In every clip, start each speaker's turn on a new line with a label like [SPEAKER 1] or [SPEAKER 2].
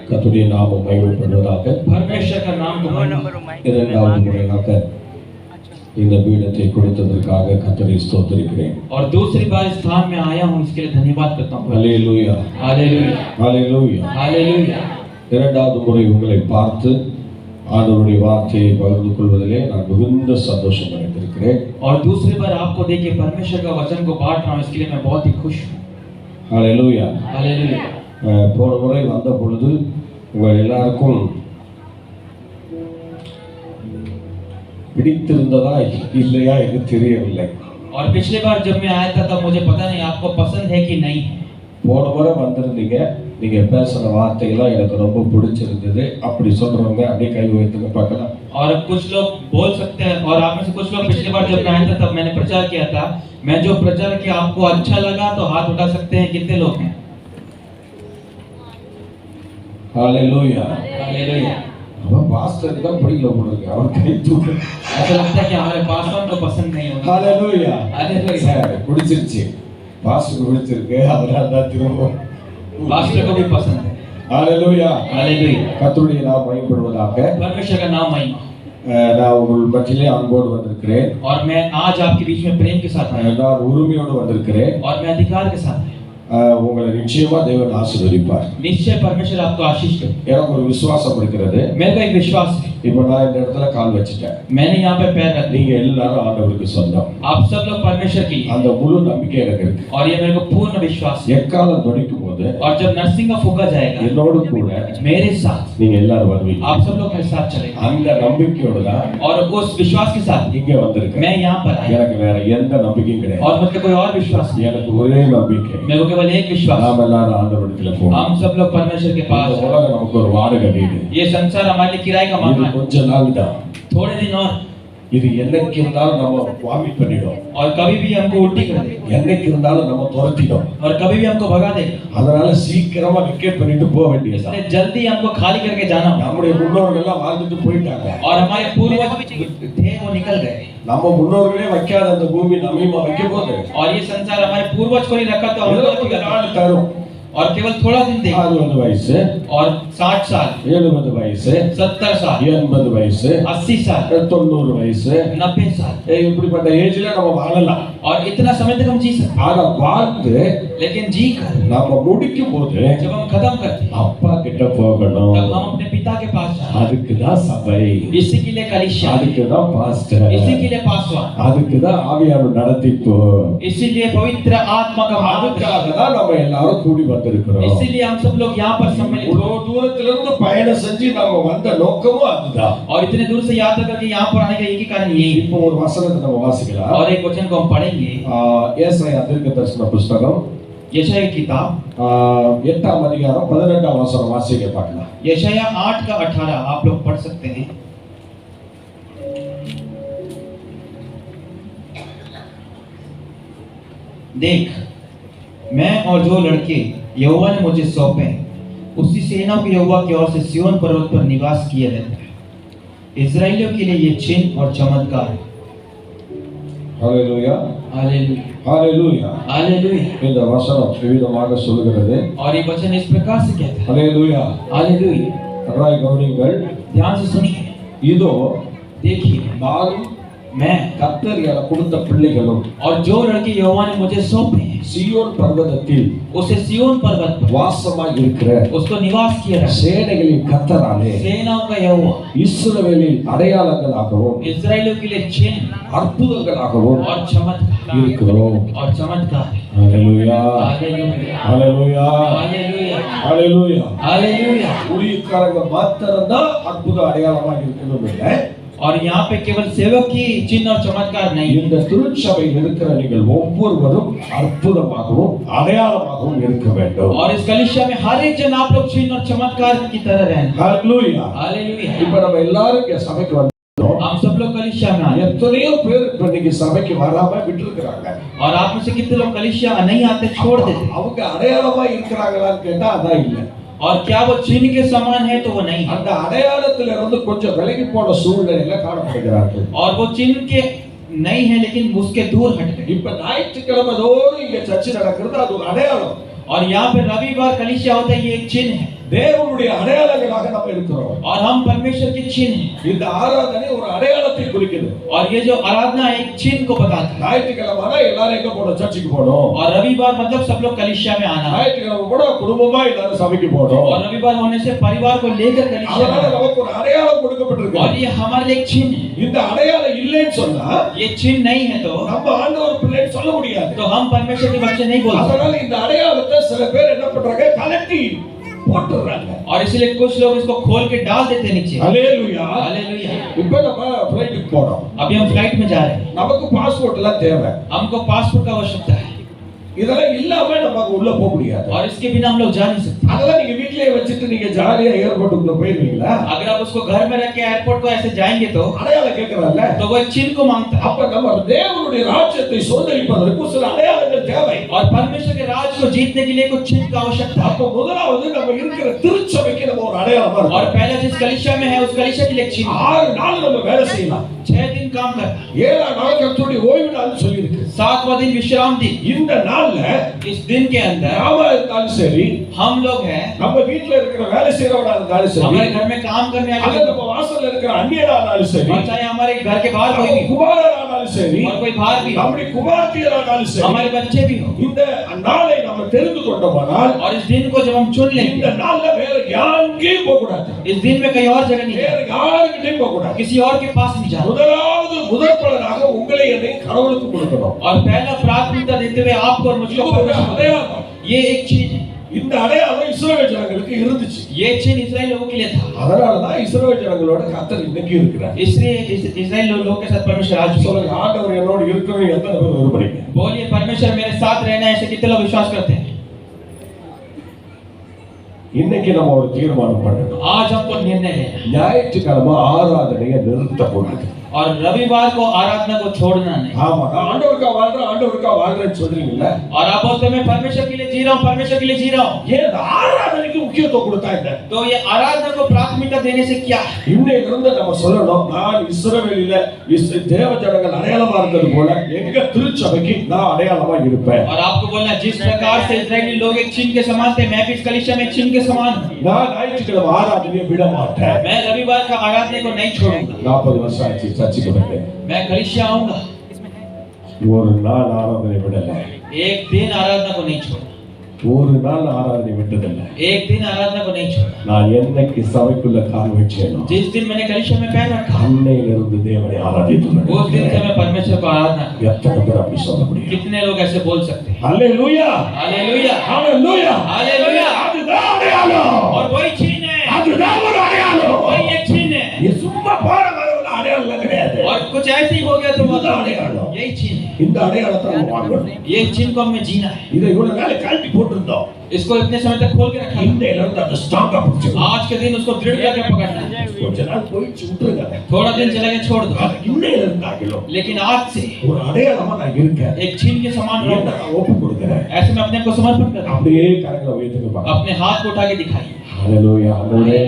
[SPEAKER 1] கர்த்தருடைய நாமம் மகிமைப்படுவதாக.
[SPEAKER 2] परमेश्वर का नाम को
[SPEAKER 1] இரண்டாவது முறையாக இந்த பீடத்தை கொடுத்ததற்காக கர்த்தரை ஸ்தோத்திரிக்கிறேன்.
[SPEAKER 2] और दूसरी बार इस स्थान में आया हूं, इसके लिए धन्यवाद करता हूं.
[SPEAKER 1] ஹல்லேலூயா
[SPEAKER 2] हालेलुया
[SPEAKER 1] ஹல்லேலூயா.
[SPEAKER 2] हालेलुया.
[SPEAKER 1] இரண்டாவது முறை உங்களை பார்த்து ஆண்டவருடைய வார்த்தையை பகிர்ந்து கொள்வதிலே நான் மிகுந்த சந்தோஷம் அடைந்திருக்கிறேன்.
[SPEAKER 2] और दूसरी बार आपको देखिए परमेश्वर का वचन को बांट रहा हूं, इसके लिए मैं बहुत ही खुश हूं.
[SPEAKER 1] ஹல்லேலூயா.
[SPEAKER 2] हालेलुया.
[SPEAKER 1] போன முறை வந்த பொழுது உங்கள் எல்லாருக்கும் பிடித்திருந்ததா இல்லையா என்று தெரியவில்லை.
[SPEAKER 2] और पिछली बार जब मैं आया था तब मुझे पता नहीं आपको पसंद है कि नहीं.
[SPEAKER 1] போன முறை வந்திருந்தீங்க, நீங்க பேசுற வார்த்தையெல்லாம் எனக்கு ரொம்ப பிடிச்சிருந்தது அப்படி சொல்றவங்க அப்படியே கை வைத்துங்க பார்க்கலாம்.
[SPEAKER 2] और कुछ लोग बोल सकते हैं, और आप में से कुछ लोग पिछली बार जब मैं आया था तब मैंने प्रचार किया था, मैं जो प्रचार किया आपको अच्छा लगा तो हाथ उठा सकते हैं. कितने लोग हैं?
[SPEAKER 1] Hallelujah
[SPEAKER 2] hallelujah.
[SPEAKER 1] अब पास्टर का बड़ी लोग बोल रहे हैं और कहीं तो
[SPEAKER 2] ऐसा लगता है कि हमारे पास्टर को पसंद नहीं होगा.
[SPEAKER 1] Hallelujah
[SPEAKER 2] hallelujah.
[SPEAKER 1] சார் பிடிச்சிருச்சு, பாஸ்டர் பிடிச்சிருக்கு, அதனால தான் திரும்ப
[SPEAKER 2] पास्टर को भी पसंद है.
[SPEAKER 1] Hallelujah
[SPEAKER 2] hallelujah.
[SPEAKER 1] கர்த்தருடைய நாமம் மகிமைப்படுவதாக.
[SPEAKER 2] परमेश्वर का नाम महिमा.
[SPEAKER 1] நான் உங்கள் மத்தியிலே அன்போடு வந்திருக்கிறேன்.
[SPEAKER 2] और मैं आज आपके बीच में प्रेम के साथ आया
[SPEAKER 1] நான் உரிமையோடு வந்திருக்கிறேன்.
[SPEAKER 2] और मैं अधिकार के साथ आया.
[SPEAKER 1] உங்களை நிச்சயமா தேவன் ஆசீர்வதிப்பார்.
[SPEAKER 2] निश्चय परमेश्वर आपको आशीष दे.
[SPEAKER 1] எனக்கு ஒரு விசுவாசம் இருக்கிறது.
[SPEAKER 2] मेरे को एक विश्वास है.
[SPEAKER 1] இப்போ நான் இந்த இடத்துல கால் வச்சிட்டேன்,
[SPEAKER 2] मैंने यहाँ पे पैर रख
[SPEAKER 1] நீங்க எல்லாரும் ஆண்டவருக்கு சொந்தம்.
[SPEAKER 2] आप सब लोग परमेश्वर की.
[SPEAKER 1] அந்த முழு நம்பிக்கை எனக்கு இருக்கு.
[SPEAKER 2] और ये मेरे को पूर्ण विश्वास है.
[SPEAKER 1] எக்காலம் துணிக்கும் போது
[SPEAKER 2] और जब नर्सिंग का फुगा जाएगा
[SPEAKER 1] என்னோடு கூட
[SPEAKER 2] मेरे साथ
[SPEAKER 1] நீங்க எல்லாரும் வருவீங்க.
[SPEAKER 2] आप सब लोग मेरे साथ चलेंगे.
[SPEAKER 1] அந்த நம்பிக்கையோட தான்
[SPEAKER 2] और उस विश्वास के साथ
[SPEAKER 1] இங்க வந்திருக்கேன்.
[SPEAKER 2] मैं यहाँ पर आया.
[SPEAKER 1] எனக்கு வேற எந்த நம்பிக்கையும் கிடையாது.
[SPEAKER 2] और मुझे कोई और विश्वास नहीं.
[SPEAKER 1] எனக்கு ஒரே நம்பிக்கை,
[SPEAKER 2] मेरे को केवल एक विश्वास.
[SPEAKER 1] நாம எல்லாரும் ஆண்டவரிடத்துல போகணும்.
[SPEAKER 2] हम सब लोग परमेश्वर के पास
[SPEAKER 1] இந்த
[SPEAKER 2] हैं.
[SPEAKER 1] உலகம் நமக்கு ஒரு வாடகை வீடு.
[SPEAKER 2] ये संसार हमारे लिए किराए का
[SPEAKER 1] இது
[SPEAKER 2] मकान है.
[SPEAKER 1] கொஞ்ச நாள் தான்.
[SPEAKER 2] थोड़े दिन और
[SPEAKER 1] இது என்னைக்கு இருந்தாலும் நம்ம வாமிட் பண்ணிடும்,
[SPEAKER 2] और कभी भी हमको उल्टी कर देगा,
[SPEAKER 1] என்னைக்கு இருந்தாலும் நம்ம துரத்திடும்.
[SPEAKER 2] और कभी भी हमको भगा देगा.
[SPEAKER 1] அதனால சீக்கிரமா விக்கெட் பண்ணிட்டு போக வேண்டியதுதான்.
[SPEAKER 2] इसलिए जल्दी हमको खाली करके जाना होगा.
[SPEAKER 1] நம்முடைய முன்னோர்கள் எல்லாம் வாழ்ந்துட்டு போயிட்டாங்க.
[SPEAKER 2] और हमारे पूर्वज थे वो निकल गए.
[SPEAKER 1] நம்ம முன்னோர்களே வைக்காத அந்த பூமி நம்மையுமா வைக்க போகுது.
[SPEAKER 2] और ये संसार हमारे पूर्वज को नहीं रखा तो हम लोग
[SPEAKER 1] கொஞ்ச நாள் தரும்.
[SPEAKER 2] और केवल थोड़ा दिन देगा.
[SPEAKER 1] 60 வயசு,
[SPEAKER 2] और 60 साल,
[SPEAKER 1] 70 வயசு,
[SPEAKER 2] 70 साल,
[SPEAKER 1] 80 வயசு,
[SPEAKER 2] 80 साल,
[SPEAKER 1] 90 வயசு,
[SPEAKER 2] 90 साल.
[SPEAKER 1] இப்படிப்பட்ட ஏஜ்ல நம்ம வாழலாம்.
[SPEAKER 2] और इतना समय तक हम जी सकते
[SPEAKER 1] ஆனா வாழ்ந்து
[SPEAKER 2] हैं. लेकिन जी कर
[SPEAKER 1] நாம முடிக்கும் போது
[SPEAKER 2] जब हम खत्म करते हैं
[SPEAKER 1] அப்பா கிட்ட போகணும்.
[SPEAKER 2] तब हम अपने पिता के पास जाते हैं.
[SPEAKER 1] அதுக்கு தான் சபை,
[SPEAKER 2] इसी के लिए कलीसिया,
[SPEAKER 1] அதுக்கு தான் பாஸ்டர்,
[SPEAKER 2] इसी के लिए पासवान,
[SPEAKER 1] அதுக்கு தான் ஆவியானவர் நடத்திப்போ,
[SPEAKER 2] इसीलिए पवित्र आत्मा का
[SPEAKER 1] அதுக்காக தான் நம்ம எல்லாரும் கூடி வந்திருக்கிறோம்.
[SPEAKER 2] इसीलिए हम सब लोग यहाँ पर सम्मिलित
[SPEAKER 1] இவ்வளவு தூரத்துல இருந்து பயணம் செஞ்சு நாம வந்த நோக்கமும் அதுதான்.
[SPEAKER 2] और इतने दूर से यात्रा करके यहाँ पर आने का एक ही कारण यही है.
[SPEAKER 1] இப்போ ஒரு வசனத்தை நம்ம வாசிக்கலாம்.
[SPEAKER 2] और एक वचन को हम पढ़ेंगे.
[SPEAKER 1] ஏசாயா தீர்க்கதரிசன புத்தகம்
[SPEAKER 2] यशायाह की किताब
[SPEAKER 1] 8ஆம் அதிகாரம் 18ஆம் வசனம் வாசிக்க பார்க்கலாம்.
[SPEAKER 2] यशायाह 8 का 18 आप लोग पढ़ सकते हैं. देख, मैं और जो लड़के यहोवा ने मुझे सौंपे उसी सेना के यहोवा की ओर से सिय्योन पर्वत पर निवास किए रहते हैं. इस्राएलियों के लिए ये चिन्ह और चमत्कार है.
[SPEAKER 1] ஹல்லேலூயா
[SPEAKER 2] हालेलुया
[SPEAKER 1] ஹல்லேலூயா.
[SPEAKER 2] हालेलुया.
[SPEAKER 1] இந்த வசனம் விவிதமாக சொல்கிறது.
[SPEAKER 2] और ये वचन इस प्रकार से कहता है.
[SPEAKER 1] ஹல்லேலூயா.
[SPEAKER 2] हालेलुया.
[SPEAKER 1] நன்றாய் கவனியுங்கள்.
[SPEAKER 2] ध्यान से सुनिए.
[SPEAKER 1] இதோ
[SPEAKER 2] देखिए,
[SPEAKER 1] நானும்
[SPEAKER 2] मैं
[SPEAKER 1] கர்த்தர் எனக்கு கொடுத்த பிள்ளைகளும்
[SPEAKER 2] और जो लड़के यहोवा ने मुझे सौंपे हैं
[SPEAKER 1] சீயோன் பர்வதத்தில்
[SPEAKER 2] उसे सिय्योन पर्वत पर
[SPEAKER 1] வாசமாய் இருக்கிற
[SPEAKER 2] उसको निवास किया रखा.
[SPEAKER 1] சேனைகளின் கர்த்தராலே
[SPEAKER 2] सेनाओं का यहोवा
[SPEAKER 1] இஸ்ரவேலில் அடையாளங்களாகவும்
[SPEAKER 2] इस्राएलियों के लिए चिन्ह
[SPEAKER 1] அற்புதங்களாகவும்
[SPEAKER 2] और चमत्कार
[SPEAKER 1] இருக்கிறோம்.
[SPEAKER 2] और चमत्कार है.
[SPEAKER 1] ஹல்லேலூயா
[SPEAKER 2] हालेलुया
[SPEAKER 1] ஹல்லேலூயா
[SPEAKER 2] हालेलुया
[SPEAKER 1] ஹல்லேலூயா.
[SPEAKER 2] हालेलुया.
[SPEAKER 1] ஊழியக்காரங்க மாத்திரம்தான் அற்புத அடையாளமாக இருக்கணும் இல்லை.
[SPEAKER 2] और यहाँ पे केवल सेवक की चिन्ह और चमत्कार नहीं,
[SPEAKER 1] இந்த திருச்சபையில் இருக்கிற நீங்கள் ஒவ்வொருவரும் அற்புதமாகவும் அடையாளமாகவும் இருக்க வேண்டும்.
[SPEAKER 2] और इस कलीसिया में हर एक जन आप लोग चिन्ह और चमत्कार की तरह रहना.
[SPEAKER 1] ஹல்லேலூயா.
[SPEAKER 2] हालेलुया.
[SPEAKER 1] இப்ப நம்ம எல்லாரும் இங்க சபைக்கு வந்தோம்.
[SPEAKER 2] हम सब लोग कलीसिया में आए.
[SPEAKER 1] எத்தனையோ பேர் இப்ப இன்னைக்கு சபைக்கு வராம விட்டுருக்காங்க.
[SPEAKER 2] और आप में से कितने लोग कलीसिया नहीं आते, छोड़ देते.
[SPEAKER 1] அவங்க அடையாளமா இருக்கிறாங்களான்னு கேட்டா அதான் இல்ல.
[SPEAKER 2] और क्या वो चिन्ह के समान है तो वो नहीं है.
[SPEAKER 1] அந்த அடையாளத்துல இருந்து கொஞ்சம் விலகி போன சூழ்நிலையில காணப்படுகிறார்கள்.
[SPEAKER 2] और वो चिन्ह के नहीं है लेकिन उसके दूर हट गए.
[SPEAKER 1] இப்ப ஞாயிற்றுக்கிழமை தோறும் இங்க சர்ச்சை நடக்கிறது, அது ஒரு அடையாளம்.
[SPEAKER 2] और यहाँ पे रविवार कलीसिया होता है, ये एक चिन्ह है
[SPEAKER 1] தேவனுடைய அடையாளங்களாக நம்ம இருக்கிறோம்.
[SPEAKER 2] और हम परमेश्वर के चिन्ह हैं.
[SPEAKER 1] இந்த ஆராதனை ஒரு அடையாளத்தை குறிக்குது.
[SPEAKER 2] और ये जो आराधना एक चिन्ह को बताता है.
[SPEAKER 1] ஞாயிற்றுக்கிழமை எல்லாரும் எங்க போறோம்? சர்ச்சுக்கு போறோம்.
[SPEAKER 2] और रविवार मतलब सब लोग कलीसिया में आना.
[SPEAKER 1] ஞாயிற்றுக்கிழமை கூட குடும்பமா எல்லாரும் சபைக்கு போறோம்.
[SPEAKER 2] और रविवार होने से परिवार को लेकर कलीसिया.
[SPEAKER 1] அதனால நமக்கு ஒரு அடையாளம் கொடுக்கப்பட்டிருக்கு.
[SPEAKER 2] और ये हमारे लिए एक चिन्ह है.
[SPEAKER 1] இந்த அடையாளம் இல்லைன்னு சொன்னா
[SPEAKER 2] ये चिन्ह नहीं है तो
[SPEAKER 1] நம்ம ஆண்டவர் பிள்ளைன்னு சொல்ல முடியாது.
[SPEAKER 2] तो हम परमेश्वर के बच्चे नहीं बोल सकते.
[SPEAKER 1] அதனால இந்த அடையாளத்தை சில பேர் என்ன பண்றாங்க? கலட்டி போட்டுறாங்க.
[SPEAKER 2] और इसलिए कुछ लोग इसको खोल के डाल देते हैं नीचे.
[SPEAKER 1] ஹalleluya
[SPEAKER 2] हालेलुया.
[SPEAKER 1] இப்போ நம்ம ஃளைட்டுக்கு போறோம்.
[SPEAKER 2] अभी हम फ्लाइट में जा रहे हैं.
[SPEAKER 1] நமக்கு பாஸ்போர்ட் எல்லாம் தேவை.
[SPEAKER 2] हमको पासपोर्ट का आवश्यकता है.
[SPEAKER 1] இதெல்லாம் இல்லாம நம்ம உள்ள போக முடியாது.
[SPEAKER 2] और इसके बिना हम लोग जा नहीं सकते.
[SPEAKER 1] அதெல்லாம் நீங்க வீட்லயே வச்சிட்டு நீங்க ஜாலியா ஏர்போர்ட்டுக்குள்ள போயிருவீங்களா?
[SPEAKER 2] अगर आप उसको घर में रख के एयरपोर्ट को ऐसे जाएंगे तो
[SPEAKER 1] அடையாளம் கேக்குறாங்க.
[SPEAKER 2] तो वो एक चिन्ह को मांगता है.
[SPEAKER 1] அப்ப நம்ம தேவனுடைய ராஜ்யத்தை சுதந்தரிப்பதற்கு சில அடையாளங்கள் தேவை.
[SPEAKER 2] और परमेश्वर के राज को जीतने के लिए कुछ चिन्ह की आवश्यकता है.
[SPEAKER 1] அப்ப முதலாவது நம்ம இருக்கிற திருச்சபைக்கு நம்ம ஒரு அடையாளமா
[SPEAKER 2] और
[SPEAKER 1] இருக்கணும்.
[SPEAKER 2] पहले जिस कलीसिया में है उस कलीसिया के लिए एक चिन्ह.
[SPEAKER 1] 6 நாள் நம்ம வேலை செய்யலாம்.
[SPEAKER 2] 6 दिन काम करना.
[SPEAKER 1] 7ஆம் நாள் கர்த்தருடைய ஓய்வு நாள்னு சொல்லி இருக்கு.
[SPEAKER 2] 7वां दिन विश्राम दिन.
[SPEAKER 1] இந்த நாள்ல
[SPEAKER 2] इस दिन के अंदर
[SPEAKER 1] நாம இருந்தாலும் சரி,
[SPEAKER 2] हम लोग हैं,
[SPEAKER 1] நம்ம வீட்ல இருக்கிற வேலை செய்யறவனா இருந்தாலும் சரி,
[SPEAKER 2] हमारे घर में काम करने
[SPEAKER 1] அல்லது
[SPEAKER 2] वाले,
[SPEAKER 1] நம்ம வாசல்ல இருக்கிற அந்நியனா இருந்தாலும் சரி,
[SPEAKER 2] और चाहे हमारे घर के बाहर कोई
[SPEAKER 1] நம்ம
[SPEAKER 2] भी
[SPEAKER 1] குமாரனா இருந்தாலும் சரி,
[SPEAKER 2] और कोई बाहर भी हो,
[SPEAKER 1] நம்முடைய குமாரத்தியரா இருந்தாலும் சரி,
[SPEAKER 2] हमारे बच्चे भी हो,
[SPEAKER 1] இந்த நாளை நம்ம தெரிந்து கொண்டோமானால்
[SPEAKER 2] और इस दिन को जब हम चुन
[SPEAKER 1] இந்த
[SPEAKER 2] लेंगे,
[SPEAKER 1] நாள்ல வேற யாருக்கும் போக கூடாது.
[SPEAKER 2] इस दिन में कहीं और जगह नहीं
[SPEAKER 1] வேற
[SPEAKER 2] जाना,
[SPEAKER 1] யாருக்கிட்டையும் போக கூடாது.
[SPEAKER 2] किसी और के पास नहीं जाना.
[SPEAKER 1] முதலாவது முதல் பலனாக உங்களை என்னையும் கடவுளுக்கு கொடுக்கணும்.
[SPEAKER 2] और पहला प्राथमिकता देते हुए आपको और
[SPEAKER 1] இது
[SPEAKER 2] मुझको
[SPEAKER 1] ஒரு
[SPEAKER 2] परमेश्वर को-
[SPEAKER 1] அடையாளம்.
[SPEAKER 2] ये एक चीज है.
[SPEAKER 1] இந்த அடையாளம் இஸ்ரவேல் ஜனங்களுக்கு இருந்துச்சு.
[SPEAKER 2] ये चिन्ह इस्राएल लोगों के लिए था.
[SPEAKER 1] அதனாலதான் இஸ்ரவேல் ஜனங்களோட கர்த்தர் இன்னைக்கு இருக்கிறார்.
[SPEAKER 2] इसलिए इस्राएल लोगों के साथ परमेश्वर आज भी.
[SPEAKER 1] சொல்லுங்க, ஆண்டவர் என்னோட இருக்கணும் எத்தனை பேர் விரும்புறீங்க?
[SPEAKER 2] बोलिए परमेश्वर मेरे साथ रहना है, ऐसे कितने लोग विश्वास करते हैं?
[SPEAKER 1] இன்னைக்கு நம்ம ஒரு தீர்மானம் பண்ணணும்.
[SPEAKER 2] आज हमको निर्णय लेना है.
[SPEAKER 1] ஞாயிற்றுக்கிழமை ஆராதனையை நிறுத்தக்கூடாது.
[SPEAKER 2] और रविवार को आराधना को छोड़ना नहीं.
[SPEAKER 1] ஆமா, நான் ஆண்டவருக்கா வாழ்றேன்னு சொல்றீங்கல்ல?
[SPEAKER 2] और आप बोलते हैं मैं परमेश्वर के लिए जी रहा हूँ, परमेश्वर के लिए जी रहा हूँ.
[SPEAKER 1] ஏன் இந்த ஆராதனைக்கு முக்கியத்துவம் கொடுத்தா என்ன?
[SPEAKER 2] तो ये आराधना को प्राथमिकता देने से क्या है?
[SPEAKER 1] இன்னையில இருந்து நம்ம சொல்லணும், நான் இஸ்ரவேலில தேவ ஜனங்கள் அடையாளமா இருந்தது போல எங்க திருச்சபைக்கு நான் अடையாளமா இருப்பேன்.
[SPEAKER 2] और आपको बोलना जिस प्रकार से इस्राएली लोग एक चिन्ह के समान थे, मैं भी इस कलीसिया में एक चिन्ह के समान हूँ.
[SPEAKER 1] நான் ஞாயிற்றுக்கிழமை ஆராதனையை விட மாட்டேன்.
[SPEAKER 2] मैं रविवार का आराधना को नहीं छोड़ूंगा.
[SPEAKER 1] 40 வருஷம் ஆச்சு சர்ச்சுக்கு வந்து.
[SPEAKER 2] मैं कलीसिया आऊंगा.
[SPEAKER 1] ஒரு நாள் ஆராதனை விடல.
[SPEAKER 2] एक दिन आराधना को नहीं छोड़ना.
[SPEAKER 1] ஒரு நாள் ஆராதனை விட்டதில்லை.
[SPEAKER 2] एक दिन आराधना को नहीं छोड़ना.
[SPEAKER 1] நான் என்னைக்கு சபைக்குள்ள கால் வச்சேனோ
[SPEAKER 2] जिस दिन मैंने कलीसिया में पैर रखा,
[SPEAKER 1] அன்னையிலிருந்து தேவனை ஆராதித்துள்ளேன்.
[SPEAKER 2] उस दिन से मैं परमेश्वर को आराधना.
[SPEAKER 1] எத்தனை பேர் அப்படி சொல்ல முடியும்?
[SPEAKER 2] कितने लोग ऐसे बोल सकते हैं?
[SPEAKER 1] அல்லேலூயா,
[SPEAKER 2] हालेलुया,
[SPEAKER 1] அல்லேலூயா,
[SPEAKER 2] हालेलुया.
[SPEAKER 1] அதுதான் அடையாளம்.
[SPEAKER 2] और वही चिन्ह है,
[SPEAKER 1] அதுதான் ஒரு அடையாளம்.
[SPEAKER 2] वही एक चिन्ह है.
[SPEAKER 1] இது சும்மா போற வரவுல அடையாளம் கிடையாது.
[SPEAKER 2] और कुछ ऐसे ही हो गया तो वो
[SPEAKER 1] இதுதான் அடையாளம்.
[SPEAKER 2] यही चिन्ह है.
[SPEAKER 1] இந்த அடையாளத்தை நம்ம வாங்கணும்.
[SPEAKER 2] ये चिन्ह को हमें जीना है.
[SPEAKER 1] இதை இவ்வளவு நாள் கழட்டி போட்டிருந்தோம்.
[SPEAKER 2] इसको इतने समय तक खोल के रखा है.
[SPEAKER 1] இன்னையில இருந்து அதை ஸ்ட்ராங்கா பிடிச்சிக்கணும்.
[SPEAKER 2] आज के दिन उसको दृढ़ करके पकड़ना है.
[SPEAKER 1] கொஞ்ச நாள் போயிடுச்சு, விட்டுருங்க.
[SPEAKER 2] थोड़ा दिन चला गया छोड़ दो.
[SPEAKER 1] அது இன்னையில இருந்து ஆகிடும்.
[SPEAKER 2] लेकिन आज से
[SPEAKER 1] ஒரு அடையாளமா நான் இருக்கேன்.
[SPEAKER 2] एक चिन्ह के समान
[SPEAKER 1] என்ன
[SPEAKER 2] रहूंगा.
[SPEAKER 1] நான் ஒப்பு கொடுக்கிறேன்.
[SPEAKER 2] ऐसे में अपने को समर्पण कर रहा हूं.
[SPEAKER 1] அப்படியே கரங்களை உயர்த்துங்க பாருங்க.
[SPEAKER 2] अपने हाथ को उठा के दिखाइए.
[SPEAKER 1] ஹalleluya. ஆண்டவரே,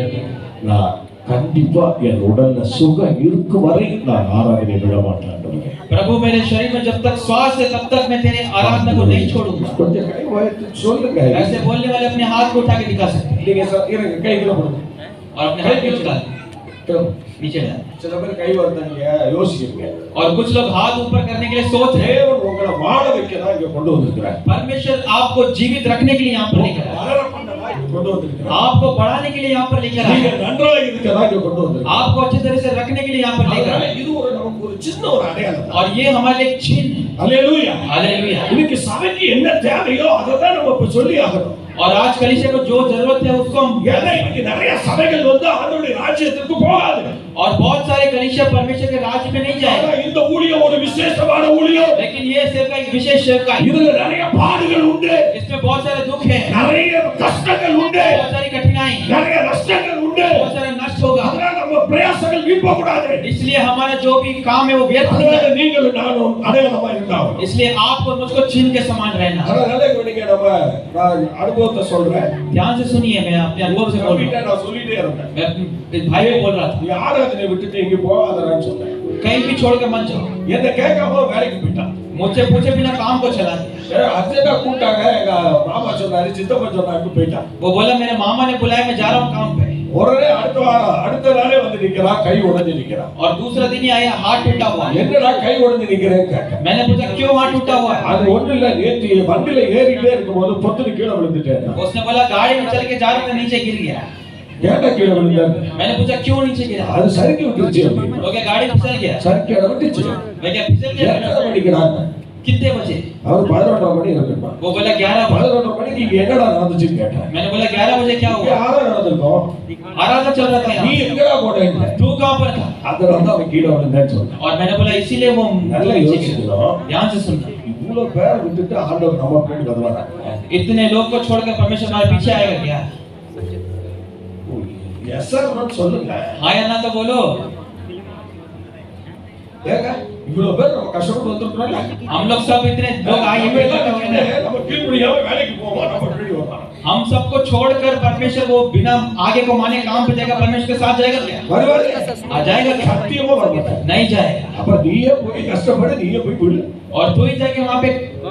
[SPEAKER 1] நான் கண்டிப்பா என் உடல்ல சுகம் இருக்கும் வரை நான் ஆராதனை விட மாட்டேன் ஆண்டவரே.
[SPEAKER 2] प्रभु मेरे शरीर में जब तक श्वास है तब तक मैं तेरे आराधना को नहीं छोड़ूंगा.
[SPEAKER 1] கொஞ்சம் கை உயர்த்தி சொல்லுங்க.
[SPEAKER 2] ऐसे बोलने वाले अपने हाथ को उठा के दिखा सकते हैं
[SPEAKER 1] நீங்க இருங்க, கைகளை போடுங்க.
[SPEAKER 2] और अपने हाथ को चला नीचे डाल.
[SPEAKER 1] சில பேர் கை வருதாங்க, யோசிக்கிறீங்க.
[SPEAKER 2] और कुछ लोग हाथ ऊपर करने के लिए सोच रहे हैं.
[SPEAKER 1] தேவன் உங்களை வாழ வைக்க தான் இங்க கொண்டு வந்திருக்கிறார்.
[SPEAKER 2] परमेश्वर आपको जीवित रखने के लिए यहाँ पर लेकर आया.
[SPEAKER 1] வளர பண்ண தான் இங்க கொண்டு வந்திருக்கிறார்.
[SPEAKER 2] आपको बढ़ाने के लिए यहाँ पर लेकर
[SPEAKER 1] நீங்க
[SPEAKER 2] आया.
[SPEAKER 1] நன்றாக இருக்க தான் இங்க கொண்டு வந்திருக்கிறார்.
[SPEAKER 2] आपको अच्छी तरह से रखने के लिए यहाँ पर लेकर
[SPEAKER 1] அதனால
[SPEAKER 2] आया.
[SPEAKER 1] இது ஒரு நமக்கு ஒரு சின்ன ஒரு அடையாளம் தான்.
[SPEAKER 2] और ये हमारे लिए एक चिन्ह है.
[SPEAKER 1] ஹalleluya.
[SPEAKER 2] हालेलुया.
[SPEAKER 1] இன்னைக்கு சபைக்கு என்ன தேவையோ அதை தான் நம்ம இப்ப சொல்லி ஆகணும்.
[SPEAKER 2] और आज कलीसिया को जो जरूरत है उसको हम.
[SPEAKER 1] ஏன்னா இன்னைக்கு நிறைய சபைகள் வந்து ஆண்டவருடைய ராஜ்யத்திற்கு போகாது.
[SPEAKER 2] और बहुत सारे कलीसिया परमेश्वर के राज्य में नहीं जाएगा.
[SPEAKER 1] ஆனா இந்த ஊழியம் ஒரு விசேஷமான ஊழியம்.
[SPEAKER 2] लेकिन ये सेवका एक विशेष सेवका है.
[SPEAKER 1] இதுல நிறைய பாடுகள் உண்டு,
[SPEAKER 2] इसमें बहुत सारे दुख है,
[SPEAKER 1] நிறைய கஷ்டங்கள் உண்டு,
[SPEAKER 2] बहुत सारी कठिनाई,
[SPEAKER 1] நிறைய नष्टங்கள் உண்டு.
[SPEAKER 2] बहुत सारा नष्ट होगा.
[SPEAKER 1] அதனால நம்ம பிரயாசங்கள் வீண் போக கூடாது.
[SPEAKER 2] इसलिए हमारा जो भी काम है वो व्यर्थ नहीं
[SPEAKER 1] அதனால
[SPEAKER 2] है.
[SPEAKER 1] நீங்களும் நானும் அடையாளமா இருந்தாலும்.
[SPEAKER 2] इसलिए आपको मुझको चिन्ह के समान रहना.
[SPEAKER 1] அதனால நீங்க நம்ம நான் அனுபவத்தை சொல்றேன்.
[SPEAKER 2] ध्यान से सुनिए, मैं अपने अनुभव से बोल रहा
[SPEAKER 1] நான் சொல்லிட்டே இருந்தேன்.
[SPEAKER 2] हूँ. मैं अपने भाई को बोल रहा था,
[SPEAKER 1] நீ ஆராதனை விட்டுட்டு எங்க போகாதன்னு சொன்னேன்.
[SPEAKER 2] कहीं भी छोड़ के मत जाओ.
[SPEAKER 1] என்ன கேட்காம வேலைக்கு போயிட்டான்.
[SPEAKER 2] मुझसे पूछे बिना काम को चला दिया।
[SPEAKER 1] அர்ஜென்ட்டா கூப்பிட்டாங்க, எங்க மாமா சொன்னாரு, சித்தப்பா சொன்னாரு, போயிட்டான்.
[SPEAKER 2] वो बोला मेरे मामा ने बुलाया, मैं जा रहा हूँ काम पे।
[SPEAKER 1] உடனே அடுத்த நாளே வந்து நிக்கிறான், கை உடைஞ்சு நிக்கிறான்.
[SPEAKER 2] और दूसरा दिन ही आया, हाथ टूटा हुआ है।
[SPEAKER 1] என்னடா கை உடைஞ்சு நிக்கிறேன்னு கேட்டேன்.
[SPEAKER 2] मैंने पूछा क्यों हाथ टूटा हुआ है?
[SPEAKER 1] அது ஒண்ணு இல்ல, நேத்து வண்டியில ஏறிட்டே இருக்கும்போது பொத்துன்னு கீழே விழுந்துட்டேன்.
[SPEAKER 2] उसने बोला गाड़ी में चल के जा रहा था, नीचे गिर गया।
[SPEAKER 1] ஏன்டா கீழே விழுந்தாரு?
[SPEAKER 2] मैंने पूछा क्यों नीचे गिरा?
[SPEAKER 1] அது சறுக்கி விட்டுருச்சு அப்படின்னு.
[SPEAKER 2] वो क्या गाड़ी फिसल गया?
[SPEAKER 1] சறுக்கி விட்டுச்சு.
[SPEAKER 2] मैं क्या फिसल गया?
[SPEAKER 1] எத்தனை மணிக்குறாங்க?
[SPEAKER 2] कितने बजे?
[SPEAKER 1] அவர் 11:30 மணி இருக்குமா.
[SPEAKER 2] वो बोला 11
[SPEAKER 1] 11:30 மணிக்கு இங்க என்னடா நடந்துச்சுன்னு கேட்டேன்.
[SPEAKER 2] मैंने बोला 11 बजे क्या
[SPEAKER 1] இங்க
[SPEAKER 2] हुआ?
[SPEAKER 1] ஆரா நடந்துருக்கும்.
[SPEAKER 2] आराधना चल रहा था
[SPEAKER 1] நீ
[SPEAKER 2] यहाँ।
[SPEAKER 1] எங்கடா போனேன்னு.
[SPEAKER 2] तू कहाँ पर था?
[SPEAKER 1] அதனால தான் அவன் கீழே விழுந்தான்னு சொன்னான்.
[SPEAKER 2] और मैंने बोला इसीलिए वो
[SPEAKER 1] நல்லா
[SPEAKER 2] नीचे गिरा।
[SPEAKER 1] யோசிச்சுக்கிறோம்.
[SPEAKER 2] ध्यान से सुनना।
[SPEAKER 1] இவ்வளவு பேரை விட்டுட்டு ஆண்டவர் நம்ம பின்னாடி வருவாரா?
[SPEAKER 2] इतने लोग को छोड़कर परमेश्वर हमारे पीछे आएगा क्या?
[SPEAKER 1] எஸ் சார் சொல்லுங்க.
[SPEAKER 2] हाँ या ना तो बोलो।
[SPEAKER 1] ஏங்க இவ்வளவு பேர் நம்ம கஷ்டப்பட்டு வந்திருக்கோம்ல.
[SPEAKER 2] हम लोग सब इतने लोग आए
[SPEAKER 1] நம்ம
[SPEAKER 2] हुए
[SPEAKER 1] எல்லாம்
[SPEAKER 2] हैं।
[SPEAKER 1] நம்ம கீழ்ப்படியாம வேலைக்கு போவோம், நம்ம பின்னாடி வருவாரா?
[SPEAKER 2] हम सबको छोड़कर परमेश्वर वो बिना आगे को माने काम पे जाएगा, परमेश्वर के साथ जाएगा क्या?
[SPEAKER 1] வருவாரு.
[SPEAKER 2] आ जाएगा क्या?
[SPEAKER 1] சத்தியமா வரமாட்டார்.
[SPEAKER 2] नहीं जाएगा।
[SPEAKER 1] அப்ப நீயே போய் கஷ்டப்படு, நீயே போய் விடு.
[SPEAKER 2] और तू ही जाके वहाँ पे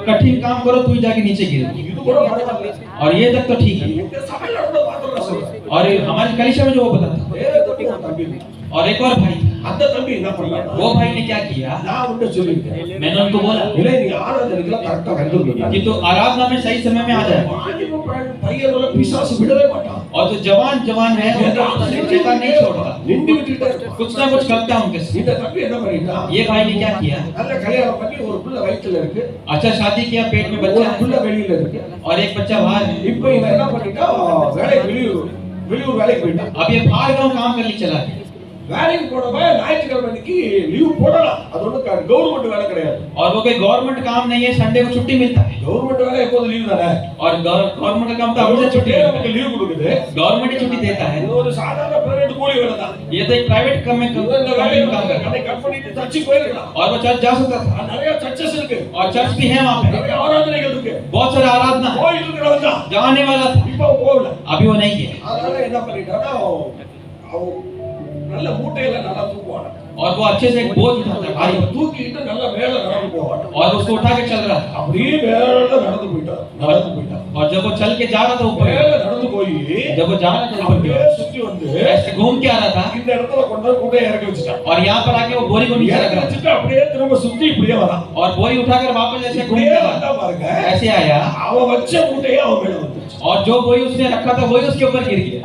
[SPEAKER 2] कठिन काम करो, तू ही जाके नीचे गिरो।
[SPEAKER 1] இது கூட பரவாயில்லை.
[SPEAKER 2] और ये तक तो ठीक है।
[SPEAKER 1] எங்க சபையில நடந்த பாத்திரம் சொல்றேன்.
[SPEAKER 2] और हमारे कलीसिया में जो वो बताता,
[SPEAKER 1] வேற ஒரு தம்பி.
[SPEAKER 2] और एक और भाई,
[SPEAKER 1] அந்த தம்பி என்ன பண்ணாரு?
[SPEAKER 2] वो भाई ने क्या किया?
[SPEAKER 1] நான் உன்கிட்ட சொல்லிருக்கேன்.
[SPEAKER 2] मैंने उनको बोला
[SPEAKER 1] இல்லை நீ ஆராதனைக்குலாம் கரெக்டா வந்துருக்கீங்க.
[SPEAKER 2] कि तू आराधना में सही समय में आ जाए।
[SPEAKER 1] பையனோட பிசாசு விடவே மாட்டான்.
[SPEAKER 2] और जो जवान है वो शैतान नहीं छोड़ता,
[SPEAKER 1] நின்று விட்டுட்டே இருப்பான்.
[SPEAKER 2] कुछ ना कुछ करता है उनके साथ।
[SPEAKER 1] இந்த தம்பி என்ன பண்ணிட்டான்?
[SPEAKER 2] ये भाई ने क्या किया?
[SPEAKER 1] நல்ல கல்யாணம் பண்ணி ஒரு புள்ள வயித்துல இருக்கு,
[SPEAKER 2] अच्छा शादी किया, पेट में
[SPEAKER 1] ஒரு
[SPEAKER 2] बच्चा है
[SPEAKER 1] புள்ள வெளியில இருக்கு.
[SPEAKER 2] और एक बच्चा बाहर है।
[SPEAKER 1] இப்போ இவன் என்ன பண்ணிட்டான்? வெளியூர் வேலைக்கு போயிட்டான்.
[SPEAKER 2] अब ये बाहर गाँव काम करने चला गया।
[SPEAKER 1] வேலைக்கு போனவன் ஞாயிற்றுக்கிழமை அன்னைக்கு லீவ் போடலாம். அது ஒன்றும் கவர்மெண்ட் வேலை கிடையாது.
[SPEAKER 2] और वो कोई गवर्नमेंट काम नहीं है, संडे को छुट्टी मिलता है।
[SPEAKER 1] கவர்மெண்ட் வேலை எப்போதும் லீவ் தானே.
[SPEAKER 2] और गवर्नमेंट का काम तो हमेशा छुट्टी मिलता
[SPEAKER 1] நமக்கு
[SPEAKER 2] है।
[SPEAKER 1] லீவ் கொடுக்குது.
[SPEAKER 2] गवर्नमेंट ही छुट्टी देता है।
[SPEAKER 1] இது ஒரு சாதாரண பிரைவேட் கூலி வேலை தான்.
[SPEAKER 2] ये तो एक प्राइवेट काम में
[SPEAKER 1] இந்த
[SPEAKER 2] काम
[SPEAKER 1] வேலையை
[SPEAKER 2] करता है।
[SPEAKER 1] கடை கட் பண்ணிட்டு சர்ச்சுக்கு போயிருக்கலாம்.
[SPEAKER 2] और वो चर्च जा सकता था,
[SPEAKER 1] நிறைய சர்ச்சஸ் இருக்கு,
[SPEAKER 2] और चर्च भी है वहाँ पे,
[SPEAKER 1] நிறைய ஆராதனைகள் இருக்கு.
[SPEAKER 2] बहुत सारा आराधना है।
[SPEAKER 1] கோயில் இருக்கிறவன் தான்
[SPEAKER 2] जाने वाला था,
[SPEAKER 1] இப்போ போகல.
[SPEAKER 2] अभी वो नहीं है।
[SPEAKER 1] அதனால என்ன பண்ணிட்டானா, அவன் நல்ல மூட்டையில நல்லா தூக்குவான்.
[SPEAKER 2] और वो अच्छे से एक बोझ उठाता है भारी,
[SPEAKER 1] அதை தூக்கிட்டு நல்லா மேல நடந்து போவான்.
[SPEAKER 2] और उसको उठा के चल रहा था।
[SPEAKER 1] அப்படியே மேல நடந்து போயிட்டான்.
[SPEAKER 2] और जब वो चल के जा रहा था ऊपर,
[SPEAKER 1] மேல நடந்து போய்
[SPEAKER 2] जब वो जा रहा था ऊपर की
[SPEAKER 1] அப்படியே
[SPEAKER 2] ओर,
[SPEAKER 1] சுத்தி வந்து
[SPEAKER 2] ऐसे घूम के आ रहा था,
[SPEAKER 1] இந்த இடத்துல கொண்டு வந்து கூடைய இறக்கி வச்சுட்டான்.
[SPEAKER 2] और यहाँ पर आके वो बोरी को नीचे रख
[SPEAKER 1] இறக்கி
[SPEAKER 2] रहा था,
[SPEAKER 1] வச்சுட்டு அப்படியே திரும்ப சுத்தி இப்படியே வரான்.
[SPEAKER 2] और बोरी उठाकर वापस ऐसे घूम
[SPEAKER 1] இப்படியே
[SPEAKER 2] के
[SPEAKER 1] வந்தா
[SPEAKER 2] आया,
[SPEAKER 1] பாருங்க,
[SPEAKER 2] ऐसे आया,
[SPEAKER 1] அவன் வச்ச மூட்டையே அவன் மேல வந்துருச்சு.
[SPEAKER 2] और जो बोरी उसने रखा था वही उसके ऊपर गिर गया।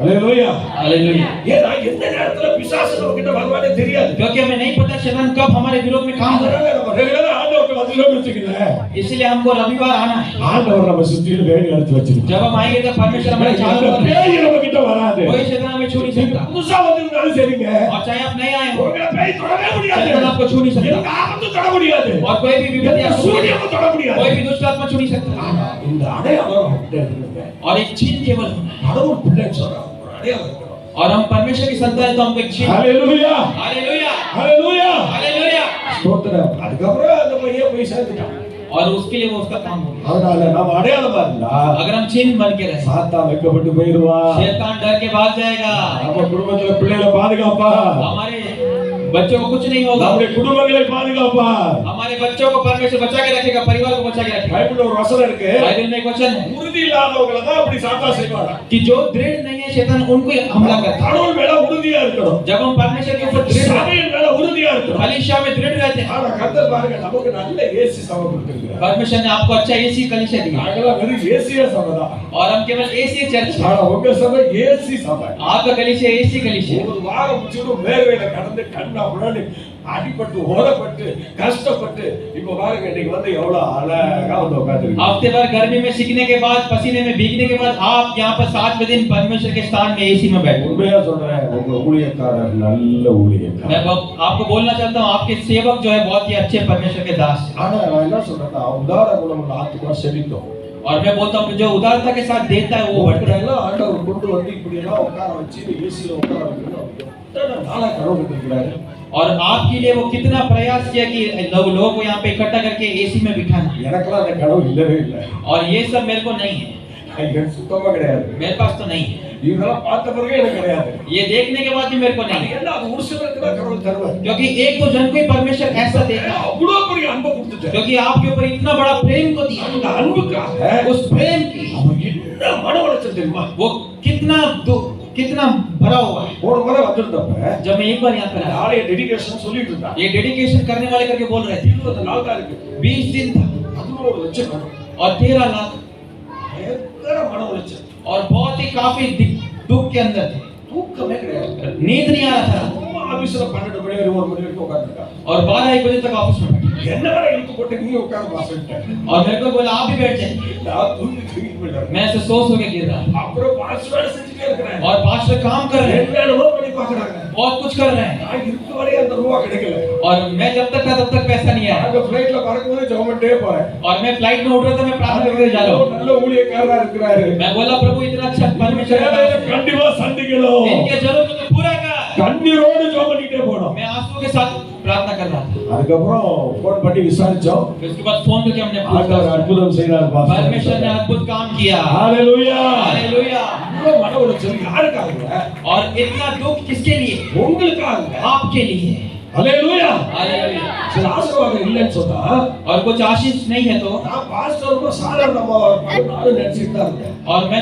[SPEAKER 1] ஹalleluya.
[SPEAKER 2] हालेलुया।
[SPEAKER 1] ஏன்னா எந்த நேரத்துல பிசாசு நம்ம கிட்ட வருவானே தெரியாது.
[SPEAKER 2] क्योंकि हमें नहीं पता शैतान कब हमारे विरोध में काम करेगा,
[SPEAKER 1] அதனால நம்ம ரெகுலரா ஆண்டவர்ட்ட வந்துட்டோம்னு வச்சுக்கோங்க.
[SPEAKER 2] इसलिए हमको रविवार आना है।
[SPEAKER 1] ஆண்டவர் நம்ம சுத்தியில வேலி அடிச்சு வச்சிருக்கார்.
[SPEAKER 2] जब हम आएंगे तो परमेश्वर हमारे चारों ओर है,
[SPEAKER 1] பேய் நம்ம கிட்ட வராது.
[SPEAKER 2] कोई शैतान हमें छू नहीं सकता,
[SPEAKER 1] புதுசா வந்திருந்தாலும் சரிங்க,
[SPEAKER 2] और चाहे आप नहीं आए हो,
[SPEAKER 1] உங்களை பேய் தொடவே முடியாது.
[SPEAKER 2] शैतान आपको छू नहीं सकता,
[SPEAKER 1] எந்த ஆபத்தும் தொட முடியாது.
[SPEAKER 2] और कोई भी विपत्ति
[SPEAKER 1] எந்த
[SPEAKER 2] आपको
[SPEAKER 1] சூரியமும் தொட முடியாது.
[SPEAKER 2] कोई भी दुष्ट आत्मा छू नहीं सकता।
[SPEAKER 1] ஆனா இந்த அடையாளம் நம்மகிட்ட இருக்குங்க.
[SPEAKER 2] और एक चिन्ह केवल होना है।
[SPEAKER 1] கடவுள் பிள்ளைன்னு சொல்றாங்க, ஒரு அடையாளம் இருக்கணும்.
[SPEAKER 2] और हम परमेश्वर की संतान है तो हमको एक चिन्ह।
[SPEAKER 1] ஹalleluya.
[SPEAKER 2] हालेलुया,
[SPEAKER 1] ஹalleluya.
[SPEAKER 2] हालेलुया।
[SPEAKER 1] ஸ்தோத்திரம். அதுக்கப்புறம் அந்த பையன் போய் சேர்ந்துட்டான்.
[SPEAKER 2] और उसके लिए वो उसका काम हो गया।
[SPEAKER 1] அதனால நம்ம அடையாளமா இருந்தா
[SPEAKER 2] अगर हम चिन्ह बन के रहे,
[SPEAKER 1] சாத்தான் வெட்கப்பட்டு போயிடுவான்.
[SPEAKER 2] शैतान डर के भाग जाएगा,
[SPEAKER 1] நம்ம குடும்பத்துல பிள்ளைகளை பாதுகாப்பா,
[SPEAKER 2] हमारे बच्चों को कुछ नहीं होगा,
[SPEAKER 1] நம்முடைய குடும்பங்களை பாதுகாப்பா.
[SPEAKER 2] हमारे बच्चों को परमेश्वर बचा के रखेगा, परिवार को बचा के रखेगा।
[SPEAKER 1] பைபிள்ல ஒரு வசனம் இருக்கு,
[SPEAKER 2] बाइबल में एक वचन है
[SPEAKER 1] உறுதி இல்லாதவங்களை தான் அப்படி சாத்தான் செய்வான்.
[SPEAKER 2] कि जो दृढ़ नहीं है शैतान उनको हमला करता है।
[SPEAKER 1] கடவுள் மேல உறுதியா இருக்கணும்,
[SPEAKER 2] जब हम परमेश्वर के ऊपर दृढ़ रहते
[SPEAKER 1] சபையின் மேல உறுதியா இருக்கணும்.
[SPEAKER 2] हैं, कलीसिया में दृढ़ रहते हैं,
[SPEAKER 1] ஆனா கர்த்தர் பாருங்க, நமக்கு நல்ல ஏசி சபை கொடுத்திருக்கிறார்.
[SPEAKER 2] परमेश्वर ने आपको अच्छा एसी कलीसिया दिया,
[SPEAKER 1] நாங்கெல்லாம் வெறும் ஏசியா சபை தான்.
[SPEAKER 2] और हम केवल एसी चर्च है।
[SPEAKER 1] ஆனா உங்க சபை ஏசி சபை.
[SPEAKER 2] आपका कलीसिया एसी कलीसिया,
[SPEAKER 1] ஒரு வாரம் முழுவதும் மேல்வேல கடந்து கண்ணா முன்னாடி அடிபட்டு ஓடப்பட்டு கஷ்டப்பட்டு இப்ப பாருங்க இன்னைக்கு வந்து எவ்வளவு அழகா வந்து உட்கார்ந்திருக்கீங்க.
[SPEAKER 2] हफ्ते भर गर्मी में सीखने के बाद, पसीने में भीगने के बाद आप यहाँ पर 7वें दिन परमेश्वर के स्थान में एसी में बैठे।
[SPEAKER 1] உண்மையா சொல்றேன், உங்க ஊழியக்காரர் நல்ல ஊழியக்காரர்.
[SPEAKER 2] मैं आपको बोलना चाहता हूँ, आपके सेवक जो है बहुत ही अच्छे परमेश्वर के दास हैं।
[SPEAKER 1] ஆனா நான் என்ன சொல்றேன்னா, உதார குணமுள்ள ஆத்துமா செழிக்கும்.
[SPEAKER 2] और मैं बोलता हूँ कि जो उदारता के साथ देता है वो बढ़ता है।
[SPEAKER 1] எல்லாம் ஆண்டவர் கொண்டு வந்து இப்படி எல்லாம் உட்கார வச்சு ஏசில உட்கார வைக்கணும். நாளா கடவுள் இருக்கிறாரு.
[SPEAKER 2] और आपके लिए वो कितना प्रयास किया कि लोगों को यहाँ पे इकट्ठा करके एसी में बिठाना।
[SPEAKER 1] எனக்கெல்லாம் அந்த கடவுள் இல்லவே இல்லை.
[SPEAKER 2] और ये सब मेरे को नहीं है,
[SPEAKER 1] எனக்கு சுத்தமா கிடையாது.
[SPEAKER 2] मेरे पास तो नहीं है।
[SPEAKER 1] இதெல்லாம் பார்த்த பிறகு எனக்கு கிடையாது.
[SPEAKER 2] ये देखने के बाद भी मेरे को नहीं,
[SPEAKER 1] ஏன்னா அது ஒரு சிலருக்கு தான் கடவுள் தருவார்.
[SPEAKER 2] क्योंकि एक दो जन को ही परमेश्वर ऐसा देगा,
[SPEAKER 1] அவ்வளவு பெரிய அன்பை கொடுத்துட்டார்.
[SPEAKER 2] क्योंकि आपके ऊपर इतना बड़ा प्रेम को दिया।
[SPEAKER 1] அந்த அன்புக்காக
[SPEAKER 2] उस प्रेम की
[SPEAKER 1] அவன் என்ன மன உளைச்சல் தெரியுமா?
[SPEAKER 2] वो कितना भरा हुआ है।
[SPEAKER 1] ஒரு முறை வந்திருந்தப்ப
[SPEAKER 2] जब मैं एक बार यहाँ पर आया,
[SPEAKER 1] ஆலய டெடிகேஷன் சொல்லிட்டு இருந்தா,
[SPEAKER 2] ये डेडिकेशन करने वाले करके बोल रहे थे,
[SPEAKER 1] 20 நாள் தான் இருக்கு,
[SPEAKER 2] 20 दिन था
[SPEAKER 1] 11 லட்சம்
[SPEAKER 2] और 13 लाख,
[SPEAKER 1] பயங்கர மன உளைச்சல்,
[SPEAKER 2] और बहुत ही काफी दुख के अंदर थे,
[SPEAKER 1] தூக்கமே கிடையாது.
[SPEAKER 2] नींद नहीं आ रहा था,
[SPEAKER 1] ஆபீஸ்ல 12 மணி வரை 1 மணி வரைக்கும் உட்கார்ந்திருக்கா.
[SPEAKER 2] और 12-1 बजे तक ऑफिस में बैठे,
[SPEAKER 1] என்ன வரை இழுத்து போட்டு நீ உட்கார்ந்து வாசிட்டேன்.
[SPEAKER 2] और मेरे को बोला आप भी बैठ जाइए,
[SPEAKER 1] நான் தூங்கி போயிட்டேன்.
[SPEAKER 2] मैं ऐसे सो के गिर रहा,
[SPEAKER 1] அப்புறம் பாஸ்டர் வேலை செஞ்சுட்டே இருக்கிறேன்.
[SPEAKER 2] और पास्टर काम कर रहे हैं,
[SPEAKER 1] என்னென்னமோ பண்ணி பார்க்கறாங்க.
[SPEAKER 2] बहुत कुछ कर रहे हैं,
[SPEAKER 1] நான் இருக்க வரை அந்த ரூபா கிடைக்கல.
[SPEAKER 2] और मैं जब तक था तब तक पैसा नहीं आया,
[SPEAKER 1] அங்க ஃளைட்ல பறக்கும்போது ஜெபம்ட்டே போறேன்.
[SPEAKER 2] और मैं फ्लाइट में उड़ रहा था, मैं प्रार्थना करते जा रहा हूँ,
[SPEAKER 1] நல்ல ஊழியக்காரரா இருக்கிறாரு.
[SPEAKER 2] मैं बोला प्रभु इतना अच्छा परमेश्वर
[SPEAKER 1] தேவையை கண்டிப்பா சந்திக்கணும்.
[SPEAKER 2] इनके जरूरत को पूरा कर,
[SPEAKER 1] கண்ணீரோடு ஜெபம் பண்ணிட்டே போறோம்.
[SPEAKER 2] मैं आंसू के साथ प्रार्थना कर रहा था।
[SPEAKER 1] அதுக்கு அப்புறம் ஃபோன் பண்ணி விசாரிச்சோம்.
[SPEAKER 2] फिर उसके बाद फोन करके हमने
[SPEAKER 1] ஆண்டவர்
[SPEAKER 2] पूछा,
[SPEAKER 1] அற்புதம் செய்தார் பாஸ்டர்.
[SPEAKER 2] परमेश्वर ने अद्भुत काम किया,
[SPEAKER 1] ஹalleluya.
[SPEAKER 2] हालेलुया।
[SPEAKER 1] இவ்வளவு மன உளைச்சல் யாருக்காக?
[SPEAKER 2] और इतना दुख किसके लिए?
[SPEAKER 1] உங்களுக்காக.
[SPEAKER 2] आपके लिए,
[SPEAKER 1] ஹalleluya.
[SPEAKER 2] हालेलुया।
[SPEAKER 1] சில ஆசீர்வாதம் இல்லைன்னு சொன்னா,
[SPEAKER 2] और कुछ आशीष नहीं है तो,
[SPEAKER 1] நான் பாஸ்டர் சாதாரணமா நானும் நினைச்சிட்டு தான் இருந்தேன்.
[SPEAKER 2] और मैं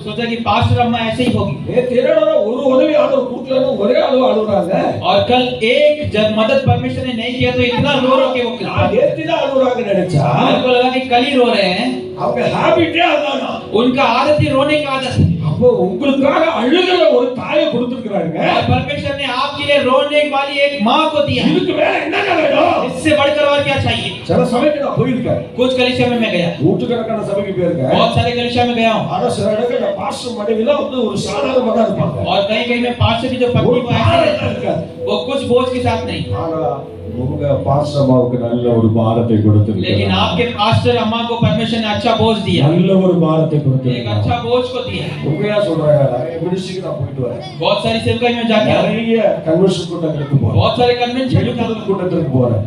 [SPEAKER 2] सोचा कि पास्टर अम्मा ऐसे ही होगी,
[SPEAKER 1] தேடோட ஒரு உதவி ஆண்டவர் கொடுக்கலன்னு ஒரே அளவு அழுகுறாங்க.
[SPEAKER 2] और कल एक जब मदद परमेश्वर ने नहीं किया तो इतना रो रो के वो
[SPEAKER 1] நான் நேத்து தான் அழுகுறாங்கன்னு நினைச்சா,
[SPEAKER 2] मेरे को लगा कि कल ही रो रहे हैं,
[SPEAKER 1] அவங்க ஹாபிட்டே அதானா.
[SPEAKER 2] उनका आदत ही रोने की आदत है,
[SPEAKER 1] அப்போ உங்களுக்காக அழுகிற ஒரு தாயை கொடுத்திருக்காங்க.
[SPEAKER 2] और परमेश्वर ने आपके लिए रोने वाली एक माँ को दिया,
[SPEAKER 1] இதுக்கு மேல என்னங்க வேணும்?
[SPEAKER 2] इससे बढ़कर और क्या चाहिए?
[SPEAKER 1] சில சபைக்கு நான் போயிருக்கேன்.
[SPEAKER 2] कुछ कलीसिया में मैं गया,
[SPEAKER 1] நூற்றுக்கணக்கான சபைக்கு போயிருக்கேன்.
[SPEAKER 2] बहुत सारे कलीसिया में गया हूँ,
[SPEAKER 1] ஆனா சில இடங்கள்ல பாஸ்டர் மனைவிலாம் வந்து ஒரு சாதாரணமா தான் இருப்பாங்க.
[SPEAKER 2] और कहीं कहीं में पास्टर की जो
[SPEAKER 1] ஒரு
[SPEAKER 2] पत्नी को ऐसे
[SPEAKER 1] பாரம்
[SPEAKER 2] रहती है,
[SPEAKER 1] இருக்காது.
[SPEAKER 2] वो कुछ बोझ के साथ नहीं,
[SPEAKER 1] ஆனா உங்க பாஸ்டர் அம்மாவுக்கு நல்ல ஒரு பாரத்தை
[SPEAKER 2] लेकिन
[SPEAKER 1] கொடுத்திருக்காங்க.
[SPEAKER 2] आपके पास्टर अम्मा को परमेश्वर ने अच्छा बोझ दिया,
[SPEAKER 1] நல்ல ஒரு பாரத்தை
[SPEAKER 2] एक
[SPEAKER 1] கொடுத்திருக்காங்க.
[SPEAKER 2] अच्छा बोझ को दिया।
[SPEAKER 1] உண்மையா சொல்றேன், நிறைய மினிஸ்ட்ரிக்கு நான் போயிட்டு வரேன்.
[SPEAKER 2] बहुत सारी सेवकाई में जाके आए,
[SPEAKER 1] நிறைய கன்வென்ஷன் கூட்டங்களுக்கு போறேன்.
[SPEAKER 2] बहुत सारे कन्वेंशन,
[SPEAKER 1] எழுப்புதல் கூட்டத்துக்கு போறேன்.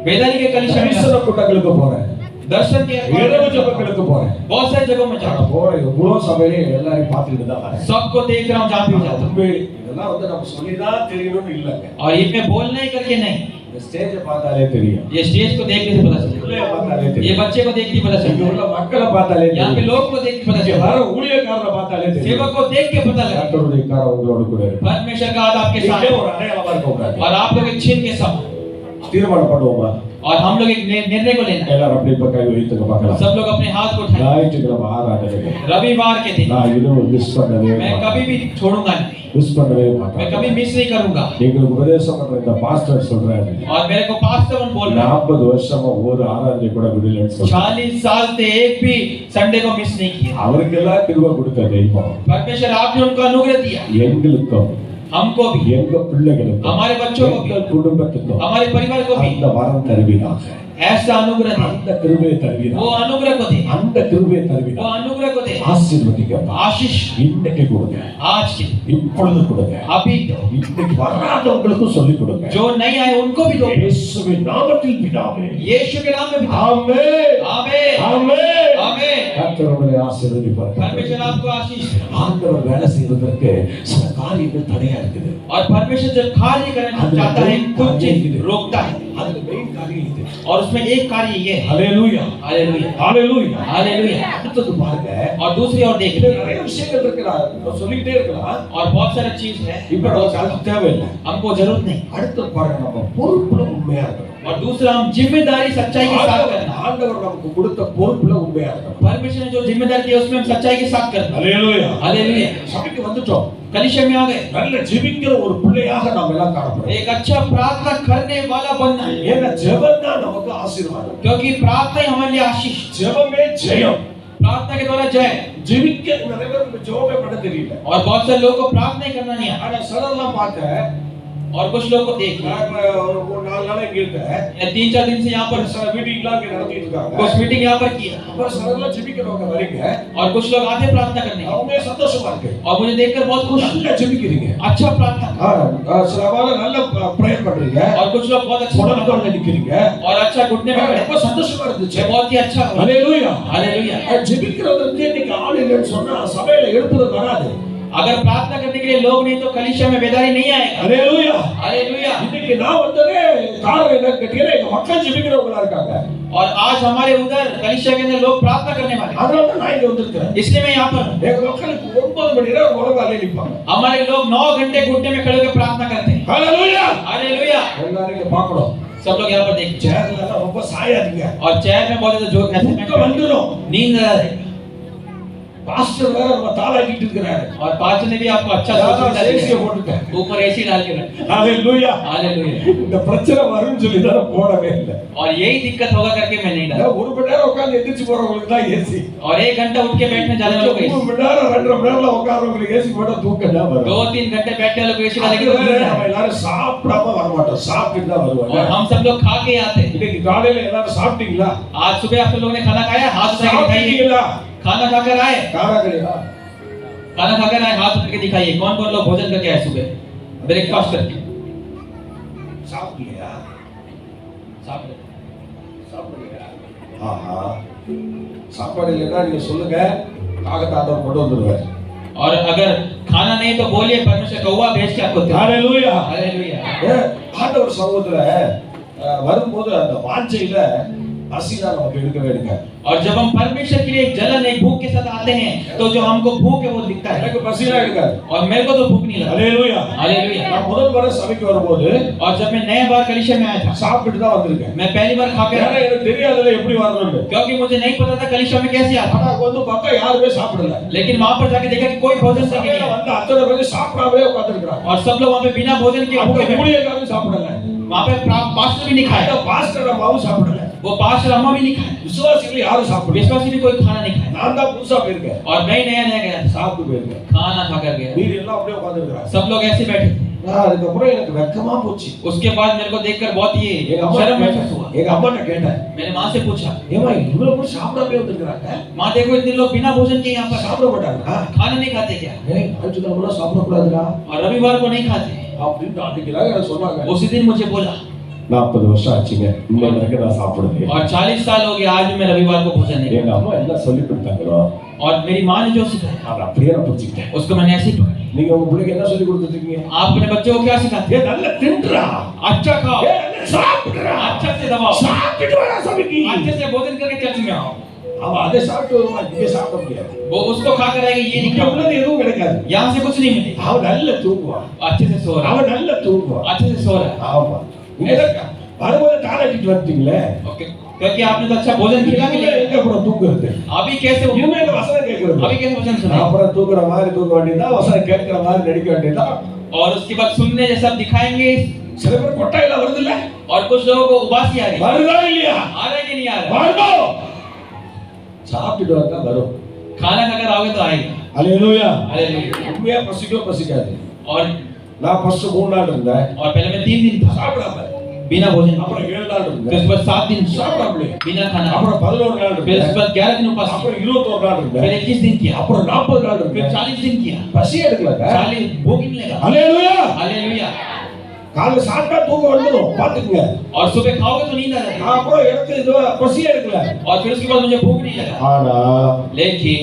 [SPEAKER 2] बेदारी के कलीसिया में
[SPEAKER 1] கரிசன கூட்டங்களுக்கு போறேன்.
[SPEAKER 2] दर्शन के
[SPEAKER 1] இரவு ஜெபங்களுக்கு போறேன்.
[SPEAKER 2] बहुत सारी जगहों में जाता
[SPEAKER 1] நான் போறேன். இவ்வளவு சபையிலே எல்லாரையும் பார்த்துட்டு தான் வரேன்.
[SPEAKER 2] सबको देख रहा हूँ जहाँ भी जाता हूँ,
[SPEAKER 1] உண்மை இதெல்லாம் வந்து நம்ம சொல்லிதான் தெரியணும்னு இல்லைங்க.
[SPEAKER 2] और इनमें बोलना ही करके नहीं,
[SPEAKER 1] இந்த ஸ்டேஜை பார்த்தாலே தெரியும்.
[SPEAKER 2] ये स्टेज को देखने से पता चले,
[SPEAKER 1] பிள்ளைய பார்த்தாலே
[SPEAKER 2] ये
[SPEAKER 1] தெரியும்.
[SPEAKER 2] बच्चे को देखने पता
[SPEAKER 1] இங்க
[SPEAKER 2] चले,
[SPEAKER 1] உள்ள மக்களை பார்த்தாலே
[SPEAKER 2] यहाँ पे
[SPEAKER 1] தெரியும்.
[SPEAKER 2] लोग को देख के पता
[SPEAKER 1] இங்க
[SPEAKER 2] चले,
[SPEAKER 1] வர ஊழியக்காரரை பார்த்தாலே தெரியும்.
[SPEAKER 2] सेवक को देख के पता लगा,
[SPEAKER 1] கர்த்தருடைய கரம் உங்களோட கூட இருக்கு.
[SPEAKER 2] परमेश्वर का हाथ आपके साथ
[SPEAKER 1] நீங்களே
[SPEAKER 2] है,
[SPEAKER 1] ஒரு அடையாளமா இருக்க கூடாது.
[SPEAKER 2] और आप लोग एक चिन्ह के साथ,
[SPEAKER 1] தீர்மானம் பண்ணுவோமா?
[SPEAKER 2] और हम लोग एक निर्णय को लेना है।
[SPEAKER 1] எல்லாரும் அப்படி இப்ப கை வைத்துக்க பார்க்கலாம்.
[SPEAKER 2] सब लोग अपने हाथ को उठाएं,
[SPEAKER 1] ஞாயிற்றுக்கிழமை ஆராதனை
[SPEAKER 2] रविवार के दिन
[SPEAKER 1] நான் இதுவும் மிஸ் பண்ணவே
[SPEAKER 2] मैं
[SPEAKER 1] மாட்டேன்.
[SPEAKER 2] कभी भी छोड़ूंगा नहीं,
[SPEAKER 1] மிஸ் பண்ணவே
[SPEAKER 2] मैं
[SPEAKER 1] மாட்டேன்.
[SPEAKER 2] कभी मिस नहीं करूंगा।
[SPEAKER 1] எங்களுக்கு உபதேசம் பண்ற இந்த பாஸ்டர் சொல்றாரு,
[SPEAKER 2] और मेरे को पास्टर बोल रहा है,
[SPEAKER 1] 40 வருஷமா ஒரு ஆராதனை கூட விடலன்னு சொல்றாரு.
[SPEAKER 2] 40 साल से एक भी संडे को मिस नहीं किया,
[SPEAKER 1] அவருக்கெல்லாம் கிருபை கொடுத்த தெய்வம்
[SPEAKER 2] परमेश्वर आपने उनको अनुग्रह दिया,
[SPEAKER 1] எங்களுக்கும்
[SPEAKER 2] हमको भी,
[SPEAKER 1] எங்க பிள்ளைகளுக்கும்
[SPEAKER 2] हमारे बच्चों को भी,
[SPEAKER 1] எங்கள் குடும்பத்துக்கும்
[SPEAKER 2] हमारे परिवार को भी
[SPEAKER 1] அந்த வரம் தருவீராக.
[SPEAKER 2] ऐसा अनुग्रह दे,
[SPEAKER 1] அந்த கிருபையை
[SPEAKER 2] वो
[SPEAKER 1] தருவீராக.
[SPEAKER 2] अनुग्रह को दे,
[SPEAKER 1] அந்த கிருபையை
[SPEAKER 2] वो
[SPEAKER 1] தருவீராக.
[SPEAKER 2] अनुग्रह को दे,
[SPEAKER 1] ஆசீர்வதிக்கப்பா.
[SPEAKER 2] आशीष
[SPEAKER 1] இன்னைக்கு கொடுங்க,
[SPEAKER 2] आज के
[SPEAKER 1] இப்பொழுது கொடுங்க,
[SPEAKER 2] अभी दो,
[SPEAKER 1] இன்னைக்கு வராதவங்களுக்கும் சொல்லி கொடுங்க.
[SPEAKER 2] जो नहीं आए उनको भी दो,
[SPEAKER 1] இயேசுவின் நாமத்தில் பிதாவே.
[SPEAKER 2] यीशु के नाम में भी दो।
[SPEAKER 1] ஆமென்.
[SPEAKER 2] आमीन,
[SPEAKER 1] ஆமென்.
[SPEAKER 2] आमीन।
[SPEAKER 1] கர்த்தர் உங்களை ஆசீர்வதிப்பார்.
[SPEAKER 2] परमेश्वर आपको आशीष दे।
[SPEAKER 1] ஆண்டவர் வேலை செய்வதற்கு சில காரியங்கள் தடையா இருக்குது.
[SPEAKER 2] और परमेश्वर जब कार्य करना चाहता है कुछ चीज रोकता है,
[SPEAKER 1] அதுல மெயின் காரியம் இது.
[SPEAKER 2] और उसमें एक कार्य ये है,
[SPEAKER 1] ஹalleluya.
[SPEAKER 2] हालेलुया,
[SPEAKER 1] ஹalleluya.
[SPEAKER 2] हालेलुया।
[SPEAKER 1] அடுத்தது பாருங்க,
[SPEAKER 2] और दूसरी ओर
[SPEAKER 1] இதுல
[SPEAKER 2] देखिए,
[SPEAKER 1] நிறைய விஷயங்கள் இருக்கு. நான் சொல்லிட்டே இருக்கலாம்.
[SPEAKER 2] और बहुत सारी चीज है,
[SPEAKER 1] இப்ப நமக்கு அது தேவையில்லை.
[SPEAKER 2] हमको जरूरत नहीं।
[SPEAKER 1] அடுத்து பாருங்க, நம்ம பொறுப்புல உண்மையா இருக்கணும்.
[SPEAKER 2] और दूसरा हम जिम्मेदारी सच्चाई के साथ करना,
[SPEAKER 1] ஆண்டவர் நமக்கு கொடுத்த பொறுப்புல உண்மையா இருக்கணும்.
[SPEAKER 2] परमेश्वर ने जो जिम्मेदारी दी है उसमें हम सच्चाई के साथ करना।
[SPEAKER 1] ஹalleluya.
[SPEAKER 2] हालेलुया।
[SPEAKER 1] சபைக்கு வந்துட்டோம்.
[SPEAKER 2] कलीसिया में आ गए,
[SPEAKER 1] நல்ல ஜெபிக்கிற ஒரு பிள்ளையாக நாம் எல்லாம் காணப்படுறோம்.
[SPEAKER 2] एक अच्छा प्रार्थना करने वाला बनना है,
[SPEAKER 1] ஏன்னா ஜெபம் தான் நமக்கு ஆசீர்வாதம்.
[SPEAKER 2] क्योंकि प्रार्थना ही हमारे लिए आशीष,
[SPEAKER 1] ஜெபமே ஜெயம்.
[SPEAKER 2] प्रार्थना के द्वारा जय।
[SPEAKER 1] ஜெபிக்க நிறைய பேருக்கு ஜெபமே பண்ண தெரியல.
[SPEAKER 2] और बहुत सारे लोगों को प्रार्थना ही करना नहीं आता,
[SPEAKER 1] ஆனா சிலர்லாம் பார்த்தேன்,
[SPEAKER 2] और कुछ लोगों को देख
[SPEAKER 1] நான் இப்ப ஒரு 4 நாளா இங்க இருக்கேன்.
[SPEAKER 2] 3-4 दिन से यहाँ पर
[SPEAKER 1] சில மீட்டிங்லாம் இங்க நடத்திட்டு இருக்காங்க.
[SPEAKER 2] कुछ मीटिंग यहाँ पर किया,
[SPEAKER 1] அப்புறம் சிலர்லாம் ஜெபிக்கிறவங்க வரீங்க.
[SPEAKER 2] और कुछ लोग आते प्रार्थना करने,
[SPEAKER 1] அவங்க சந்தோஷமா இருக்கு.
[SPEAKER 2] और मुझे देखकर बहुत खुश,
[SPEAKER 1] நல்லா ஜெபிக்கிறீங்க.
[SPEAKER 2] अच्छा प्रार्थना,
[SPEAKER 1] சில வாரம் நல்ல ப்ரேயர் பண்றீங்க.
[SPEAKER 2] और कुछ लोग बहुत अच्छा
[SPEAKER 1] உடம்புல நிக்கிறீங்க.
[SPEAKER 2] और अच्छा घुटने में खड़े,
[SPEAKER 1] ரொம்ப சந்தோஷமா இருந்துச்சு.
[SPEAKER 2] ये बहुत ही अच्छा हुआ।
[SPEAKER 1] ஹalleluya.
[SPEAKER 2] हालेलुया।
[SPEAKER 1] ஜெபிக்கிறவங்களுக்கு இன்னைக்கு ஆள் இல்லைன்னு சொன்னா சபையில எழுப்புதல் வராது.
[SPEAKER 2] अगर प्रार्थना करने के लिए लोग नहीं तो कलीसिया में बेदारी नहीं आएगा।
[SPEAKER 1] அல்லேலூயா.
[SPEAKER 2] हालेलुया।
[SPEAKER 1] இன்னைக்கு நான் வந்ததே காரணம் என்ன கேட்டீங்கன்னா எங்க மக்கள் ஜெபிக்கிறவங்களா இருக்காங்க.
[SPEAKER 2] और आज हमारे उधर कलीसिया के अंदर लोग प्रार्थना करने वाले हैं।
[SPEAKER 1] அதனால தான் நான் இங்க வந்திருக்கேன்.
[SPEAKER 2] इसलिए मैं यहाँ पर हूँ।
[SPEAKER 1] எங்க மக்களுக்கு 9 மணி நேரம் உலகாலே நிப்பாங்க.
[SPEAKER 2] हमारे लोग 9 घंटे घुटने में खड़े होकर प्रार्थना करते हैं।
[SPEAKER 1] ஹalleluya.
[SPEAKER 2] हालेलुया।
[SPEAKER 1] எல்லாரும் இங்க பார்க்கணும்.
[SPEAKER 2] सब लोग यहाँ पर देखिए।
[SPEAKER 1] சேர்ல எல்லாம் ரொம்ப சாயாதீங்க.
[SPEAKER 2] और चेयर में बहुत ज्यादा जोर ऐसे
[SPEAKER 1] தூக்கம் வந்துரும்.
[SPEAKER 2] नींद आ रही है।
[SPEAKER 1] பாஸ்டர் வேற நம்ம தாளாக்கிட்டு இருக்காரு.
[SPEAKER 2] और पास्टर ने भी आपको अच्छा
[SPEAKER 1] ஏசியை
[SPEAKER 2] सोचा
[SPEAKER 1] போட்டுட்டேன்.
[SPEAKER 2] ऊपर एसी डाल के रखा।
[SPEAKER 1] ஹalleluya.
[SPEAKER 2] हालेलुया।
[SPEAKER 1] இந்த பிரச்சனை வரும்னு சொல்லி தான் போடவே இல்லை.
[SPEAKER 2] और यही दिक्कत होगा करके मैं नहीं डाला।
[SPEAKER 1] ஒரு மணி நேரம் உட்கார்ந்து எந்திரிச்சு போறவங்களுக்கு தான் ஏசி.
[SPEAKER 2] और 1 घंटा उठ के बैठने जाने वालों को
[SPEAKER 1] 3 மணி நேரம் 2.5 மணி நேரம் உட்கார்றவங்களுக்கு ஏசி போட்டா தூக்கம் தான் வரும்.
[SPEAKER 2] 2-3 घंटे बैठने वालों को एसी डालेंगे तो
[SPEAKER 1] அதுவே
[SPEAKER 2] नींद
[SPEAKER 1] நம்ம
[SPEAKER 2] आएगी।
[SPEAKER 1] எல்லாரும் சாப்பிடாம வர மாட்டோம். சாப்பிட்டு தான் வருவாங்க.
[SPEAKER 2] और हम सब लोग खा के आते हैं।
[SPEAKER 1] இன்னைக்கு காலையில எல்லாரும் சாப்பிட்டீங்களா?
[SPEAKER 2] आज सुबह आप लोगों ने खाना खाया? हाथ उठा के दिखाइए।
[SPEAKER 1] சாப்பிட்டீங்களா?
[SPEAKER 2] खाना खाकर आए?
[SPEAKER 1] காரா கிடையா?
[SPEAKER 2] खाना खाकर आए? हाथ उठा के दिखाइए। कौन कौन लोग भोजन करके आए सुबह? ब्रेकफास्ट करके?
[SPEAKER 1] சாப்பிடலையா? சாப்பிடலையா? ஆஹா. சாப்பாடு இல்லைன்னா நீங்க சொல்லுங்க. காகத்தாண்டவர் கொண்டு வந்துருவார்.
[SPEAKER 2] और अगर खाना नहीं तो बोलिए परमेश्वर कौवा भेज के आपको देगा।
[SPEAKER 1] ஹalleluya.
[SPEAKER 2] हालेलुया।
[SPEAKER 1] ஆண்டவர் சமூகத்துல வரும்போது அந்த வாஞ்சையில பசினா நமக்கு எடுக்கவே எடுக்காது.
[SPEAKER 2] और जब हम परमेश्वर के लिए एक जलन एक भूख के साथ आते हैं तो जो हमको भूख है वो दिखता है।
[SPEAKER 1] எனக்கு பசினா எடுக்காது.
[SPEAKER 2] और मेरे को तो भूख नहीं लगता।
[SPEAKER 1] ஹalleluya.
[SPEAKER 2] हालेलुया।
[SPEAKER 1] நான் முதல் முறை சபைக்கு வரும்போது
[SPEAKER 2] और जब मैं नए बार कलीसिया में आया था
[SPEAKER 1] சாப்பிட்டு தான் வந்திருக்கேன்.
[SPEAKER 2] मैं पहली बार खा के
[SPEAKER 1] ஏன்னா
[SPEAKER 2] आया
[SPEAKER 1] எனக்கு தெரியாதுல எப்படி வரணும்னு.
[SPEAKER 2] क्योंकि मुझे नहीं पता था कलीसिया में कैसे आता।
[SPEAKER 1] ஆனா வந்து பார்த்தா யாருமே சாப்பிடல.
[SPEAKER 2] लेकिन वहां पर जाके देखा कि कोई भोजन नहीं
[SPEAKER 1] சபையில
[SPEAKER 2] किया
[SPEAKER 1] வந்து அத்தனை பேர் சாப்பிடாமலே உட்கார்ந்திருக்காங்க.
[SPEAKER 2] और सब लोग वहां पे बिना भोजन के भूखे बैठे।
[SPEAKER 1] ஊழியக்காரரும் சாப்பிடல.
[SPEAKER 2] वहां पे पास्टर भी नहीं खाया।
[SPEAKER 1] அந்த பாஸ்டர் அம்மாவும் சாப்பிடல.
[SPEAKER 2] वो पास्टर अम्मा भी नहीं खाया।
[SPEAKER 1] விசுவாசிகள் யாரும் சாப்பிடல.
[SPEAKER 2] विश्वासी भी कोई खाना नहीं खाया।
[SPEAKER 1] நான் தான் புதுசா போயிருக்கேன்.
[SPEAKER 2] और मैं नया नया गया
[SPEAKER 1] சாப்பிட்டு போயிருக்கேன்.
[SPEAKER 2] खाना खाकर गया।
[SPEAKER 1] மீதி எல்லாம் அப்படியே உட்கார்ந்திருக்காங்க.
[SPEAKER 2] सब लोग ऐसे बैठे थे।
[SPEAKER 1] அதுக்கப்புறம் எனக்கு வெக்கமா போச்சு.
[SPEAKER 2] उसके बाद मेरे को देखकर बहुत ही
[SPEAKER 1] எங்க அம்மா
[SPEAKER 2] शर्म महसूस हुआ।
[SPEAKER 1] எங்க அம்மா கேட்டேன்.
[SPEAKER 2] मैंने माँ से पूछा
[SPEAKER 1] ஏமா இவ்வளவு பேர் சாப்பிடாமலே வந்திருக்காங்க.
[SPEAKER 2] माँ देखो इतने लोग बिना भोजन के यहाँ पर
[SPEAKER 1] சாப்பிட மாட்டாங்களா?
[SPEAKER 2] खाना नहीं खाते क्या?
[SPEAKER 1] ஏய் ஞாயிற்றுக்கிழமை சாப்பிட கூடாதுடா
[SPEAKER 2] और रविवार को नहीं खाते।
[SPEAKER 1] அப்படின்னு அன்னைக்கு சொன்னாங்க.
[SPEAKER 2] उसी दिन मुझे बोला
[SPEAKER 1] 40 வருஷம் ஆச்சுங்க. இன்னும் வரைக்கும் நான் சாப்பிடுறேன்.
[SPEAKER 2] और 40 साल हो गए आज भी मैं रविवार को भोजन नहीं
[SPEAKER 1] எங்க அம்மா என்ன சொல்லி கொடுத்தாங்களோ
[SPEAKER 2] और मेरी माँ ने जो सिखाया
[SPEAKER 1] அதை அப்படியே நான் புரிஞ்சுக்கிட்டேன்.
[SPEAKER 2] उसको मैंने ऐसे ही पकड़ा।
[SPEAKER 1] நீங்க உங்க பிள்ளைக்கு என்ன சொல்லி கொடுத்துட்டு இருக்கீங்க?
[SPEAKER 2] आप अपने बच्चों को क्या सिखाते
[SPEAKER 1] ஏ
[SPEAKER 2] हैं?
[SPEAKER 1] நல்ல தின்றா.
[SPEAKER 2] अच्छा खाओ,
[SPEAKER 1] ஏ நல்ல சாப்பிடுறா.
[SPEAKER 2] अच्छा से दबाओ,
[SPEAKER 1] சாப்பிட்டு வர சபைக்கு.
[SPEAKER 2] अच्छे से भोजन करके चर्च में आओ।
[SPEAKER 1] அவன் அதை சாப்பிட்டு வருவான். இங்கே சாப்பிட முடியாது.
[SPEAKER 2] वो उसको खा कर आएगा ये नहीं
[SPEAKER 1] இங்க
[SPEAKER 2] खाओ।
[SPEAKER 1] உள்ளது எதுவும் கிடைக்காது.
[SPEAKER 2] यहाँ से कुछ नहीं मिलेगा।
[SPEAKER 1] அவன் நல்ல தூங்குவான்.
[SPEAKER 2] अच्छे से सो रहा है,
[SPEAKER 1] அவன் நல்ல தூங்குவான்.
[SPEAKER 2] अच्छे से सो रहा है।
[SPEAKER 1] ஆமா. இங்க வரும்போது தாளாட்டிட்டு வந்துட்டீங்களே.
[SPEAKER 2] ओके, क्योंकि आपने तो अच्छा भोजन खिला के
[SPEAKER 1] இனிமே எங்க அப்புறம் தூங்குறது?
[SPEAKER 2] अभी कैसे
[SPEAKER 1] இனிமே இந்த வசனம் கேட்கறது.
[SPEAKER 2] अभी कैसे वचन सुने?
[SPEAKER 1] அப்புறம் தூங்குற மாதிரி தூங்க வேண்டியதா, வசனம் கேட்கிற மாதிரி நடிக்க வேண்டியதா.
[SPEAKER 2] और उसके बाद सुनने जैसा आप दिखाएंगे।
[SPEAKER 1] சில பேர் கொட்டாயில வருது இல்ல?
[SPEAKER 2] और कुछ लोगों को उबासी आ रही है।
[SPEAKER 1] வருதா இல்லையா?
[SPEAKER 2] आ रहा है कि नहीं आ रहा?
[SPEAKER 1] வரும். சாப்பிட்டு வந்தா வரும்.
[SPEAKER 2] खाना खाकर आओगे तो आएगा।
[SPEAKER 1] அல்லேலூயா.
[SPEAKER 2] हालेलुया।
[SPEAKER 1] உண்மையா பசிக்காது.
[SPEAKER 2] और
[SPEAKER 1] நான் ஃபர்ஸ்ட் 3 நாள் இருந்தேன்.
[SPEAKER 2] और पहले मैं 3 दिन था
[SPEAKER 1] சாப்பிடாம.
[SPEAKER 2] बिना भोजन।
[SPEAKER 1] அப்புறம் 7 நாள்
[SPEAKER 2] फिर
[SPEAKER 1] இருந்தேன்.
[SPEAKER 2] उसके बाद 7 दिन
[SPEAKER 1] சாப்பிடாமலே.
[SPEAKER 2] बिना खाना।
[SPEAKER 1] அப்புறம் 11 நாள்
[SPEAKER 2] फिर उसके
[SPEAKER 1] இருந்தேன்.
[SPEAKER 2] बाद 11 दिन उपास किया।
[SPEAKER 1] அப்புறம் 21 நாள்
[SPEAKER 2] फिर
[SPEAKER 1] இருந்தேன்.
[SPEAKER 2] 21 दिन किया।
[SPEAKER 1] அப்புறம் 40 நாள்
[SPEAKER 2] फिर
[SPEAKER 1] இருந்தேன்.
[SPEAKER 2] 40 दिन किया।
[SPEAKER 1] பசி எடுக்கலங்க.
[SPEAKER 2] 40 भूख नहीं लगा।
[SPEAKER 1] அல்லேலூயா.
[SPEAKER 2] हालेलुया।
[SPEAKER 1] காலைல சாப்பிட்டா தூக்கம் வந்துடும். பாத்துக்கங்க.
[SPEAKER 2] और सुबह खाओगे तो नींद आ जाएगी।
[SPEAKER 1] அப்புறம் எனக்கு இது பசி எடுக்கல.
[SPEAKER 2] और फिर उसके बाद मुझे भूख नहीं लगा।
[SPEAKER 1] ஆனா
[SPEAKER 2] लेकिन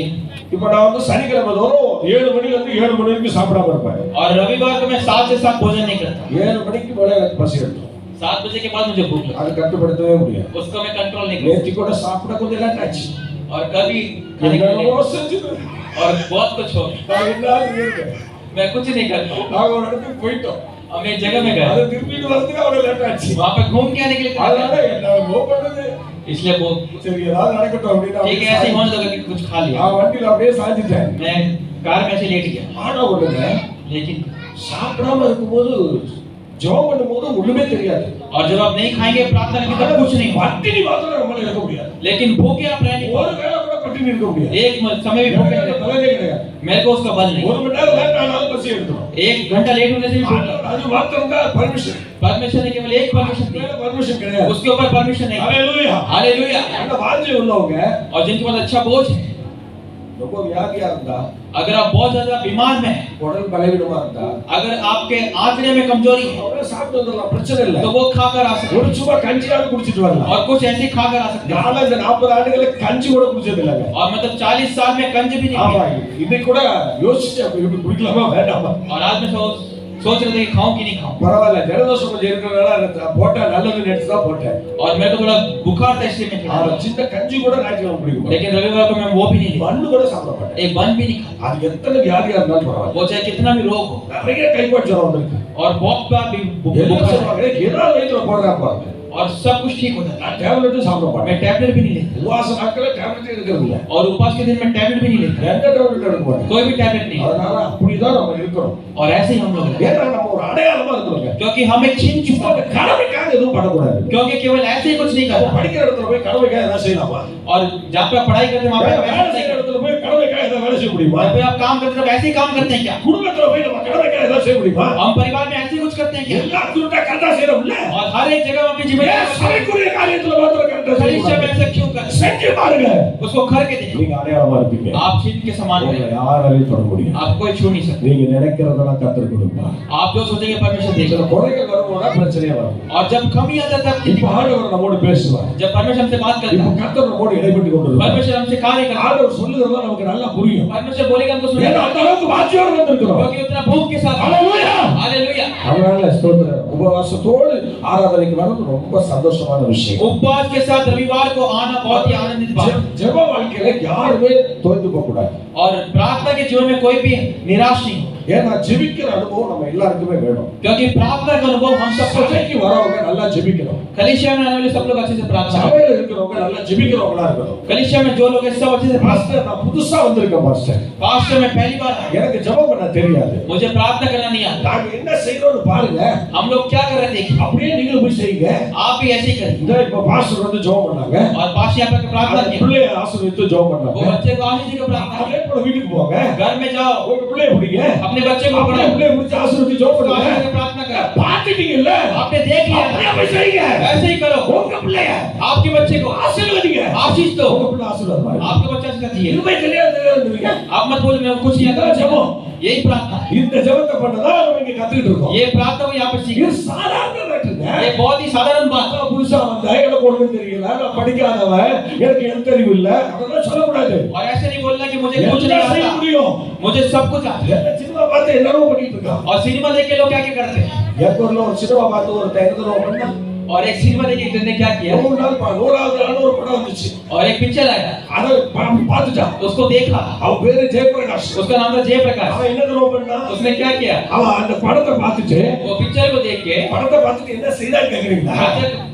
[SPEAKER 1] இப்ப நான் வந்து சனிக்கிழமை தோறும் 7 மணில இருந்து 7 மணி வரைக்கும் சாப்பிடாம இருப்பேன்.
[SPEAKER 2] और रविवार को मैं 7 से 7 भोजन नहीं करता।
[SPEAKER 1] 7 மணிக்கு மேல எனக்கு பசி எடுக்கும்.
[SPEAKER 2] 7 बजे के बाद मुझे भूख लगती
[SPEAKER 1] அது கட்டுப்படுத்தவே முடியாது.
[SPEAKER 2] है। उसको मैं कंट्रोल नहीं करता।
[SPEAKER 1] நேத்து கூட சாப்பிட கொஞ்சம் லேட் ஆச்சு.
[SPEAKER 2] और कभी खाने के लिए
[SPEAKER 1] என்னமோ செஞ்சுட்டு
[SPEAKER 2] और बहुत कुछ हो
[SPEAKER 1] நான் என்னால இருக்கேன்.
[SPEAKER 2] मैं कुछ नहीं करता।
[SPEAKER 1] நாங்க ஒரு இடத்துக்கு போயிட்டோம்.
[SPEAKER 2] हम एक जगह में गए,
[SPEAKER 1] அது திருப்பிட்டு வரதுக்கு அவ்வளவு லேட் ஆச்சு.
[SPEAKER 2] वहां पे घूम के आने के लिए
[SPEAKER 1] அதனால என்ன பண்றது?
[SPEAKER 2] इसलिए वो
[SPEAKER 1] சரி ஏதாவது நடக்கட்டும் அப்படின்னு
[SPEAKER 2] ठीक है ऐसे ही होने दो कि कुछ खा लिया।
[SPEAKER 1] நான் வண்டியில அப்படியே சாஞ்சிட்டேன்.
[SPEAKER 2] मैं कार में ऐसे लेट गया।
[SPEAKER 1] ஆனா ஒண்ணுங்க
[SPEAKER 2] लेकिन
[SPEAKER 1] சாப்பிடாம இருக்கும்போது ஜெபம் பண்ணும்போது ஒண்ணுமே தெரியாது.
[SPEAKER 2] और जब आप नहीं खाएंगे प्रार्थना करेंगे तब कुछ नहीं होगा।
[SPEAKER 1] பட்டினி மாத்திரம் நம்மளால இருக்க முடியாது.
[SPEAKER 2] लेकिन भूखे आप रह नहीं
[SPEAKER 1] ஒரு
[SPEAKER 2] पाओगे।
[SPEAKER 1] வேளை கூட பட்டினி இருக்க முடியாது.
[SPEAKER 2] एक समय भी भूखे
[SPEAKER 1] எனக்கு
[SPEAKER 2] नहीं रह-
[SPEAKER 1] பலனே கிடையாது.
[SPEAKER 2] मेरे को उसका बल नहीं।
[SPEAKER 1] ஒரு மணி நேரம் லேட் ஆனாலும் பசி எடுத்துரும்.
[SPEAKER 2] 1 घंटा लेट होने से भी भूख लगती
[SPEAKER 1] அது மாத்திரம் தான் பர்மிஷன்.
[SPEAKER 2] है। परमेश्वर ने केवल एक परमिशन दी,
[SPEAKER 1] வேற பர்மிஷன் கிடையாது.
[SPEAKER 2] उसके ऊपर परमिशन नहीं।
[SPEAKER 1] ஹalleluya.
[SPEAKER 2] हालेलुया।
[SPEAKER 1] அந்த வாஞ்சை உள்ளவங்க
[SPEAKER 2] और जिनके पास अच्छा बोझ है
[SPEAKER 1] ரொம்ப வியாதியா இருந்தா,
[SPEAKER 2] अगर आप बहुत ज्यादा बीमार में हैं,
[SPEAKER 1] உடல் பலவீனமா இருந்தா,
[SPEAKER 2] अगर आपके आंतड़े में कमजोरी है,
[SPEAKER 1] அவரே சாப்பிட்டு வந்துடலாம், பிரச்சனை இல்ல.
[SPEAKER 2] तो वो खाकर आ सकते
[SPEAKER 1] ஒரு சும்மா கஞ்சியாவது குடிச்சிட்டு வரலாம்.
[SPEAKER 2] हैं और कुछ ऐसे ही खाकर आ सकते हैं।
[SPEAKER 1] நானும் இந்த 40 ஆண்டுகள கஞ்சி கூட குடிச்சது இல்லங்க.
[SPEAKER 2] और मतलब 40 साल में कंज भी नहीं
[SPEAKER 1] ஆமா,
[SPEAKER 2] पिया।
[SPEAKER 1] இன்னைக்கு கூட யோசிச்சேன், இப்படி குடிக்கலாமா வேண்டாமா.
[SPEAKER 2] और आज मैं सोच रहे थे कि खाऊं कि नहीं खाऊं।
[SPEAKER 1] பரவாயில்ல, ஜலதோஷம் கொஞ்சம் இருக்கிறதுனால போட்டா நல்லதுன்னு நினைச்சு தான் போட்டேன்.
[SPEAKER 2] और मेरे को थोड़ा बुखार था इसलिए मैं
[SPEAKER 1] ஆனா
[SPEAKER 2] खिलाया।
[SPEAKER 1] சின்ன கஞ்சி கூட ஞாயிற்றுக்கிழமை குடிக்கும்.
[SPEAKER 2] लेकिन रविवार को मैं वो भी नहीं लिया,
[SPEAKER 1] மண்ணு கூட சாப்பிட மாட்டேன்.
[SPEAKER 2] एक बन भी नहीं खाया।
[SPEAKER 1] அது எத்தனை வியாதியா இருந்தாலும் பரவாயில்ல.
[SPEAKER 2] वो चाहे कितना भी रोग हो,
[SPEAKER 1] நிறைய கைப்பாடு ஜுரம் வந்திருக்கு.
[SPEAKER 2] और बहुत बार भी
[SPEAKER 1] எல்லாம்
[SPEAKER 2] बुखार है,
[SPEAKER 1] சொல்லுவாங்க, ஏதாவது வயிற்றுல போடுறா பாருங்க.
[SPEAKER 2] और सब कुछ ठीक हो जाता है।
[SPEAKER 1] நான் டேப்லெட்டும் சாப்பிட மாட்டேன்.
[SPEAKER 2] मैं टैबलेट भी नहीं लेता,
[SPEAKER 1] உபவாச நாட்கள டேப்லெட் எடுக்கிறது இல்ல.
[SPEAKER 2] और उपवास के दिन में टैबलेट भी नहीं लेता,
[SPEAKER 1] எந்த டேப்லெட் எடுக்க மாட்டேன்.
[SPEAKER 2] कोई भी टैबलेट नहीं।
[SPEAKER 1] அதனால அப்படிதான் நம்ம இருக்கிறோம்.
[SPEAKER 2] और ऐसे ही हम लोग हैं,
[SPEAKER 1] ஏன்னா நம்ம ஒரு அடையாளமா இருக்கிறோம்.
[SPEAKER 2] क्योंकि हम एक चिन्ह
[SPEAKER 1] சும்மா
[SPEAKER 2] चुका
[SPEAKER 1] அந்த கடமைக்காக எதுவும் பண்ணக்கூடாது.
[SPEAKER 2] क्योंकि केवल ऐसे ही कुछ नहीं करना।
[SPEAKER 1] படிக்கிற இடத்துல போய் கடமைக்காக எதாவது செய்யலாமா?
[SPEAKER 2] और जहाँ पे आप पढ़ाई करते हैं वहाँ पे आप
[SPEAKER 1] வேலை
[SPEAKER 2] ऐसे
[SPEAKER 1] செய்யற
[SPEAKER 2] नहीं करते।
[SPEAKER 1] இடத்துல போய் கடமைக்காக எதாவது வேலை செய்ய முடியுமா?
[SPEAKER 2] वहाँ पे आप काम करते हैं तो ऐसे ही काम करते हैं क्या?
[SPEAKER 1] குடும்பத்துல போய் நம்ம கடமைக்காக எதாவது செய்ய முடியுமா?
[SPEAKER 2] हम परिवार में ऐसे ही कुछ करते हैं क्या?
[SPEAKER 1] எல்லா துருட்டா கரெக்டா செய்யறோம்ல.
[SPEAKER 2] और हर एक जगह हम अपनी
[SPEAKER 1] ஏன்
[SPEAKER 2] जिम्मेदारी
[SPEAKER 1] சபைக்குரிய காரியத்துல மாத்திரம் கரெக்டா
[SPEAKER 2] कलीसिया में
[SPEAKER 1] செய்யணும்?
[SPEAKER 2] ऐसे क्यों करते हैं?
[SPEAKER 1] செஞ்சு பாருங்க.
[SPEAKER 2] उसको करके देखो,
[SPEAKER 1] நீங்க அடையாளமா இருப்பீங்க.
[SPEAKER 2] आप चिन्ह के समान
[SPEAKER 1] உங்களை
[SPEAKER 2] रहेंगे,
[SPEAKER 1] யாராலையும் தொட முடியாது.
[SPEAKER 2] आप कोई छू नहीं सकते।
[SPEAKER 1] நீங்க நினைக்கிறதெல்லாம் கர்த்தர் கொடுப்பார்.
[SPEAKER 2] आप जो सोचेंगे परमेश्वर
[SPEAKER 1] சில
[SPEAKER 2] देगा।
[SPEAKER 1] குறைகள் வரும்போது பிரச்சனையே வரும்.
[SPEAKER 2] और जब कमी आता है तब
[SPEAKER 1] இப்ப ஆண்டவர் நம்மோடு பேசுவார்.
[SPEAKER 2] जब परमेश्वर हमसे बात करता
[SPEAKER 1] இப்ப
[SPEAKER 2] है,
[SPEAKER 1] கர்த்தர் நம்மோடு இடைப்பட்டு கொண்டிருப்பார்.
[SPEAKER 2] परमेश्वर हमसे कार्य करता है,
[SPEAKER 1] ஆண்டவர் சொல்லுறதெல்லாம் நமக்கு நல்லா புரியும்.
[SPEAKER 2] परमेश्वर बोलेगा हमको
[SPEAKER 1] ஏன்னா
[SPEAKER 2] सुनेगा,
[SPEAKER 1] அந்த அளவுக்கு வாஞ்சியோடு வந்திருக்கிறோம்.
[SPEAKER 2] क्योंकि उतना भूख के साथ।
[SPEAKER 1] ஹalleluya.
[SPEAKER 2] हालेलुया।
[SPEAKER 1] அதனால ஸ்தோத்திரம். உபவாசத்தோடு ஆராதனைக்கு வர்றது ரொம்ப சந்தோஷமான விஷயம்.
[SPEAKER 2] उपवास के साथ रविवार को आना बहुत ही आनंदित बात है।
[SPEAKER 1] ஜெப வாழ்க்கையில யாருமே தோய்ந்து போக கூடாது.
[SPEAKER 2] और प्रार्थना के जीवन में कोई भी निराश नहीं हो,
[SPEAKER 1] ஏன்னா ஜெபிக்கிற அனுபவம் நம்ம எல்லாருக்குமே வேணும்.
[SPEAKER 2] क्योंकि प्रार्थना का अनुभव हम सबको चाहिए।
[SPEAKER 1] சபைக்கு வரவங்க நல்லா ஜெபிக்கணும்.
[SPEAKER 2] कलीसिया में आने वाले सब लोग अच्छे से प्रार्थना करें।
[SPEAKER 1] சபையில இருக்கிறவங்க நல்லா ஜெபிக்கிறவங்களா இருக்கணும்.
[SPEAKER 2] कलीसिया में जो लोग हैं सब अच्छे से प्रार्थना
[SPEAKER 1] பாஸ்டர், நான் புதுசா வந்திருக்கேன் பாஸ்டர்.
[SPEAKER 2] करें। पास्टर मैं पहली बार आया,
[SPEAKER 1] எனக்கு ஜெபம் பண்ண தெரியாது.
[SPEAKER 2] मुझे प्रार्थना करना नहीं आता।
[SPEAKER 1] நாங்க என்ன செய்யறோம்னு பாருங்க.
[SPEAKER 2] हम लोग क्या कर रहे थे,
[SPEAKER 1] அப்படியே நீங்களும் போய் செய்யுங்க.
[SPEAKER 2] आप भी ऐसे ही करें।
[SPEAKER 1] இந்த இப்ப பாஸ்டர் வந்து ஜெபம் பண்ணாங்க.
[SPEAKER 2] और पास्टर यहाँ पे प्रार्थना
[SPEAKER 1] அந்த
[SPEAKER 2] किया,
[SPEAKER 1] பிள்ளைய ஆசீர்வதித்து ஜெபம்
[SPEAKER 2] वो
[SPEAKER 1] பண்ணாங்க.
[SPEAKER 2] बच्चे को आशीष देकर प्रार्थना करें।
[SPEAKER 1] அதே போல வீட்டுக்கு போங்க.
[SPEAKER 2] घर में जाओ,
[SPEAKER 1] உங்க பிள்ளைய பிடிங்க.
[SPEAKER 2] अपने बच्चे को
[SPEAKER 1] அப்படியே
[SPEAKER 2] पढ़ाओ,
[SPEAKER 1] பிள்ளைய பிடிச்சு ஆசீர்வதித்து ஜெபம்
[SPEAKER 2] उसको आशीष
[SPEAKER 1] பண்ணுங்க.
[SPEAKER 2] देकर प्रार्थना करें।
[SPEAKER 1] பாத்துட்டீங்கல்ல?
[SPEAKER 2] आपने देख लिया,
[SPEAKER 1] அப்படியே போய் செய்யுங்க.
[SPEAKER 2] ऐसे ही करो।
[SPEAKER 1] உங்க பிள்ளைய
[SPEAKER 2] आपके बच्चे को
[SPEAKER 1] ஆசீர்வதிங்க.
[SPEAKER 2] आशीष दो,
[SPEAKER 1] உங்க பிள்ளை ஆசீர்வாதமா இருக்கும்.
[SPEAKER 2] आपके बच्चा से चाहिए।
[SPEAKER 1] இருமை தெரியாதுங்க.
[SPEAKER 2] आप मत बोलो मैं कुछ नहीं आता, जब यही प्रार्थना है।
[SPEAKER 1] இந்த ஜெபத்தை பண்ணதா நம்ம இங்க கத்துக்கிட்டு இருக்கோம்.
[SPEAKER 2] ये प्रार्थना को यहाँ पर
[SPEAKER 1] இது
[SPEAKER 2] सीखो,
[SPEAKER 1] சாதாரண மேட்டருங்க.
[SPEAKER 2] ये बहुत ही साधारण बात है।
[SPEAKER 1] நான் புதுசா வந்தா எனக்கு ஒண்ணும் தெரியல, நான் படிக்காதவன், எனக்கு எழுத்தறிவு இல்ல, அதெல்லாம் சொல்லக்கூடாது.
[SPEAKER 2] और ऐसे नहीं बोलना कि मुझे कुछ
[SPEAKER 1] எல்லாம்
[SPEAKER 2] नहीं
[SPEAKER 1] செய்ய
[SPEAKER 2] आता,
[SPEAKER 1] முடியும்.
[SPEAKER 2] मुझे सब कुछ आता है।
[SPEAKER 1] என்ன சினிமா பார்த்து என்னென்னமோ பண்ணிட்டு இருக்கான்.
[SPEAKER 2] और सिनेमा देख के लोग क्या क्या करते हैं,
[SPEAKER 1] ஏர்போர்ட்ல ஒரு சினிமா பார்த்து ஒரு என்னென்னமோ பண்ணா
[SPEAKER 2] और एक सिनेमा देख के एक जन ने क्या किया,
[SPEAKER 1] 100 நாள் 100வது நாள் ஒரு படம் வந்துச்சு.
[SPEAKER 2] और एक पिक्चर आया,
[SPEAKER 1] அத பார்த்துட்டான்.
[SPEAKER 2] उसको देखा,
[SPEAKER 1] அவன் பேரு ஜெயபிரகாஷ்.
[SPEAKER 2] उसका नाम था जयप्रकाश।
[SPEAKER 1] அவன் என்னென்னமோ பண்ணா,
[SPEAKER 2] उसने क्या किया,
[SPEAKER 1] அவன் அந்த படத்தை பார்த்துட்டு
[SPEAKER 2] वो पिक्चर को देख के,
[SPEAKER 1] படத்தை பார்த்துட்டு என்ன செய்தான்னு கேக்குறீங்களா?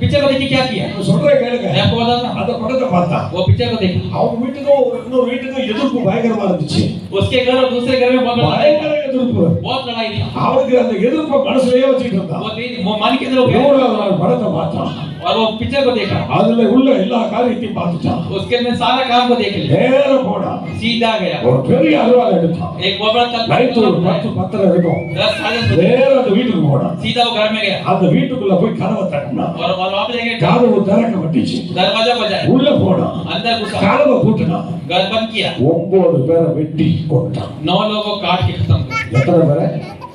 [SPEAKER 2] पिक्चर को देख के क्या किया,
[SPEAKER 1] நான் சொல்றேன் கேளுங்க.
[SPEAKER 2] मैं आपको बताता हूं।
[SPEAKER 1] அந்த படத்தை பார்த்தான்.
[SPEAKER 2] वो पिक्चर को देखा,
[SPEAKER 1] அவங்க வீட்டுக்கும் இன்னொரு வீட்டுக்கும் எதிர்ப்பு பயங்கரமா இருந்துச்சு.
[SPEAKER 2] उसके घर और दूसरे घर में बहुत बड़ा लड़ाई था,
[SPEAKER 1] பயங்கர எதிர்ப்பு.
[SPEAKER 2] बहुत लड़ाई थी।
[SPEAKER 1] அவனுக்கு அந்த எதிர்ப்பை மனசுலயே வச்சுட்டு இருந்தான்.
[SPEAKER 2] वो मन के अंदर हो गया,
[SPEAKER 1] 100வது நாள் படத்தை பார்த்தான்.
[SPEAKER 2] और वो पिक्चर को देखा,
[SPEAKER 1] அதுல உள்ள எல்லா காரியத்தையும் பார்த்துட்டான்.
[SPEAKER 2] उसके अंदर सारा काम को देख लिया,
[SPEAKER 1] நேரா போனான்.
[SPEAKER 2] सीधा गया,
[SPEAKER 1] ஒரு பெரிய அருவாள் எடுத்தான்.
[SPEAKER 2] एक बहुत बड़ा
[SPEAKER 1] நைட்டு ஒரு
[SPEAKER 2] तलवार
[SPEAKER 1] 10 இருக்கும்.
[SPEAKER 2] 10 साढ़े 10
[SPEAKER 1] நேரா அந்த வீட்டுக்கு போனான்.
[SPEAKER 2] सीधा वो घर में गया,
[SPEAKER 1] அந்த வீட்டுக்குள்ள போய் கதவை தட்டினான்.
[SPEAKER 2] और वहां पे जाके
[SPEAKER 1] கதவு திறக்கப்பட்டுச்சு.
[SPEAKER 2] दरवाजा बजाया,
[SPEAKER 1] உள்ள போனான்.
[SPEAKER 2] अंदर घुसा,
[SPEAKER 1] கதவை பூட்டினான்.
[SPEAKER 2] घर बंद किया,
[SPEAKER 1] 9 பேரை வெட்டி கொண்டான்.
[SPEAKER 2] 9 लोगों को काट के खत्म कर दिया।
[SPEAKER 1] எத்தனை பேரை?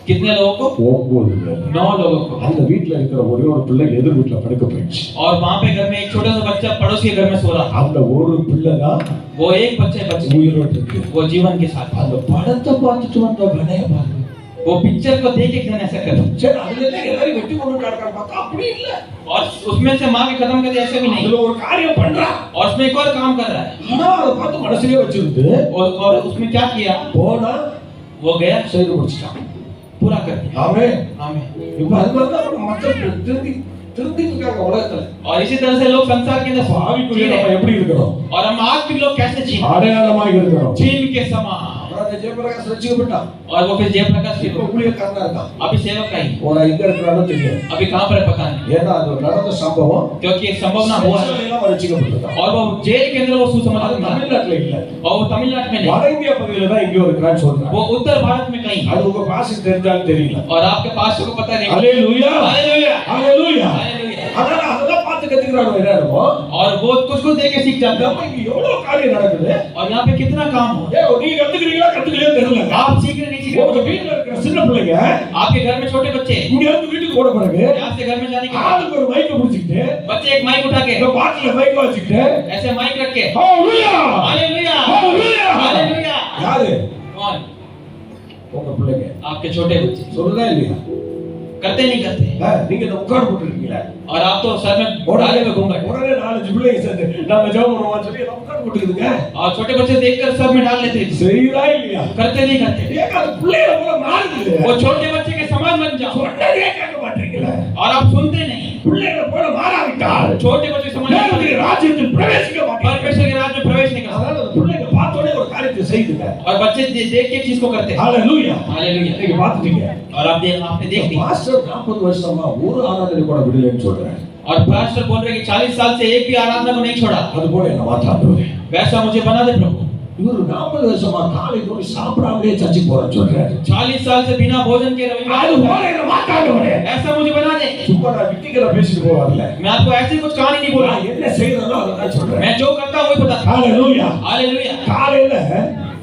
[SPEAKER 2] कितने लोगों को?
[SPEAKER 1] 9 பேர்.
[SPEAKER 2] 9 लोगों को।
[SPEAKER 1] அந்த வீட்ல இருக்கிற ஒரே ஒரு பிள்ளை எதிர் வீட்ல படுக்க போயிடுச்சு.
[SPEAKER 2] और वहां पे घर में एक छोटा सा बच्चा पड़ोस के घर में सो रहा था,
[SPEAKER 1] அந்த ஒரு பிள்ளை தான்
[SPEAKER 2] वो एक बच्चे
[SPEAKER 1] உயிரோடு இருக்கு.
[SPEAKER 2] वो जीवन के साथ था।
[SPEAKER 1] அந்த படத்தை பார்த்துட்டு வந்த வினய பாருங்க.
[SPEAKER 2] वो पिक्चर को देख के जन ऐसा कर,
[SPEAKER 1] சரி, அதுல இருந்து எல்லாரும் வெட்டி கொண்டு கிடக்கான்னு பார்த்தா அப்படி இல்ல.
[SPEAKER 2] और उसमें से मार के खत्म कर दिया, ऐसे भी नहीं।
[SPEAKER 1] அதுல ஒரு காரியம் பண்றான்.
[SPEAKER 2] और उसमें एक और काम कर रहा है,
[SPEAKER 1] ஆனா அதை பார்த்து மனசுலயே வச்சிருந்து
[SPEAKER 2] और उसमें क्या किया,
[SPEAKER 1] போனா
[SPEAKER 2] वो गया
[SPEAKER 1] செய்து முடிச்சிட்டான்.
[SPEAKER 2] पूरा कर दिया।
[SPEAKER 1] ஆமென்.
[SPEAKER 2] आमीन।
[SPEAKER 1] இப்ப அது மாதிரி தான் மக்கள் திருந்தி இருக்காங்க உலகத்துல.
[SPEAKER 2] और इसी तरह से लोग संसार के अंदर
[SPEAKER 1] ஆவிக்குரிய
[SPEAKER 2] जी
[SPEAKER 1] நம்ம
[SPEAKER 2] रहे हैं।
[SPEAKER 1] எப்படி இருக்கிறோம்?
[SPEAKER 2] और हम आत्मिक लोग कैसे जी,
[SPEAKER 1] அடையாளமாக இருக்கிறோம்.
[SPEAKER 2] चिन्ह के समान।
[SPEAKER 1] அப்புறம் அந்த ஜெயபிரகாஷ் ரட்சிக்கப்பட்டான்.
[SPEAKER 2] और वो फिर जयप्रकाश के
[SPEAKER 1] இப்ப ஊழியக்காரனா இருக்கான்.
[SPEAKER 2] अभी सेवक का ही,
[SPEAKER 1] ஒரு எங்க இருக்கிறானோ தெரியாது.
[SPEAKER 2] अभी कहां पर है पता नहीं,
[SPEAKER 1] ஏன்னா அது ஒரு நடந்த சம்பவம்.
[SPEAKER 2] क्योंकि एक संभावना हुआ है।
[SPEAKER 1] சிறையில ரட்சிக்கப்பட்டிருக்கான்.
[SPEAKER 2] और वो जेल के अंदर वो
[SPEAKER 1] அது
[SPEAKER 2] सुसमाचार था,
[SPEAKER 1] தமிழ்நாட்டுல இல்ல.
[SPEAKER 2] और वो तमिलनाडु में नहीं,
[SPEAKER 1] வட இந்தியா பகுதியில தான் எங்கேயோ இருக்கிறான்னு சொல்றாங்க.
[SPEAKER 2] वो उत्तर भारत में कहीं।
[SPEAKER 1] அது உங்க பாஷைக்கு தெரிஞ்சாலும் தெரியல.
[SPEAKER 2] और आपके पास को पता नहीं।
[SPEAKER 1] அல்லேலூயா.
[SPEAKER 2] हालेलुया,
[SPEAKER 1] அல்லேலூயா.
[SPEAKER 2] हालेलुया।
[SPEAKER 1] அதனால அதெல்லாம் பார்த்து பார்த்து கத்துக்கிறானோ என்ன இருக்கும்
[SPEAKER 2] और वो कुछ कुछ देख के सीख जाता
[SPEAKER 1] நம்ம இங்க எவ்வளவு காரியம் நடக்குது
[SPEAKER 2] है और यहाँ पे कितना काम हो
[SPEAKER 1] ஏ நீங்க கத்துக்கிறீங்களா கத்துக்கலையோ தெரியல
[SPEAKER 2] आप सीख रहे नहीं सीख
[SPEAKER 1] உங்க
[SPEAKER 2] रहे
[SPEAKER 1] வீட்ல இருக்கிற சின்ன பிள்ளைங்க
[SPEAKER 2] आपके घर में छोटे बच्चे
[SPEAKER 1] இங்க இருந்து வீட்டுக்கு போன பிறகு
[SPEAKER 2] यहाँ से घर में जाने के बाद
[SPEAKER 1] ஆளுக்கு ஒரு மைக்க பிடிச்சிட்டு
[SPEAKER 2] बच्चे एक माइक उठा के
[SPEAKER 1] இந்த பாட்டில மைக்க வச்சுக்கிட்டு
[SPEAKER 2] ऐसे माइक रख के
[SPEAKER 1] ஹalleluya
[SPEAKER 2] हालेलुया
[SPEAKER 1] हालेलुया
[SPEAKER 2] हालेलुया
[SPEAKER 1] யாரு
[SPEAKER 2] कौन
[SPEAKER 1] உங்க பிள்ளைங்க
[SPEAKER 2] आपके छोटे बच्चे
[SPEAKER 1] சொல்றதா இல்லையா
[SPEAKER 2] करते नहीं करते
[SPEAKER 1] நீங்க இந்த உட்கார்ந்து போட்டுருக்கீங்களா
[SPEAKER 2] और आप तो सर में डाले में घूंघट
[SPEAKER 1] உடனே நாலு பிள்ளைங்க சேர்ந்து நம்ம ஜெபம் பண்ணுவோம் சொல்லி எல்லாம் உட்கார்ந்து போட்டுக்குதுங்க
[SPEAKER 2] और छोटे बच्चे देखकर सर में डाल लेते हैं
[SPEAKER 1] செய்யுதா இல்லையா
[SPEAKER 2] करते नहीं करते
[SPEAKER 1] ஏங்க அது பிள்ளைகளை போல மாறுது
[SPEAKER 2] वो छोटे बच्चे के समान बन जाओ
[SPEAKER 1] சொன்னதே கேட்க மாட்டீங்களா
[SPEAKER 2] और आप सुनते नहीं
[SPEAKER 1] பிள்ளைகளை போல மாறாவிட்டால்
[SPEAKER 2] छोटे बच्चे समान
[SPEAKER 1] தேவனுடைய ராஜ்யத்தில் பிரவேசிக்க மாட்டீங்க
[SPEAKER 2] परमेश्वर के राज्य में प्रवेश नहीं कर सकते
[SPEAKER 1] அதனால அந்த பிள்ளைங்க பார்த்தோனே ஒரு காரியத்தை செய்துங்க
[SPEAKER 2] और बच्चे देख के चीज को करते हैं
[SPEAKER 1] ஹalleluya
[SPEAKER 2] हालेलुया
[SPEAKER 1] நீங்க பாத்துட்டீங்க
[SPEAKER 2] और आपने देख लिया
[SPEAKER 1] மாஸ்டர் 40 வருஷமா ஒரு ஆராதனை கூட விடலன்னு சொல்றாரு
[SPEAKER 2] और पास्टर बोल रहे कि 40 साल से एक भी आराधना को नहीं छोड़ा
[SPEAKER 1] அது போல என்ன மாத்தாதவரே
[SPEAKER 2] वैसा मुझे बना दे प्रभु
[SPEAKER 1] இவரு 40 வருஷமா காலை தோறி சாப்பிடாமலே சர்ச்சுக்கு போறேன்னு சொல்றாரு
[SPEAKER 2] 40 साल से बिना भोजन के
[SPEAKER 1] அது
[SPEAKER 2] रविवार
[SPEAKER 1] போல என்ன மாத்தாதவரே
[SPEAKER 2] ऐसा मुझे बना दे
[SPEAKER 1] சும்மா நான் விட்டிக்கிற பேசிட்டு போவார்ல
[SPEAKER 2] मैं आपको ऐसी कुछ कहानी नहीं बोला
[SPEAKER 1] நான் என்ன செய்யறேனோ அதை நான் சொல்றேன்
[SPEAKER 2] मैं जो करता हूं वही बता
[SPEAKER 1] ஹalleluya
[SPEAKER 2] हालेलुया
[SPEAKER 1] காலையில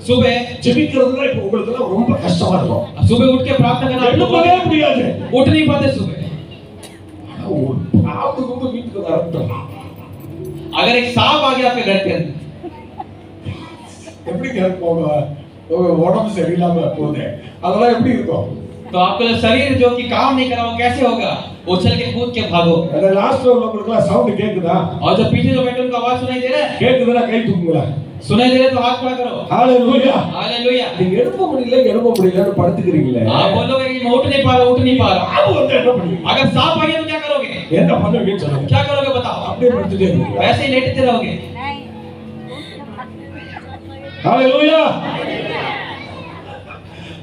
[SPEAKER 2] सुबह
[SPEAKER 1] ஜெபிக்கிறதுல இப்ப உங்களுக்கு எல்லாம் ரொம்ப கஷ்டமா இருக்கும்
[SPEAKER 2] सुबह उठ के प्रार्थना करना आपको
[SPEAKER 1] எழும்பவே முடியாது
[SPEAKER 2] उठ नहीं पाते सुबह
[SPEAKER 1] ஆனா ஒரு பாவத்து கொண்டு வீட்டுக்கு வரட்டும்
[SPEAKER 2] अगर एक सांप आ गया आपके घर के अंदर
[SPEAKER 1] எப்படி போக உடம்பு சரியில்லாம போகுது அதெல்லாம் எப்படி இருக்கும்
[SPEAKER 2] तो आपका शरीर जो कि काम नहीं कर रहा वो कैसे होगा उछल के कूद के भागो
[SPEAKER 1] அந்த லாஸ்ட் உள்ளவங்களுக்குலாம் சவுண்ட் கேக்குதா
[SPEAKER 2] और जो पीछे जो बैठे उनका आवाज सुनाई दे रहा है
[SPEAKER 1] கேக்குதுன்னா கை தூக்குங்களா
[SPEAKER 2] सुनाई दे रहा है तो हाथ खड़ा करो
[SPEAKER 1] ஹalleluya
[SPEAKER 2] हालेलुया
[SPEAKER 1] நீங்க எழுப்ப முடியலன்னு படுத்துக்கிறீங்களே
[SPEAKER 2] आप बोलोगे कि मैं उठ नहीं पा रहा
[SPEAKER 1] பாவு வந்து என்ன பண்ணுவீங்க
[SPEAKER 2] अगर सांप आ गया तो क्या करोगे
[SPEAKER 1] என்ன பண்ணுவீங்கன்னு சொல்லுங்க
[SPEAKER 2] क्या करोगे बताओ
[SPEAKER 1] அப்படியே படுத்துட்டே இருக்கீங்க
[SPEAKER 2] वैसे ही लेटते रहोगे
[SPEAKER 1] ஹalleluya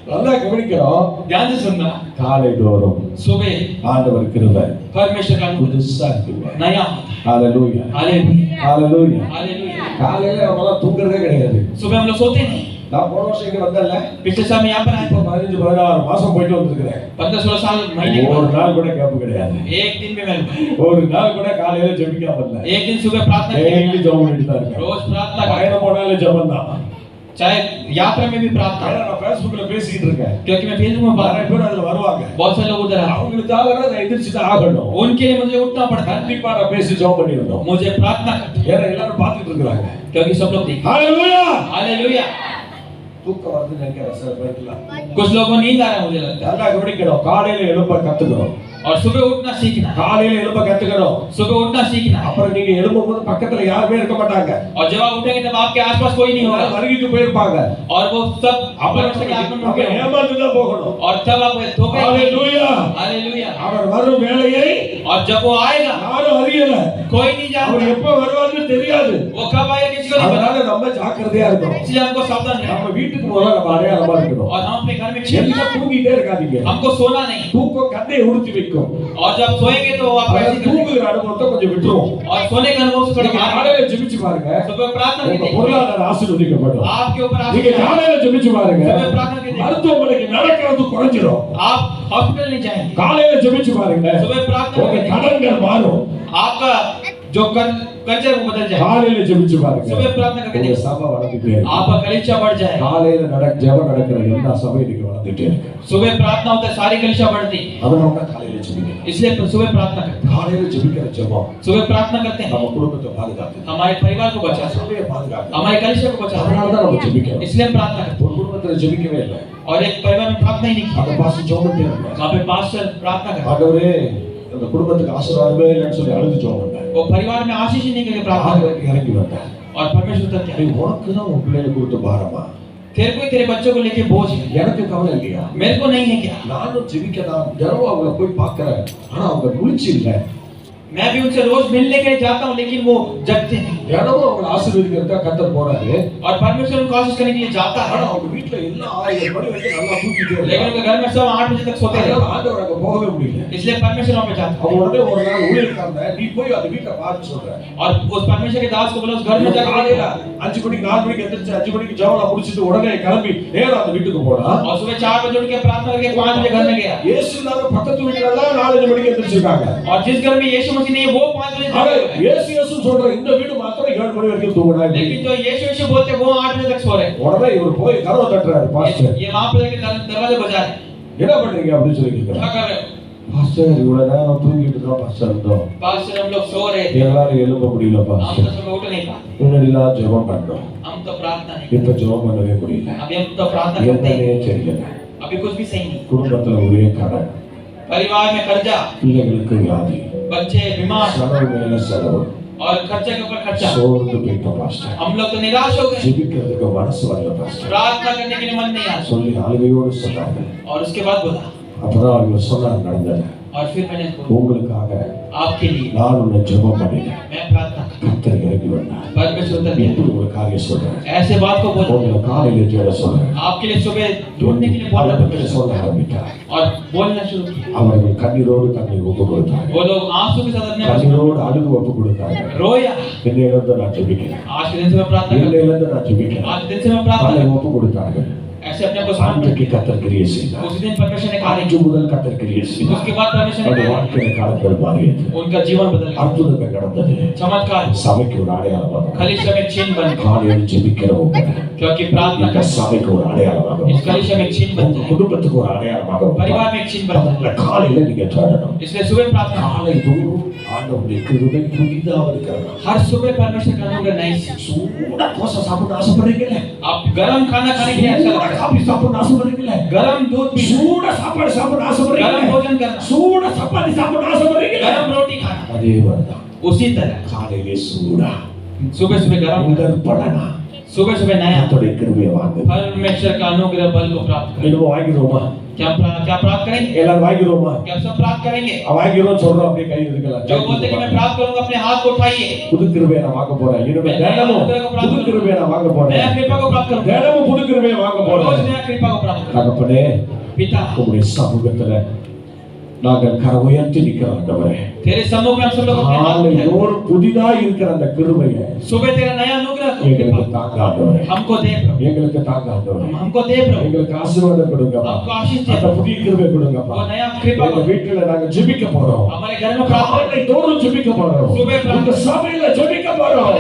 [SPEAKER 1] நல்லா கவனிக்கிறோம்
[SPEAKER 2] ध्यान से सुनना
[SPEAKER 1] காலை தோறும்
[SPEAKER 2] सुबह
[SPEAKER 1] ஆண்டவர் கிருபை
[SPEAKER 2] परमेश्वर का अनुग्रह
[SPEAKER 1] புதுசா இருக்குங்க
[SPEAKER 2] नया
[SPEAKER 1] ஹalleluya
[SPEAKER 2] हालेलुया
[SPEAKER 1] ஹalleluya
[SPEAKER 2] हालेलुया
[SPEAKER 1] காலையில நம்மலாம் தூங்குறதே கிடையாது
[SPEAKER 2] सुबह हम लोग सोते नहीं
[SPEAKER 1] நான் போன வருஷம் இங்க வந்தேன்ல
[SPEAKER 2] पिछले साल में यहाँ पर आए
[SPEAKER 1] இப்போ 15-16 மாசம் போயிட்டு வந்திருக்கிறேன்
[SPEAKER 2] 15-16 साल महीने के
[SPEAKER 1] ஒரு
[SPEAKER 2] बाद
[SPEAKER 1] நாள் கூட கேப்பு கிடையாது
[SPEAKER 2] एक दिन में मैं
[SPEAKER 1] ஒரு நாள் கூட காலையில ஜெபிக்காம இல்ல
[SPEAKER 2] एक दिन सुबह प्रार्थना
[SPEAKER 1] டெய்லி
[SPEAKER 2] की
[SPEAKER 1] ஜெபம் பண்ணிட்டு தான் இருக்கேன்
[SPEAKER 2] रोज प्रार्थना कर
[SPEAKER 1] பயணம் போனாலும் ஜெபம் தான்
[SPEAKER 2] चाहे यात्रा में भी प्रार्थना
[SPEAKER 1] நான் Facebookல பேசிட்டு இருக்கேன்
[SPEAKER 2] क्योंकि मैं फेसबुक में बात
[SPEAKER 1] நிறைய பேர் அதுல வருவாங்க
[SPEAKER 2] बहुत सारे लोग उधर आते
[SPEAKER 1] அவங்களுக்காக நான் எந்திரிச்சு தான் ஆகணும்
[SPEAKER 2] हैं। उनके लिए मुझे उठना पड़ता है
[SPEAKER 1] கண்டிப்பா நான் பேசி ஜெபம் பண்ணிருந்தோம்
[SPEAKER 2] मुझे प्रार्थना करना
[SPEAKER 1] ஏன்னா எல்லாரும் பார்த்துட்டு இருக்காங்க
[SPEAKER 2] क्योंकि सब लोग देखते
[SPEAKER 1] ஹalleluya
[SPEAKER 2] हालेलुया
[SPEAKER 1] தூக்கம் வருது நினைக்கிறேன் சில பேருக்குலாம்
[SPEAKER 2] कुछ लोगों को नींद आ रहा है मुझे लगता
[SPEAKER 1] நல்லா கவனிக்கணும் காலையில எழுப்ப கத்துக்கணும்
[SPEAKER 2] है और सुबह उठना सीखना
[SPEAKER 1] காலையில எழுப்ப கத்துக்கணும்
[SPEAKER 2] सुबह उठना सीखना
[SPEAKER 1] அப்புறம் நீங்க எழும்பும்போது பக்கத்துல யாருமே இருக்க மாட்டாங்க
[SPEAKER 2] और जब आप उठेंगे तब आपके आसपास कोई नहीं होगा
[SPEAKER 1] வருகிட்டு போயிருப்பாங்க
[SPEAKER 2] और वो सब
[SPEAKER 1] அப்புறம்
[SPEAKER 2] परमेश्वर के आत्मा में
[SPEAKER 1] அப்ப
[SPEAKER 2] होंगे
[SPEAKER 1] ஏமாந்து தான் போகணும்
[SPEAKER 2] और तब आप धोखे
[SPEAKER 1] ஹalleluya
[SPEAKER 2] हालेलुया
[SPEAKER 1] அவர் வரும் வேளையை
[SPEAKER 2] और जब वो आएगा
[SPEAKER 1] யாரும் அறியல
[SPEAKER 2] कोई नहीं
[SPEAKER 1] அவர்
[SPEAKER 2] जानता
[SPEAKER 1] எப்ப வருவார்னு தெரியாது
[SPEAKER 2] वो कब आएगा किसी को नहीं पता
[SPEAKER 1] அதனால நம்ம ஜாக்கிரதையா இருக்கணும்
[SPEAKER 2] इसलिए हमको सावधान रहना
[SPEAKER 1] நம்ம வீட்டுக்கு முதல்ல நம்ம அடையாளமா இருக்கணும்
[SPEAKER 2] और हम अपने घर में छिप
[SPEAKER 1] எல்லாம் தூங்கிட்டே இருக்காதீங்க
[SPEAKER 2] हमको सोना नहीं
[SPEAKER 1] தூக்கம் கண்ணை உடுத்தி வைக்கும்
[SPEAKER 2] और जब सोएंगे तो आप
[SPEAKER 1] அதனால
[SPEAKER 2] ऐसे करेंगे
[SPEAKER 1] தூங்குகிற அனுபவத்தை கொஞ்சம் விட்டுருவோம்
[SPEAKER 2] और सोने का अनुभव से थोड़ा
[SPEAKER 1] நீங்க
[SPEAKER 2] बाहर
[SPEAKER 1] காலையில ஜெபிச்சு பாருங்க
[SPEAKER 2] सुबह प्रार्थना
[SPEAKER 1] உங்க
[SPEAKER 2] कीजिए
[SPEAKER 1] பொருளாதார ஆசீர்வதிக்கப்படும்
[SPEAKER 2] आपके ऊपर
[SPEAKER 1] நீங்க
[SPEAKER 2] आशीष
[SPEAKER 1] காலையில ஜெபிச்சு பாருங்க
[SPEAKER 2] सुबह प्रार्थना कीजिए
[SPEAKER 1] மருத்துவமனைக்கு நடக்கிறது குறைஞ்சிரும்
[SPEAKER 2] आप हॉस्पिटल नहीं जाएंगे
[SPEAKER 1] காலையில ஜெபிச்சு பாருங்க
[SPEAKER 2] सुबह प्रार्थना
[SPEAKER 1] உங்க
[SPEAKER 2] कीजिए
[SPEAKER 1] கடன்கள் மாறும்
[SPEAKER 2] आपका जो कर्ज है वो बदल जाए
[SPEAKER 1] காலையில ஜெபிச்சு பாருங்க
[SPEAKER 2] सुबह प्रार्थना करके
[SPEAKER 1] உங்க
[SPEAKER 2] देखिए
[SPEAKER 1] சபை வளர்ந்துட்டே இருக்கு
[SPEAKER 2] आपका कलीसिया बढ़ जाए
[SPEAKER 1] காலையில ஜெபம் நடக்கிற எல்லா சபையும் நீங்க வளர்ந்துட்டே இருக்கு
[SPEAKER 2] सुबह प्रार्थना होता है सारी कलीसिया बढ़ती
[SPEAKER 1] அதனால தான் காலையில ஜெபிக்கணும்
[SPEAKER 2] इसलिए सुबह प्रार्थना करते
[SPEAKER 1] காலையில ஜெபிக்கிற ஜெபம்
[SPEAKER 2] हैं सुबह प्रार्थना करते हैं
[SPEAKER 1] நம்ம குடும்பத்தை பாதுகாக்குது
[SPEAKER 2] हमारे परिवार को बचा
[SPEAKER 1] சபையை பாதுகாக்குது
[SPEAKER 2] हमारे कलीसिया को बचा
[SPEAKER 1] அதனால தான் நம்ம ஜெபிக்கணும்
[SPEAKER 2] इसलिए हम प्रार्थना करते
[SPEAKER 1] ஒரு குடும்பத்துல ஜெபிக்கவே இல்லை
[SPEAKER 2] हैं और एक परिवार में प्रार्थना ही नहीं की
[SPEAKER 1] அந்த பாஸ்டர் ஜெபம் பண்ணிட்டே இருந்தார்
[SPEAKER 2] वहाँ पे पास्टर प्रार्थना करते
[SPEAKER 1] ஆண்டவரே அந்த குடும்பத்துக்கு ஆசீர்வாதமே இல்லைன்னு சொல்லி அழுது ஜெபம் பண்ணார்
[SPEAKER 2] हैं। वो परिवार में आशीष ही नहीं करके प्रार्थना करते
[SPEAKER 1] ஆண்டவருக்கு இறங்கி வந்தார்
[SPEAKER 2] हैं। और परमेश्वर तक क्या
[SPEAKER 1] நீ உனக்கு தான் உன் பிள்ளைகளை கொடுத்த பாரமா
[SPEAKER 2] तेरे को ही तेरे बच्चों को लेके बोझ है
[SPEAKER 1] எனக்கு கவலை இல்லையா
[SPEAKER 2] मेरे को नहीं है क्या
[SPEAKER 1] நானும் ஜெபிக்கலாம் தினமும் அவங்கள போய் பார்க்கறேன் ஆனா அவங்க முழிச்சு இல்லை
[SPEAKER 2] मैं भी उनसे रोज मिलने के लिए जाता हूँ लेकिन वो जगते नहीं
[SPEAKER 1] தினமும் அவங்களை ஆசீர்வதிக்கிறதுக்காக கர்த்தர் போறாரு.
[SPEAKER 2] और परमेश्वर उनको आशीष करने के लिए जाता
[SPEAKER 1] ஆனா
[SPEAKER 2] है,
[SPEAKER 1] அவங்க வீட்டுல எல்லாம் 1000 மணி வரைக்கும் நல்லா தூக்கிட்டே
[SPEAKER 2] लेकिन
[SPEAKER 1] இருக்காங்க.
[SPEAKER 2] उनके घर में सब 8 बजे तक सोते हैं,
[SPEAKER 1] அதனால ஆண்டவர் அங்க போகவே முடியல.
[SPEAKER 2] इसलिए परमेश्वर वहां पे जाता
[SPEAKER 1] அவன்
[SPEAKER 2] है।
[SPEAKER 1] உடனே ஒரு நாள் ஊழியக்காரனை நீ போய் அந்த வீட்டை பார்த்து சொல்ற.
[SPEAKER 2] और उस परमेश्वर के दास को बोला उस घर में जाकर
[SPEAKER 1] காலையில 5 மணிக்கு 4 மணிக்கு எந்திரிச்சு 5 மணிக்கு ஜெபம் முடிச்சிட்டு உடனே கிளம்பி நேரா அந்த வீட்டுக்கு போனா
[SPEAKER 2] और सुबह 4 बजे उठ के प्रार्थना करके 5 बजे घर में गया।
[SPEAKER 1] இயேசு இல்லாத பக்கத்து வீட்டுல எல்லாம் 4 மணிக்கு எந்திரிச்சிருக்காங்க.
[SPEAKER 2] और जिस घर में यीशु मसीह नहीं है वो 5 बजे
[SPEAKER 1] ஆனா
[SPEAKER 2] तक,
[SPEAKER 1] இயேசு சொல்ற இந்த வீடு மாத்திரம் 7 மணி வரைக்கும் தூங்குறாங்க.
[SPEAKER 2] लेकिन जो यीशु यीशु बोलते हैं वो 8 बजे तक सो रहे हैं।
[SPEAKER 1] உடனே இவர் போய் கதவை தட்டுறாரு. பாஸ்டர்
[SPEAKER 2] ये वहां पे जाके दरवाजे बजा रहे हैं,
[SPEAKER 1] என்ன பண்றீங்க அப்படின்னு சொல்லி
[SPEAKER 2] क्या
[SPEAKER 1] கேக்குறாரு.
[SPEAKER 2] कर रहे हो?
[SPEAKER 1] பாஸ்டர் இவ்வளவு நேரம் தூங்கிட்டு இருக்கோம் பாஸ்டர் இருந்தோம்.
[SPEAKER 2] पास्टर हम लोग सो रहे थे,
[SPEAKER 1] எல்லாரும் எழும்ப முடியல
[SPEAKER 2] हम
[SPEAKER 1] பாஸ்டர்.
[SPEAKER 2] तो सुबह उठ नहीं पाते,
[SPEAKER 1] முன்னாடிலாம் ஜெபம் பண்ணோம்.
[SPEAKER 2] हम तो प्रार्थना नहीं
[SPEAKER 1] இப்ப ஜெபம் பண்ணவே முடியல.
[SPEAKER 2] करते, अभी हम तो प्रार्थना करते हैं,
[SPEAKER 1] என்னன்னே தெரியல.
[SPEAKER 2] अभी कुछ भी सही नहीं।
[SPEAKER 1] குடும்பத்துல ஒரே கடன்,
[SPEAKER 2] परिवार में कर्जा,
[SPEAKER 1] பிள்ளைகளுக்கு வியாதி,
[SPEAKER 2] बच्चे बीमार
[SPEAKER 1] செலவு மேல செலவு,
[SPEAKER 2] और खर्चे के ऊपर खर्चा।
[SPEAKER 1] சோர்ந்து போயிட்டோம் பாஸ்டர்.
[SPEAKER 2] हम लोग तो निराश हो गए,
[SPEAKER 1] ஜெபிக்கிறதுக்கு மனசு வரல பாஸ்டர்
[SPEAKER 2] प्रार्थना करने के लिए मन नहीं आता।
[SPEAKER 1] சொல்லி அழுகையோடு சொன்னாங்க.
[SPEAKER 2] और उसके बाद बोला,
[SPEAKER 1] அப்பதான் அவங்க சொன்னாங்க நடந்தது.
[SPEAKER 2] और फिर मैंने बोला,
[SPEAKER 1] உங்களுக்காக
[SPEAKER 2] आपके लिए
[SPEAKER 1] நான் உன்னை ஜெபம் பண்ணினேன்.
[SPEAKER 2] मैं प्रार्थना कर,
[SPEAKER 1] கர்த்தர் இறங்கி வந்தார்.
[SPEAKER 2] परमेश्वर उतर दिया।
[SPEAKER 1] இப்படி ஒரு காரியம் சொல்றேன்.
[SPEAKER 2] ऐसे बात को बोला,
[SPEAKER 1] உங்களை காலையில தேட சொல்றேன்.
[SPEAKER 2] आपके लिए सुबह ढूंढने के लिए बोला,
[SPEAKER 1] அதை பற்றி சொல்ல ஆரம்பித்தார்.
[SPEAKER 2] और बोलना शुरू किया।
[SPEAKER 1] அவர்கள் கண்ணீரோடு தன்னை ஒப்பு கொடுத்தார்கள்.
[SPEAKER 2] वो लोग आंसू के साथ अपने
[SPEAKER 1] கண்ணீரோடு அழுது ஒப்பு கொடுத்தார்கள்.
[SPEAKER 2] रोया।
[SPEAKER 1] இன்னையிலிருந்து நான் ஜெபிக்கிறேன்.
[SPEAKER 2] आज के दिन से मैं प्रार्थना करता
[SPEAKER 1] இன்னையிலிருந்து நான் ஜெபிக்கிறேன்.
[SPEAKER 2] हूं, आज दिन से मैं प्रार्थना
[SPEAKER 1] தன்னை
[SPEAKER 2] करता
[SPEAKER 1] ஒப்பு கொடுத்தார்கள்.
[SPEAKER 2] हूं। ऐसे अपने को समर्पित
[SPEAKER 1] அன்றைக்கு கர்த்தர் கிரியை செய்தார்.
[SPEAKER 2] उस दिन परमेश्वर ने कार्य
[SPEAKER 1] அன்று முதல் கர்த்தர் கிரியை
[SPEAKER 2] किया,
[SPEAKER 1] செய்தார்.
[SPEAKER 2] उसके बाद परमेश्वर ने
[SPEAKER 1] அவருடைய
[SPEAKER 2] कार्य
[SPEAKER 1] வாழ்க்கையில காலங்கள் மாறியது.
[SPEAKER 2] किया, उनका जीवन बदल गया,
[SPEAKER 1] அற்புதங்கள் நடந்தது.
[SPEAKER 2] चमत्कार,
[SPEAKER 1] சபைக்கு ஒரு அடையாளமாக
[SPEAKER 2] कलीसिया में चिन्ह बन गया,
[SPEAKER 1] காலையில் ஜெபிக்கிறவங்க
[SPEAKER 2] क्योंकि प्रार्थना
[SPEAKER 1] இந்த
[SPEAKER 2] कर,
[SPEAKER 1] சபைக்கு ஒரு அடையாளமாக
[SPEAKER 2] इस कलीसिया में चिन्ह बन
[SPEAKER 1] உங்க
[SPEAKER 2] जाए,
[SPEAKER 1] குடும்பத்துக்கு ஒரு அடையாளமாக
[SPEAKER 2] परिवार में एक चिन्ह बन
[SPEAKER 1] அதனால
[SPEAKER 2] जाए।
[SPEAKER 1] காலையில நீங்க தேடணும்.
[SPEAKER 2] इसलिए सुबह प्रार्थना,
[SPEAKER 1] காலை தோறும் ஆண்டவருடைய கிருபை புதிதாக இருக்கிறது.
[SPEAKER 2] हर सुबह परमेश्वर का अनुग्रह नई सी।
[SPEAKER 1] சூடா தோசை சாப்பிட ஆசைப்படுறீங்களே,
[SPEAKER 2] आप गरम खाना खाने के लिए अच्छा
[SPEAKER 1] சூடா
[SPEAKER 2] लगता है,
[SPEAKER 1] காபி சாப்பிட ஆசைப்படுறீங்களே,
[SPEAKER 2] गरम दूध पीना,
[SPEAKER 1] சூடா சாப்பாடு சாப்பிட
[SPEAKER 2] गरम
[SPEAKER 1] ஆசைப்படுறீங்களே,
[SPEAKER 2] भोजन करना,
[SPEAKER 1] சூடா சப்பாத்தி சாப்பிட ஆசைப்படுறீங்களே,
[SPEAKER 2] गरम रोटी खाना,
[SPEAKER 1] அதே மாதிரிதான்
[SPEAKER 2] उसी तरह
[SPEAKER 1] காலையிலே சூடா
[SPEAKER 2] सुबह सुबह गरम,
[SPEAKER 1] உடற்படனா
[SPEAKER 2] सुबह सुबह नया
[SPEAKER 1] கர்த்தருடைய கிருபையை வாங்க.
[SPEAKER 2] परमेश्वर का अनुग्रह बल को प्राप्त करें।
[SPEAKER 1] என்னமோ வாங்கிடுவோமா?
[SPEAKER 2] क्या प्राप्त करेंगे?
[SPEAKER 1] எல்லாரும் வாங்கிடுவோமா?
[SPEAKER 2] क्या सब प्राप्त करेंगे?
[SPEAKER 1] வாங்கிடுவோம் சொல்றோம் அப்படியே கை இருக்கலாம்.
[SPEAKER 2] जो बोलते कि मैं प्राप्त करूंगा अपने हाथ को उठाइए,
[SPEAKER 1] புது கிருபையை நான் வாங்க போறேன். இனிமே தினமும் புது கிருபையை நான் வாங்க
[SPEAKER 2] नया
[SPEAKER 1] போறேன்.
[SPEAKER 2] कृपा को प्राप्त करूंगा,
[SPEAKER 1] தினமும் புது கிருபையை வாங்க
[SPEAKER 2] रोज
[SPEAKER 1] போறேன்.
[SPEAKER 2] नया कृपा को प्राप्त करूंगा।
[SPEAKER 1] தகப்பனே,
[SPEAKER 2] पिता,
[SPEAKER 1] உங்களுடைய சமூகத்துல நாங்கள் கரை உயர்த்தி நிக்கிறோம் ஆண்டவரே.
[SPEAKER 2] तेरे सम्मुख में हम सब लोग अपने हाथ
[SPEAKER 1] காலை
[SPEAKER 2] उठाएं।
[SPEAKER 1] தோறும் புதிதா இருக்கிற அந்த கிருபையை
[SPEAKER 2] सुबह तेरा नया अनुग्रह को
[SPEAKER 1] எங்களுக்கு தாங்க ஆண்டவரே.
[SPEAKER 2] हमको दे प्रभु,
[SPEAKER 1] எங்களுக்கு தாங்க ஆண்டவரே.
[SPEAKER 2] हमको दे प्रभु,
[SPEAKER 1] எங்களுக்கு ஆசீர்வாதம் கொடுங்கப்பா.
[SPEAKER 2] हमको आशीष दे,
[SPEAKER 1] அந்த புதிய கிருபை கொடுங்கப்பா.
[SPEAKER 2] वो नया कृपा
[SPEAKER 1] எங்க
[SPEAKER 2] को
[SPEAKER 1] வீட்டுல நாங்க ஜெபிக்க போறோம்.
[SPEAKER 2] हमारे घर में प्राप्त करें।
[SPEAKER 1] காலை தோறும் ஜெபிக்க போறோம்.
[SPEAKER 2] சுபே பிரார்த்தனை.
[SPEAKER 1] இந்த சபையில ஜெபிக்க போறோம்.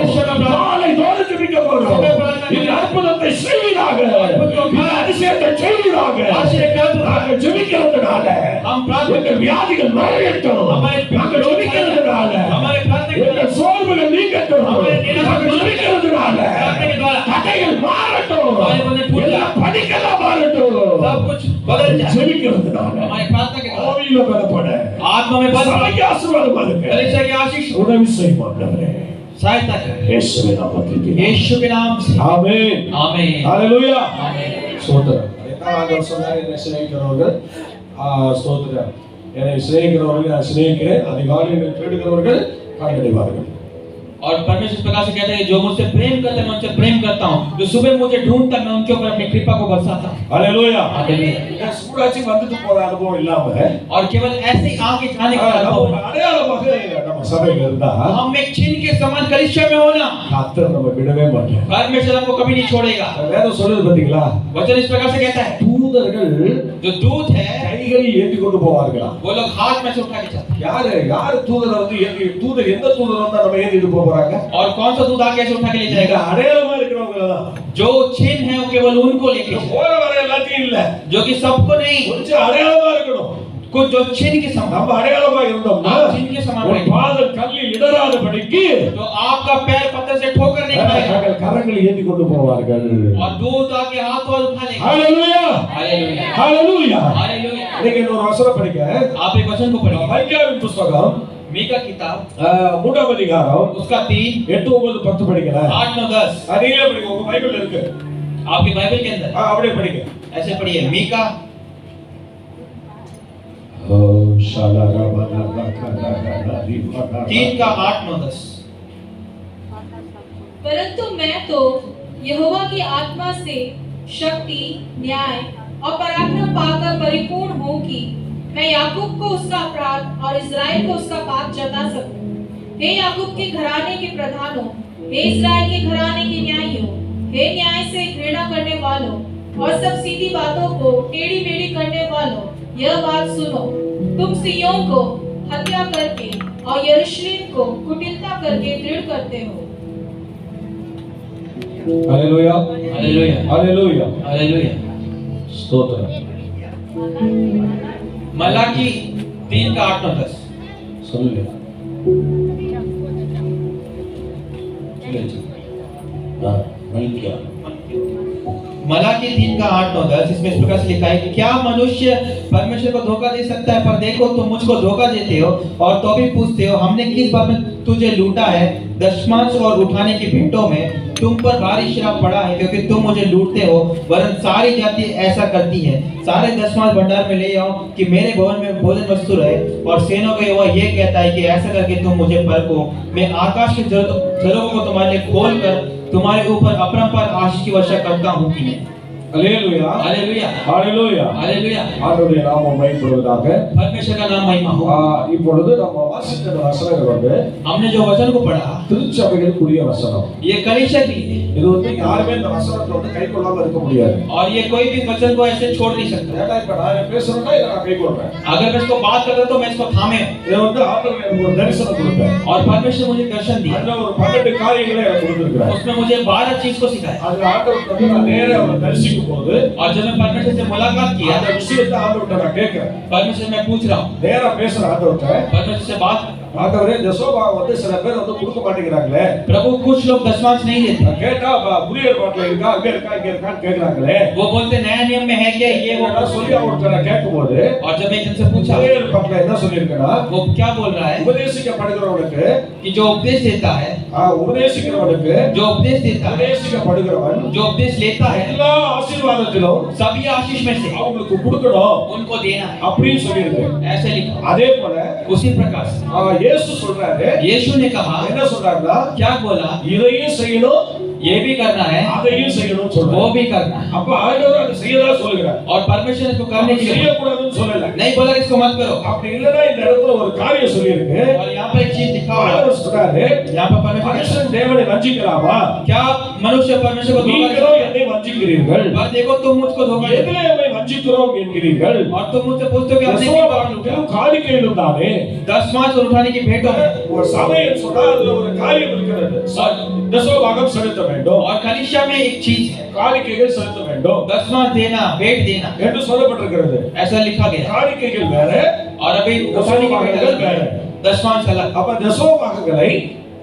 [SPEAKER 1] காலை தோறும் ஜெபிக்க போறோம்.
[SPEAKER 2] சுபே பிரார்த்தனை.
[SPEAKER 1] இந்த அற்புதத்தை செய்வீராக. இந்த அதிசயத்தை செய்வீராக. நாங்கள் ஜெபிக்கிறதுனால
[SPEAKER 2] हम प्रार्थना
[SPEAKER 1] எங்கள் வியாதிகள் மறையட்டும். நாங்கள் ஜெபிக்கிறதுனால
[SPEAKER 2] हमारे प्रार्थना
[SPEAKER 1] எங்கள் சோர்வுகள் நீங்கட்டும். நாங்கள் ஜெபிக்கிறதுனால தடைகள் மாறட்டும். எல்லாம் படிக்கலாம் மாறட்டும்.
[SPEAKER 2] सब कुछ बदल जाए,
[SPEAKER 1] ஜெபிக்கிறதுனால
[SPEAKER 2] हमारे प्रार्थना के द्वारा
[SPEAKER 1] ஆவியில பலப்பட
[SPEAKER 2] आत्मा में बल,
[SPEAKER 1] சபைக்கு ஆசீர்வாதமா இருக்க
[SPEAKER 2] कलीसिया की आशीष,
[SPEAKER 1] உதவி செய்யும் ஆண்டவரே.
[SPEAKER 2] सहायता कर,
[SPEAKER 1] இயேசுவின் நாமத்தில்
[SPEAKER 2] यीशु के नाम से
[SPEAKER 1] ஆமென்.
[SPEAKER 2] आमीन।
[SPEAKER 1] ஹalleluya.
[SPEAKER 2] आमीन।
[SPEAKER 1] ஸ்தோத்திரம். அதைத்தான் ஆண்டவர் சொன்னார், என்னை சிநேகிக்கிறவர்கள் ஸ்தோத்திரம், என்னை சிநேகிக்கிறவர்கள் நான் சிநேகிக்கிறேன், அதிகாலையில் தேடுகிறவர்கள் கண்டடைவார்கள்.
[SPEAKER 2] और परमेश्वर इस प्रकार से कहता है कि जो मुझसे प्रेम करते हैं मैं उनसे प्रेम करता हूँ, जो सुबह मुझे ढूंढता है मैं उनके ऊपर अपनी कृपा को बरसाता हूँ।
[SPEAKER 1] ஹalleluya.
[SPEAKER 2] हालेलुया।
[SPEAKER 1] சூடாச்சி வந்துட்டு போற அனுபவம் இல்லாம
[SPEAKER 2] और केवल ऐसे ही आगे जाने का
[SPEAKER 1] நம்ம
[SPEAKER 2] अनुभव
[SPEAKER 1] ஒரு
[SPEAKER 2] है।
[SPEAKER 1] அடையாளமாக நம்ம சபையில இருந்தா
[SPEAKER 2] हम एक चिन्ह के समान कलीसिया में होना,
[SPEAKER 1] கர்த்தர் நம்ம விடவே மாட்டார்.
[SPEAKER 2] परमेश्वर हमको कभी नहीं छोड़ेगा।
[SPEAKER 1] வேதம் சொல்லுது பாத்தீங்களா,
[SPEAKER 2] वचन इस प्रकार से कहता है,
[SPEAKER 1] தூதர்கள்
[SPEAKER 2] जो दूत है
[SPEAKER 1] கைகளில் ஏந்தி கொண்டு போவார்களாம்.
[SPEAKER 2] वो लोग हाथ में से उठा के जाते हैं।
[SPEAKER 1] யாரு தூதரை வந்து ஏந்தி, தூதர் எந்த தூதர் வந்தா நம்ம ஏந்திட்டு போறாங்க?
[SPEAKER 2] और कौन सा दूत आगे से उठा के ले
[SPEAKER 1] இந்த
[SPEAKER 2] जाएगा?
[SPEAKER 1] அடையாளமா இருக்கிறவங்க தான்.
[SPEAKER 2] जो चिन्ह है वो केवल उनको लेके जाएगा,
[SPEAKER 1] போற வர எல்லாத்தையும் இல்ல,
[SPEAKER 2] जो कि सबको नहीं,
[SPEAKER 1] கொஞ்சம் அடையாளமா இருக்கணும்.
[SPEAKER 2] कुछ जो चिन्ह के समान,
[SPEAKER 1] நம்ம अடையாளமா இருந்தோம்னா
[SPEAKER 2] आप चिन्ह के समान
[SPEAKER 1] ஒரு
[SPEAKER 2] रहेंगे,
[SPEAKER 1] பாதம் கல்லில் இடராதபடிக்கு
[SPEAKER 2] तो आपका पैर पत्थर से ठोकर नहीं खाएगा,
[SPEAKER 1] தங்கள் கரங்களை ஏந்தி கொண்டு போவார்கள்.
[SPEAKER 2] और दूत आके हाथ और उठा लेगा।
[SPEAKER 1] ஹalleluya.
[SPEAKER 2] हालेलुया।
[SPEAKER 1] ஹalleluya.
[SPEAKER 2] हालेलुया।
[SPEAKER 1] நீங்க இன்னொரு வசனம் படிங்க.
[SPEAKER 2] आप एक वचन को पढ़िए,
[SPEAKER 1] மைக்காவின் புத்தகம்
[SPEAKER 2] मीका किताब
[SPEAKER 1] 3ஆம் அதிகாரம்
[SPEAKER 2] उसका 3,
[SPEAKER 1] 8, 9, 10 படிக்கல.
[SPEAKER 2] 8, 9, 10
[SPEAKER 1] நீங்களே படிங்க, உங்க பைபிள்ல இருக்கு.
[SPEAKER 2] आपके बाइबल के अंदर
[SPEAKER 1] அப்படியே படிங்க.
[SPEAKER 2] ऐसे पढ़िए, मीका
[SPEAKER 1] ஓ ஷாலாரபலபகலபலபலபலபல
[SPEAKER 2] 3 का 8, 9, 10।
[SPEAKER 3] परंतु मैं तो यहोवा की आत्मा से शक्ति, न्याय और पराक्रम पाकर परिपूर्ण हूँ कि मैं याकूब को उसका अपराध और इस्राएल को उसका पाप जता सकूं। हे याकूब के घराने के प्रधानों, हे इस्राएल के घराने के न्यायियों, हे न्याय से घृणा करने वालों और सब सीधी बातों को टेढ़ी मेढ़ी करने वालों, यह बात सुनो। तुम सिय्योन को हत्या करके और यरूशलेम को कुटिलता करके दृढ़ करते हो।
[SPEAKER 1] Hallelujah,
[SPEAKER 2] hallelujah,
[SPEAKER 1] hallelujah,
[SPEAKER 2] hallelujah.
[SPEAKER 1] स्तोत्र।
[SPEAKER 2] मलाकी 3 का 8 और 10।
[SPEAKER 1] सुन ले। हाँ, नहीं क्या?
[SPEAKER 2] मलाकी 3 का 8 और 10 इसमें इस प्रकार से लिखा है कि क्या मनुष्य परमेश्वर को धोखा दे सकता है? पर देखो तुम मुझको धोखा देते हो और तो भी पूछते हो हमने किस बात में तुझे लूटा है? दशमांश और उठाने की भेंटों में तुम पर भारी श्राप पड़ा है, क्योंकि तुम मुझे लूटते हो। वरन सारी जाति ऐसा करती है। सारे दशमांश भंडार में ले आओ कि मेरे भवन में भोजन वस्तु रहे। और सेनों का यहोवा ये कहता है कि ऐसा करके तुम मुझे परखो, मैं आकाश के झरोखों को तुम्हारे लिए खोल कर तुम्हारे ऊपर अपरंपार आशीष की वर्षा करता हूँ कि नहीं।
[SPEAKER 1] Hallelujah,
[SPEAKER 2] hallelujah,
[SPEAKER 1] hallelujah,
[SPEAKER 2] hallelujah.
[SPEAKER 1] ஆண்டவருடைய நாமம் மகிமைப்படுவதாக.
[SPEAKER 2] परमेश्वर का नाम महिमा हो।
[SPEAKER 1] இப்பொழுது நம்ம வாசித்த வசனங்கள் வந்து
[SPEAKER 2] हमने जो वचन को पढ़ा
[SPEAKER 1] திருச்சபைகளுக்குரிய வசனம்.
[SPEAKER 2] ये कलीसिया के लिए है।
[SPEAKER 1] இது வந்து யாருமே இந்த வசனத்தை வந்து கைக்கொள்ளாம இருக்க முடியாது.
[SPEAKER 2] और ये कोई भी वचन को ऐसे छोड़ नहीं सकता।
[SPEAKER 1] ஏன்னா இப்ப நான் பேசுறேன்னா இதை நான் கைக்கொள்றேன்.
[SPEAKER 2] अगर मैं इसको बात करता तो मैं इसको थामे।
[SPEAKER 1] இதை வந்து ஆண்டவர் எனக்கு ஒரு தரிசனம் கொடுத்தார்.
[SPEAKER 2] और परमेश्वर मुझे दर्शन दिया।
[SPEAKER 1] அதுல ஒரு 12 காரியங்களை எனக்கு கொடுத்திருக்கிறார்.
[SPEAKER 2] उसमें मुझे 12 चीज को सिखाया।
[SPEAKER 1] அதுல ஆண்டவர் வந்து நான் நேரா அவரை தரிசிக்கும் போது
[SPEAKER 2] और जब मैं परमेश्वर से मुलाकात किया
[SPEAKER 1] அந்த விஷயத்தை ஆண்டவர்ட்ட நான் கேட்கிறேன்.
[SPEAKER 2] परमेश्वर मैं पूछ रहा हूँ,
[SPEAKER 1] நேரா பேசுற ஆண்டவர்ட்ட
[SPEAKER 2] परमेश्वर से बात
[SPEAKER 1] ஆண்டவரே தசோபா வந்து சில பேர் வந்து கொடுக்க மாட்டேங்கிறாங்களே.
[SPEAKER 2] प्रभु कुछ लोग दशमांश नहीं देते।
[SPEAKER 1] நான் கேட்டா புதிய ஏற்பாட்டுல இருக்கா அங்க இருக்கா இங்க இருக்கான்னு கேக்குறாங்களே.
[SPEAKER 2] वो बोलते नया नियम में है क्या ये वो।
[SPEAKER 1] நான் சொல்லி அவர்ட்ட நான் கேட்கும்போது
[SPEAKER 2] और जब मैं इनसे पूछा
[SPEAKER 1] புதிய ஏற்பாட்டுல என்ன சொல்லியிருக்கேன்னா
[SPEAKER 2] वो क्या बोल रहा है
[SPEAKER 1] உபதேசிக்கப்படுகிறவனுக்கு
[SPEAKER 2] कि जो उपदेश देता है,
[SPEAKER 1] உபதேசிக்கிறவனுக்கு
[SPEAKER 2] जो उपदेश देता है,
[SPEAKER 1] உபதேசிக்கப்படுகிறவன்
[SPEAKER 2] जो उपदेश लेता है,
[SPEAKER 1] எல்லா ஆசீர்வாதத்திலும்
[SPEAKER 2] सभी आशीष में से
[SPEAKER 1] அவங்களுக்கு கொடுக்கணும்
[SPEAKER 2] उनको देना है,
[SPEAKER 1] அப்படின்னு சொல்லியிருக்கு.
[SPEAKER 2] ऐसे लिखा।
[SPEAKER 1] அதே போல
[SPEAKER 2] उसी प्रकार से
[SPEAKER 1] இயேசு சொல்றாரு.
[SPEAKER 2] यीशु ने कहा,
[SPEAKER 1] என்ன சொல்றாருன்னா
[SPEAKER 2] क्या बोला?
[SPEAKER 1] இதையும் செய்யணும்
[SPEAKER 2] ये भी करना है,
[SPEAKER 1] அதையும் செய்யணும்
[SPEAKER 2] वो
[SPEAKER 1] சொல்றாரு.
[SPEAKER 2] भी करना है।
[SPEAKER 1] அப்ப ஆண்டவர் அதை செய்யதா சொல்றார்.
[SPEAKER 2] और परमेश्वर इसको करने के लिए
[SPEAKER 1] செய்யக்கூடாதுன்னு சொல்லல.
[SPEAKER 2] नहीं बोला कि इसको मत करो।
[SPEAKER 1] அப்படி இல்லனா இந்த இடத்துல ஒரு காரியம் சொல்லியிருக்கு.
[SPEAKER 2] और यहाँ पर एक चीज लिखा हुआ है,
[SPEAKER 1] ஆண்டவர் சொல்றாரு
[SPEAKER 2] यहाँ पर परमेश्वर
[SPEAKER 1] மனுஷன் தேவனை வஞ்சிக்கலாமா?
[SPEAKER 2] क्या मनुष्य परमेश्वर को धोखा दे
[SPEAKER 1] நீங்களோ
[SPEAKER 2] सकता है?
[SPEAKER 1] என்னை வஞ்சிக்கிறீர்கள்.
[SPEAKER 2] पर देखो तुम मुझको धोखा देते
[SPEAKER 1] எதிலே உம்மை வஞ்சிக்கிறோம் என்கிறீர்கள்.
[SPEAKER 2] हो। और तुम मुझसे पूछते हो कि हमने क्या पाप किया?
[SPEAKER 1] தசோபாகத்திலும் காணிக்கையிலும் தானே.
[SPEAKER 2] दशमांश और उठाने की भेंटों में
[SPEAKER 1] ஒரு சபைன்னு சொன்னா அதுல ஒரு காரியம் இருக்கிறது. தசோபாகம் செலுத்த வேண்டும்.
[SPEAKER 2] और कलीसिया में एक चीज है,
[SPEAKER 1] காணிக்கைகள் செலுத்த வேண்டும்
[SPEAKER 2] दशमांश देना, भेंट देना,
[SPEAKER 1] என்று சொல்லப்பட்டிருக்கிறது.
[SPEAKER 2] ऐसा लिखा गया।
[SPEAKER 1] காணிக்கைகள் வேற,
[SPEAKER 2] और अभी उठाने की भेंट अलग है, दशमांश अलग।
[SPEAKER 1] அப்ப தசோபாகங்களை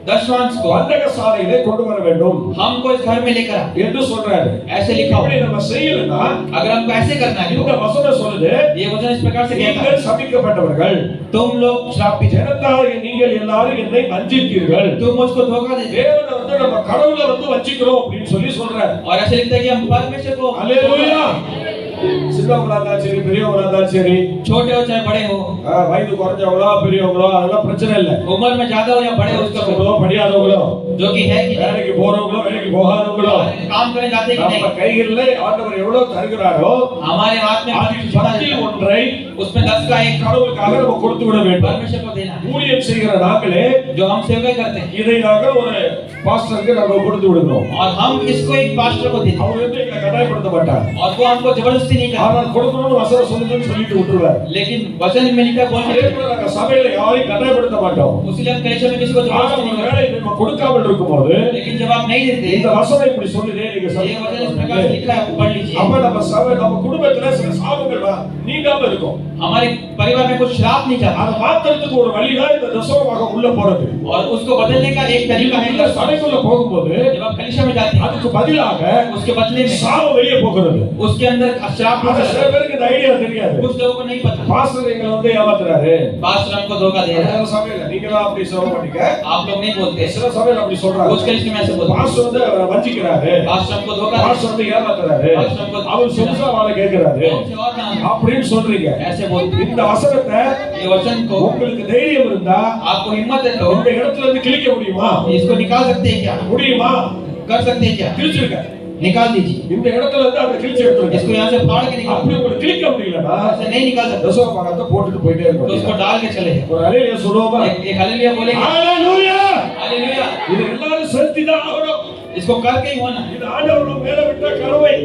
[SPEAKER 2] दशमांश को
[SPEAKER 1] வந்தக சாலையிலே கொண்டு வர வேண்டும்
[SPEAKER 2] हमको इस घर में लेकर आना,
[SPEAKER 1] என்று சொல்றாரு.
[SPEAKER 2] ऐसे लिखा हुआ
[SPEAKER 1] அப்படி
[SPEAKER 2] है।
[SPEAKER 1] நம்ம செய்யலனா
[SPEAKER 2] अगर हमको ऐसे करना है
[SPEAKER 1] இந்த
[SPEAKER 2] तो
[SPEAKER 1] வசனம் சொல்லுது
[SPEAKER 2] ये वचन इस प्रकार से कहता है,
[SPEAKER 1] நீங்கள் சபிக்கப்பட்டவர்கள்,
[SPEAKER 2] तुम लोग श्रापित हैं,
[SPEAKER 1] ஜனத்தாகிய நீங்கள் எல்லாரும் என்னை வஞ்சித்தீர்கள்.
[SPEAKER 2] तुम मुझको धोखा देते हो।
[SPEAKER 1] தேவனை வந்து நம்ம கடவுளை வந்து வஞ்சிக்கிறோம் அப்படின்னு சொல்றாரு.
[SPEAKER 2] और ऐसे लिखता है कि हम परमेश्वर को
[SPEAKER 1] அல்லேலூயா. சின்னவங்களா இருந்தாலும் சரி பெரியவங்களா இருந்தாலும் சரி,
[SPEAKER 2] छोटे हो चाहे बड़े हो,
[SPEAKER 1] வயது குறைஞ்சவங்களோ பெரியவங்களோ அதெல்லாம் பிரச்சனை இல்லை.
[SPEAKER 2] उम्र में ज्यादा हो या बड़े हो, उसका
[SPEAKER 1] படிச்சவங்களோ படியாதவங்களோ,
[SPEAKER 2] जो कि है कि
[SPEAKER 1] வேலைக்கு போறவங்களோ வேலைக்கு போகாதவங்களோ,
[SPEAKER 2] काम करने जाते कि
[SPEAKER 1] நம்ம
[SPEAKER 2] नहीं,
[SPEAKER 1] கைகளிலே ஆண்டவர் எவ்வளவு தருகிறாரோ
[SPEAKER 2] हमारे हाथ में
[SPEAKER 1] அதில்
[SPEAKER 2] छोटा
[SPEAKER 1] பத்தில்
[SPEAKER 2] है,
[SPEAKER 1] ஒன்றை
[SPEAKER 2] उसमें 10 का एक
[SPEAKER 1] கடவுளுக்காக நம்ம கொடுத்து விட வேண்டும்.
[SPEAKER 2] परमेश्वर को देना है।
[SPEAKER 1] ஊழியம் செய்கிற நாங்களே
[SPEAKER 2] जो हम सेवा करते हैं
[SPEAKER 1] இதை நாங்கள் ஒரு பாஸ்டருக்கு நம்ம கொடுத்து விடுகிறோம்.
[SPEAKER 2] और हम इसको एक पास्टर को देते हैं,
[SPEAKER 1] அவர் வந்து எங்களை கட்டாயப்படுத்த மாட்டார்.
[SPEAKER 2] और वो हमको जबरदस्ती नहीं करता,
[SPEAKER 1] ஆனால் கொடுக்கணும்னு வசனம் சொல்லுதுன்னு சொல்லிட்டு விட்டுருவார்.
[SPEAKER 2] लेकिन वचन में लिखा है बोलने
[SPEAKER 1] அதே
[SPEAKER 2] के
[SPEAKER 1] போல நாங்கள் சபையில யாரையும் கட்டாயப்படுத்த மாட்டோம்.
[SPEAKER 2] उसलिए हम कलीसिया में किसी को
[SPEAKER 1] ஆனால்
[SPEAKER 2] जबरदस्ती नहीं
[SPEAKER 1] ஒரு
[SPEAKER 2] करते।
[SPEAKER 1] வேளை நம்ம கொடுக்காமல் இருக்கும்போது
[SPEAKER 2] लेकिन जब आप नहीं देते,
[SPEAKER 1] இந்த வசனம் இப்படி சொல்லுதே நீங்க
[SPEAKER 2] ये वचन इस प्रकार से लिखा है, आप पढ़ लीजिए।
[SPEAKER 1] அப்ப நம்ம சபை நம்ம குடும்பத்துல சில சாபங்கள் நீங்காம இருக்கும்.
[SPEAKER 2] हमारे परिवार में कुछ श्राप नहीं जाता,
[SPEAKER 1] அதை மாத்துறதுக்கு ஒரு வழிதான் இந்த தசமபாகம் உள்ள போறது.
[SPEAKER 2] और उसको बदलने का एक तरीका है
[SPEAKER 1] இந்த சபைக்குள்ள போகும்போது
[SPEAKER 2] जब आप कलीसिया में जाते हैं,
[SPEAKER 1] அதுக்கு பதிலாக
[SPEAKER 2] उसके बदले में
[SPEAKER 1] சாபம் வெளியே போகிறது.
[SPEAKER 2] उसके अंदर श्राप
[SPEAKER 1] ஆனா
[SPEAKER 2] होता
[SPEAKER 1] சில
[SPEAKER 2] है।
[SPEAKER 1] பேருக்கு இந்த ஐடியா தெரியாது.
[SPEAKER 2] कुछ लोगों को नहीं पता,
[SPEAKER 1] பாஸ்டர் எங்களை வந்து ஏமாத்துறாரு.
[SPEAKER 2] पास्टर हमको धोखा दे रहा है,
[SPEAKER 1] சில சபையில நீங்களாம் அப்படி சொல்ல மாட்டீங்க.
[SPEAKER 2] आप लोग नहीं बोलते,
[SPEAKER 1] சில சபையில அப்படி சொல்றாங்க.
[SPEAKER 2] कुछ कलीसिया में ऐसे बोलते हैं,
[SPEAKER 1] பாஸ்டர் வந்து அவரை வஞ்சிக்கிறாரு.
[SPEAKER 2] पास्टर हमको धोखा दे रहा
[SPEAKER 1] பாஸ்டர் வந்து ஏமாத்துறாரு.
[SPEAKER 2] पास्टर हमको
[SPEAKER 1] அவர் சொந்த வாழ கேக்குறாரு
[SPEAKER 2] है, और काम है,
[SPEAKER 1] அப்படின்னு சொல்றீங்க.
[SPEAKER 2] ऐसे बोलते हैं।
[SPEAKER 1] இந்த வசனத்தை
[SPEAKER 2] ये वचन को
[SPEAKER 1] உங்களுக்கு தைரியம் இருந்தா
[SPEAKER 2] आपको हिम्मत है तो
[SPEAKER 1] இந்த இடத்துல இருந்து கிழிக்க முடியுமா?
[SPEAKER 2] इसको निकाल सकते हैं क्या?
[SPEAKER 1] முடியுமா?
[SPEAKER 2] कर सकते हैं क्या?
[SPEAKER 1] கிழிச்சிருக்க.
[SPEAKER 2] निकाल दीजिए।
[SPEAKER 1] இந்த இடத்துல இருந்து அதை கிழிச்சு எடுத்துருங்க.
[SPEAKER 2] इसको यहाँ से फाड़ के निकाल।
[SPEAKER 1] அப்படி உங்களுக்கு கிழிக்க முடியலனா
[SPEAKER 2] ऐसे नहीं निकाल सकते
[SPEAKER 1] தசம பாகத்தை போட்டுட்டு போயிட்டே
[SPEAKER 2] तो
[SPEAKER 1] இருக்கணும்.
[SPEAKER 2] उसको डाल के चले जाओ।
[SPEAKER 1] ஒரு ஹalleluya சொல்லுவோமா?
[SPEAKER 2] एक हालेलुया बोलेंगे।
[SPEAKER 1] ஹalleluya!
[SPEAKER 2] हालेलुया।
[SPEAKER 1] இது எல்லாரும் செலுத்தி தான் ஆகணும்.
[SPEAKER 2] इसको करके ही होना।
[SPEAKER 1] இது ஆண்டவர் மேல விட்ட கருவை.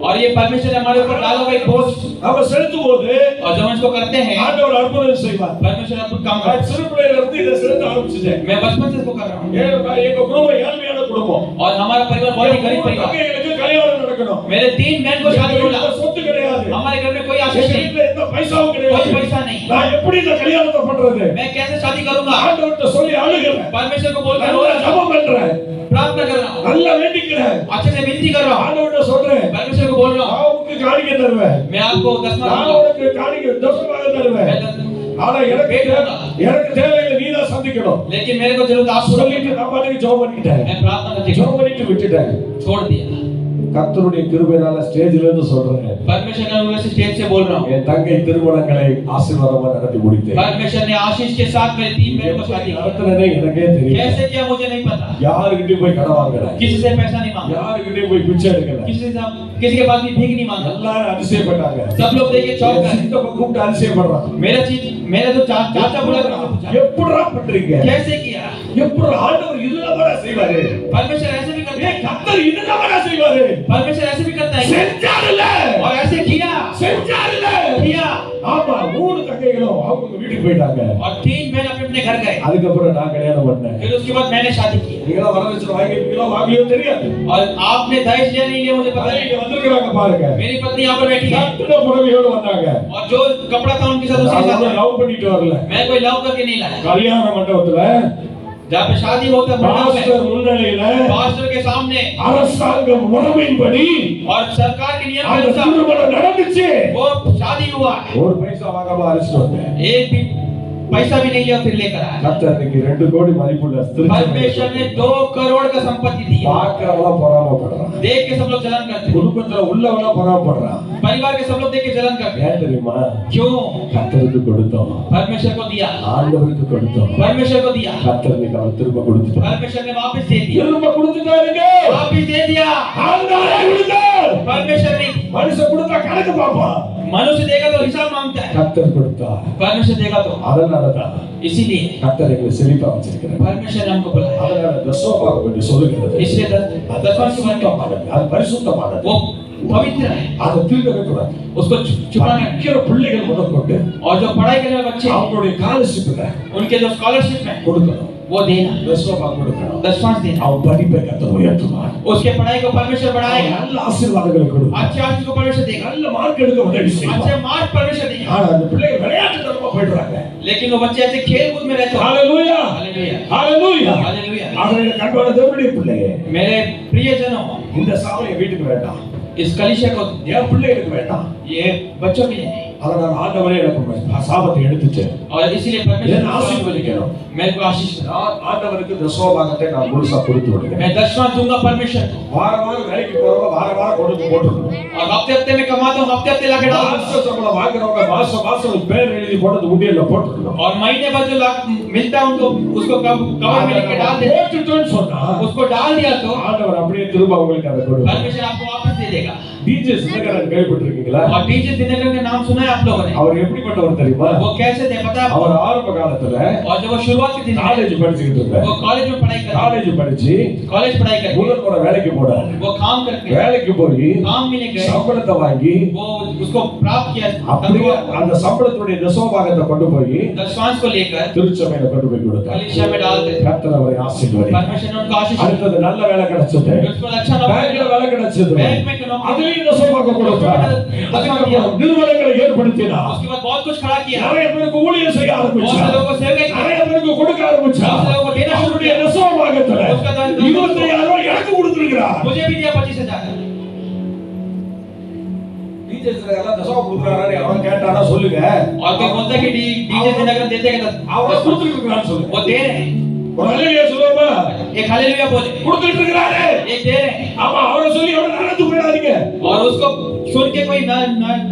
[SPEAKER 2] और ये परमेश्वर ने हमारे ऊपर डाला हुआ एक बोझ।
[SPEAKER 1] நாம செலுத்தும்போது
[SPEAKER 2] और जब हम इसको करते हैं
[SPEAKER 1] ஆண்டவர் அற்புதம் செய்வார்.
[SPEAKER 2] परमेश्वर अद्भुत काम करता
[SPEAKER 1] நான் சிறு பிள்ளையில இருந்து இதை செலுத்த ஆரம்பிச்சிட்டேன்.
[SPEAKER 2] है। मैं बचपन से इसको कर रहा हूँ।
[SPEAKER 1] எங்க குடும்பம் ஏழ்மையான குடும்பம்.
[SPEAKER 2] और हमारा परिवार बहुत ही गरीब परिवार।
[SPEAKER 1] எனக்கு கல்யாணம் நடக்கணும்.
[SPEAKER 2] मेरे 3 बहन को शादी होला।
[SPEAKER 1] சொத்து கிடையாது.
[SPEAKER 2] हमारे घर में कोई आशीष नहीं,
[SPEAKER 1] வீட்ல எந்த பைசாவும் கிடையாது.
[SPEAKER 2] कोई पैसा नहीं।
[SPEAKER 1] நான் எப்படி இந்த கல்யாணத்தை பண்றது?
[SPEAKER 2] मैं कैसे शादी करूंगा?
[SPEAKER 1] ஆண்டவர்ட்ட சொல்லி அழுகிறேன்.
[SPEAKER 2] परमेश्वर को बोलकर
[SPEAKER 1] நல்லா ஜெபம் பண்றேன்.
[SPEAKER 2] प्रार्थना कर रहा हूँ,
[SPEAKER 1] நல்லா வேண்டிக்கிறேன்.
[SPEAKER 2] अच्छे से विनती कर रहा हूँ,
[SPEAKER 1] ஆண்டவர்ட்ட சொல்றேன்.
[SPEAKER 2] परमेश्वर को बोल रहा हूँ,
[SPEAKER 1] நான் உங்களுக்கு காணிக்கை தருவேன்.
[SPEAKER 2] मैं आपको 10वां
[SPEAKER 1] நான்
[SPEAKER 2] दूंगा।
[SPEAKER 1] உங்களுக்கு காணிக்கை தசமாக தருவேன். ஆனா எனக்கு தேவையில்லை, நீ தான் சந்திக்கணும்.
[SPEAKER 2] लेकिन मेरे को जरूरत आप
[SPEAKER 1] சொல்லிட்டு நான் பாட்டுக்கு ஜெபம் பண்ணிட்டேன்.
[SPEAKER 2] मैं प्रार्थना करके
[SPEAKER 1] ஜெபம் பண்ணிட்டு விட்டுட்டேன்.
[SPEAKER 2] छोड़ दिया।
[SPEAKER 1] கர்த்தருடைய கிருபையால ஸ்டேஜ்ல இருந்து சொல்றேன்.
[SPEAKER 2] परमेश्वर ने वैसे स्टेज से बोल रहा हूँ,
[SPEAKER 1] என் தங்கை திருமணங்களை ஆசீர்வாதமா நடத்தி முடித்தேன்.
[SPEAKER 2] परमेश्वर ने आशीष के साथ मेरे 3 बहन को शादी की।
[SPEAKER 1] நடத்துனதே எனக்கே தெரியும்.
[SPEAKER 2] कैसे किया मुझे नहीं पता,
[SPEAKER 1] யாருக்கிட்டையும் போய் கடன் வாங்கல.
[SPEAKER 2] किसी से पैसा नहीं मांगा,
[SPEAKER 1] யாருக்கிட்டையும் போய் பிச்சை எடுக்கல.
[SPEAKER 2] किसी के पास भी भीख नहीं मांगा।
[SPEAKER 1] எல்லாரும் அதிசயப்பட்டாங்க.
[SPEAKER 2] सब लोग देख के चौंक गए।
[SPEAKER 1] சித்தப்ப கூப்பிட்டு அதிசயப்படுறான்.
[SPEAKER 2] मेरा जो चाचा बोला था,
[SPEAKER 1] எப்படிடா பண்றீங்க?
[SPEAKER 2] कैसे किया?
[SPEAKER 1] எப்படி ஆண்டவர் இதுலவா செய்வாரு?
[SPEAKER 2] परमेश्वर ऐसे भी करता है,
[SPEAKER 1] கர்த்தர் இதுலவா செய்வாரு?
[SPEAKER 2] परमेश्वर ऐसे भी करता है
[SPEAKER 1] செஞ்சாருல.
[SPEAKER 2] और ऐसे किया
[SPEAKER 1] செஞ்சாருல.
[SPEAKER 2] किया।
[SPEAKER 1] ஆமா, 3 தங்கைகளும் அவங்க வீட்டுக்கு போயிட்டாங்க.
[SPEAKER 2] और 3 बहन अपने अपने घर गए।
[SPEAKER 1] அதுக்கப்புறம் நான் கல்யாணம் பண்ணேன்.
[SPEAKER 2] फिर उसके बाद मैंने शादी की।
[SPEAKER 1] நீங்களா வரதட்சணை வாங்கிட்டீங்களா வாங்கலையோ தெரியாது.
[SPEAKER 2] और आपने दहेज लिया नहीं लिया मुझे पता
[SPEAKER 1] இங்க
[SPEAKER 2] नहीं।
[SPEAKER 1] வந்திருக்காங்க பாருங்க.
[SPEAKER 2] मेरी पत्नी यहाँ पर बैठी है
[SPEAKER 1] கட்டுன புடவையோட வந்தாங்க.
[SPEAKER 2] और जो कपड़ा था उनके साथ उसी के साथ
[SPEAKER 1] நான்
[SPEAKER 2] है।
[SPEAKER 1] லவ் பண்ணிட்டு வரல.
[SPEAKER 2] मैं कोई लव करके नहीं लाया।
[SPEAKER 1] கல்யாண மண்டபத்துல
[SPEAKER 2] जहाँ पे शादी होता है
[SPEAKER 1] பாஸ்டர் முன்னிலையில
[SPEAKER 2] पास्टर के सामने
[SPEAKER 1] அரசாங்க முறைமையின்படி
[SPEAKER 2] और सरकार के नियम के
[SPEAKER 1] அந்த
[SPEAKER 2] अनुसार
[SPEAKER 1] திருமணம் நடந்துச்சு.
[SPEAKER 2] वो शादी हुआ।
[SPEAKER 1] ஒரு பைசா வாங்காம அழைச்சிட்டு வந்தேன்.
[SPEAKER 2] एक भी पैसा भी नहीं लिया, फिर लेकर आया।
[SPEAKER 1] கர்த்தர் இன்னைக்கு 2 கோடி மதிப்புள்ள
[SPEAKER 2] परमेश्वर ने 2 करोड़ का संपत्ति दी।
[SPEAKER 1] பாக்குறவங்கள பொறாமப்படுறான்.
[SPEAKER 2] देख के सब लोग जलन करते हैं,
[SPEAKER 1] குடும்பத்துல உள்ளவங்கள பொறாமப்படுறான்.
[SPEAKER 2] परिवार के सब लोग देख के जलन करते हैं।
[SPEAKER 1] ஏன் தெரியுமா?
[SPEAKER 2] क्यों?
[SPEAKER 1] கர்த்தருக்கு கொடுத்தோம்,
[SPEAKER 2] परमेश्वर को दिया,
[SPEAKER 1] ஆண்டவருக்கு கொடுத்தோம்.
[SPEAKER 2] परमेश्वर को दिया,
[SPEAKER 1] கர்த்தர் இன்னைக்கு அவர் திரும்ப கொடுத்துட்டார்.
[SPEAKER 2] परमेश्वर ने वापस दे दिया,
[SPEAKER 1] திரும்ப கொடுத்துட்டாருங்க.
[SPEAKER 2] वापस दे दिया।
[SPEAKER 1] ஆண்டவரே கொடுத்தார்.
[SPEAKER 2] परमेश्वर नहीं,
[SPEAKER 1] மனுஷன் கொடுத்தா கணக்கு பாப்பான்.
[SPEAKER 2] मनुष्य देगा तो हिसाब मांगता है,
[SPEAKER 1] கர்த்தர் கொடுத்தார்.
[SPEAKER 2] परमेश्वर देगा तो।
[SPEAKER 1] அதனாலதான்
[SPEAKER 2] इसीलिए
[SPEAKER 1] கர்த்தர் எங்களை செழிப்பா வச்சிருக்கிறார்.
[SPEAKER 2] परमेश्वर ने हमको बुलाया।
[SPEAKER 1] அதனால தசமபாகம் என்று சொல்லுகிறது.
[SPEAKER 2] इसलिए 10वां की बात
[SPEAKER 1] பரிசுத்தமானது. அது பரிசுத்தமானது.
[SPEAKER 2] वो पवित्र है,
[SPEAKER 1] அதை திருடவே கூடாது.
[SPEAKER 2] उसको छुपाना है।
[SPEAKER 1] படிக்கிற பிள்ளைகள் முதற்கொண்டு
[SPEAKER 2] और जो पढ़ाई करने वाले बच्चे
[SPEAKER 1] அவங்களுடைய ஸ்காலர்ஷிப்ல
[SPEAKER 2] उनके जो स्कॉलरशिप में
[SPEAKER 1] கொடுக்கணும்.
[SPEAKER 2] वो देना,
[SPEAKER 1] தசமபாகம் கொடுக்கணும்.
[SPEAKER 2] 10वां देना।
[SPEAKER 1] அவன் படிப்பை கர்த்தர் உயர்த்துவார்.
[SPEAKER 2] उसके पढ़ाई को परमेश्वर बढ़ाएगा,
[SPEAKER 1] நல்ல ஆசீர்வாதங்களை கொடுப்பார்.
[SPEAKER 2] अच्छे आशीष को परमेश्वर देगा,
[SPEAKER 1] நல்ல மார்க் எடுக்க உதவி செய்வார்.
[SPEAKER 2] अच्छे मार्क परमेश्वर देगा।
[SPEAKER 1] ஆனா அந்த பிள்ளைகள் விளையாட்டு தரமா போயிடுறாங்க.
[SPEAKER 2] लेकिन वो बच्चे ऐसे खेल कूद में रहते हैं।
[SPEAKER 1] ஹalleluya
[SPEAKER 2] हालेलुया,
[SPEAKER 1] ஹalleluya.
[SPEAKER 2] हालेलुया।
[SPEAKER 1] அவருடைய கண்பான தேவனுடைய பிள்ளையே,
[SPEAKER 2] मेरे प्रियजनों,
[SPEAKER 1] இந்த சாமி வீட்டுக்கு வேண்டாம்.
[SPEAKER 2] इस कलीसिया को
[SPEAKER 1] என் பிள்ளைகளுக்கு வேண்டாம்.
[SPEAKER 2] ये बच्चों के लिए नहीं।
[SPEAKER 1] அதனால ஆண்டவரே எனக்கு சாபத்தை எடுத்துச்சு.
[SPEAKER 2] और इसीलिए
[SPEAKER 1] என்ன
[SPEAKER 2] परमेश्वर
[SPEAKER 1] ஆசீர்வதிக்கணும்.
[SPEAKER 2] मेरे को आशीष दे।
[SPEAKER 1] நான் ஆண்டவருக்கு தசமபாகத்தை நான் முழுசா கொடுத்து விடுகிறேன்.
[SPEAKER 2] मैं 10वां दूंगा परमेश्वर को।
[SPEAKER 1] வாரம் வாரம் வேலைக்கு போறவங்க வாரம் வாரம் கொடுத்து போட்டுருணும்.
[SPEAKER 2] और हफ्ते हफ्ते में कमाता हूँ, हफ्ते हफ्ते लाके डाल दूंगा।
[SPEAKER 1] மாச சம்பளம் வாங்குறவங்க மாசம் மாசம் ஒரு பேர் எழுதி போட்டு உண்டியல்ல போட்டுருணும்.
[SPEAKER 2] और महीने भर जो लाख मिलता है उनको उसको कवर में लेके डाल दे।
[SPEAKER 1] போட்டுட்டோன்னு சொன்னா
[SPEAKER 2] उसको डाल दिया तो
[SPEAKER 1] ஆண்டவர் அப்படியே திரும்ப உங்களுக்கு அதை கொடுப்பார்.
[SPEAKER 2] परमेश्वर आपको वापस दे देगा।
[SPEAKER 1] டிஜே சின்னகரன் கேள்விப்பட்டிருக்கீங்களா?
[SPEAKER 2] और डीजे दिनकर के नाम सुना है आप लोगों ने?
[SPEAKER 1] அவர் எப்படிப்பட்டவர் தெரியுமா?
[SPEAKER 2] वो कैसे थे पता है
[SPEAKER 1] அவர்
[SPEAKER 2] आपको?
[SPEAKER 1] ஆரம்ப காலத்துல
[SPEAKER 2] और जब वो शुरुआत के दिन
[SPEAKER 1] காலேஜ் படிச்சுக்கிட்டு இருந்தார்.
[SPEAKER 2] वो कॉलेज में पढ़ाई कर
[SPEAKER 1] காலேஜ் படிச்சு
[SPEAKER 2] कॉलेज पढ़ाई करके
[SPEAKER 1] முதல் முறை வேலைக்கு போனார்.
[SPEAKER 2] वो काम करके
[SPEAKER 1] வேலைக்கு போய்
[SPEAKER 2] काम मिले गए,
[SPEAKER 1] சம்பளத்தை வாங்கி
[SPEAKER 2] वो उसको प्राप्त किया।
[SPEAKER 1] அப்படியே அந்த சம்பளத்துடைய தசமபாகத்தை கொண்டு போய்
[SPEAKER 2] 10वां को लेकर
[SPEAKER 1] திருச்சபையில கொண்டு போய் கொடுத்தார்.
[SPEAKER 2] कलीसिया में डाल दे।
[SPEAKER 1] கர்த்தர் அவரை ஆசீர்வதித்தார்.
[SPEAKER 2] परमेश्वर ने उनको आशीष दी।
[SPEAKER 1] அடுத்தது நல்ல வேலை கிடைச்சது.
[SPEAKER 2] उसको अच्छा नौकरी
[SPEAKER 1] பேங்க்ல வேலை கிடைச்சது.
[SPEAKER 2] बैंक में नौकरी,
[SPEAKER 1] அதுலயும் தசமபாகம் கொடுத்தார். அதுக்கப்புறம் நிறுவனங்களை ஏற்படுத்தினார்.
[SPEAKER 2] उसके बाद बहुत कुछ खड़ा किया,
[SPEAKER 1] நிறைய பேருக்கு ஊழியம் செய்ய
[SPEAKER 2] बहुत से
[SPEAKER 1] ஆரம்பிச்சார்.
[SPEAKER 2] लोगों को सेवा की,
[SPEAKER 1] நிறைய பேருக்கு கொடுக்க ஆரம்பிச்சார்.
[SPEAKER 2] बहुत से लोगों को देना शुरू
[SPEAKER 1] அவருடைய
[SPEAKER 2] किया।
[SPEAKER 1] தசமபாகத்துல
[SPEAKER 2] उसका दान
[SPEAKER 1] 25,000 எனக்கு கொடுத்திருக்கிறார்.
[SPEAKER 2] मुझे भी दिया 25,000।
[SPEAKER 1] டீச்சர்ஸ்ல எல்லாம் தசமம் கொடுக்கறானே அவன் கேட்டானா சொல்லுங்க.
[SPEAKER 2] और कोई बोलता है कि डीजे दिनकर देते हैं,
[SPEAKER 1] அவரை கொடுத்திருக்கிறான்னு சொல்லுங்க.
[SPEAKER 2] वो दे रहे हैं।
[SPEAKER 1] ஒரு ஹalleluya சொல்லுமா?
[SPEAKER 2] एक हालेलुया बोले,
[SPEAKER 1] கொடுத்துட்டு இருக்காரு.
[SPEAKER 2] एक दे रहे हैं।
[SPEAKER 1] ஆமா அவரை சொல்லி அவரை நடந்து போயிடாதீங்க.
[SPEAKER 2] और उसको सुन के कोई न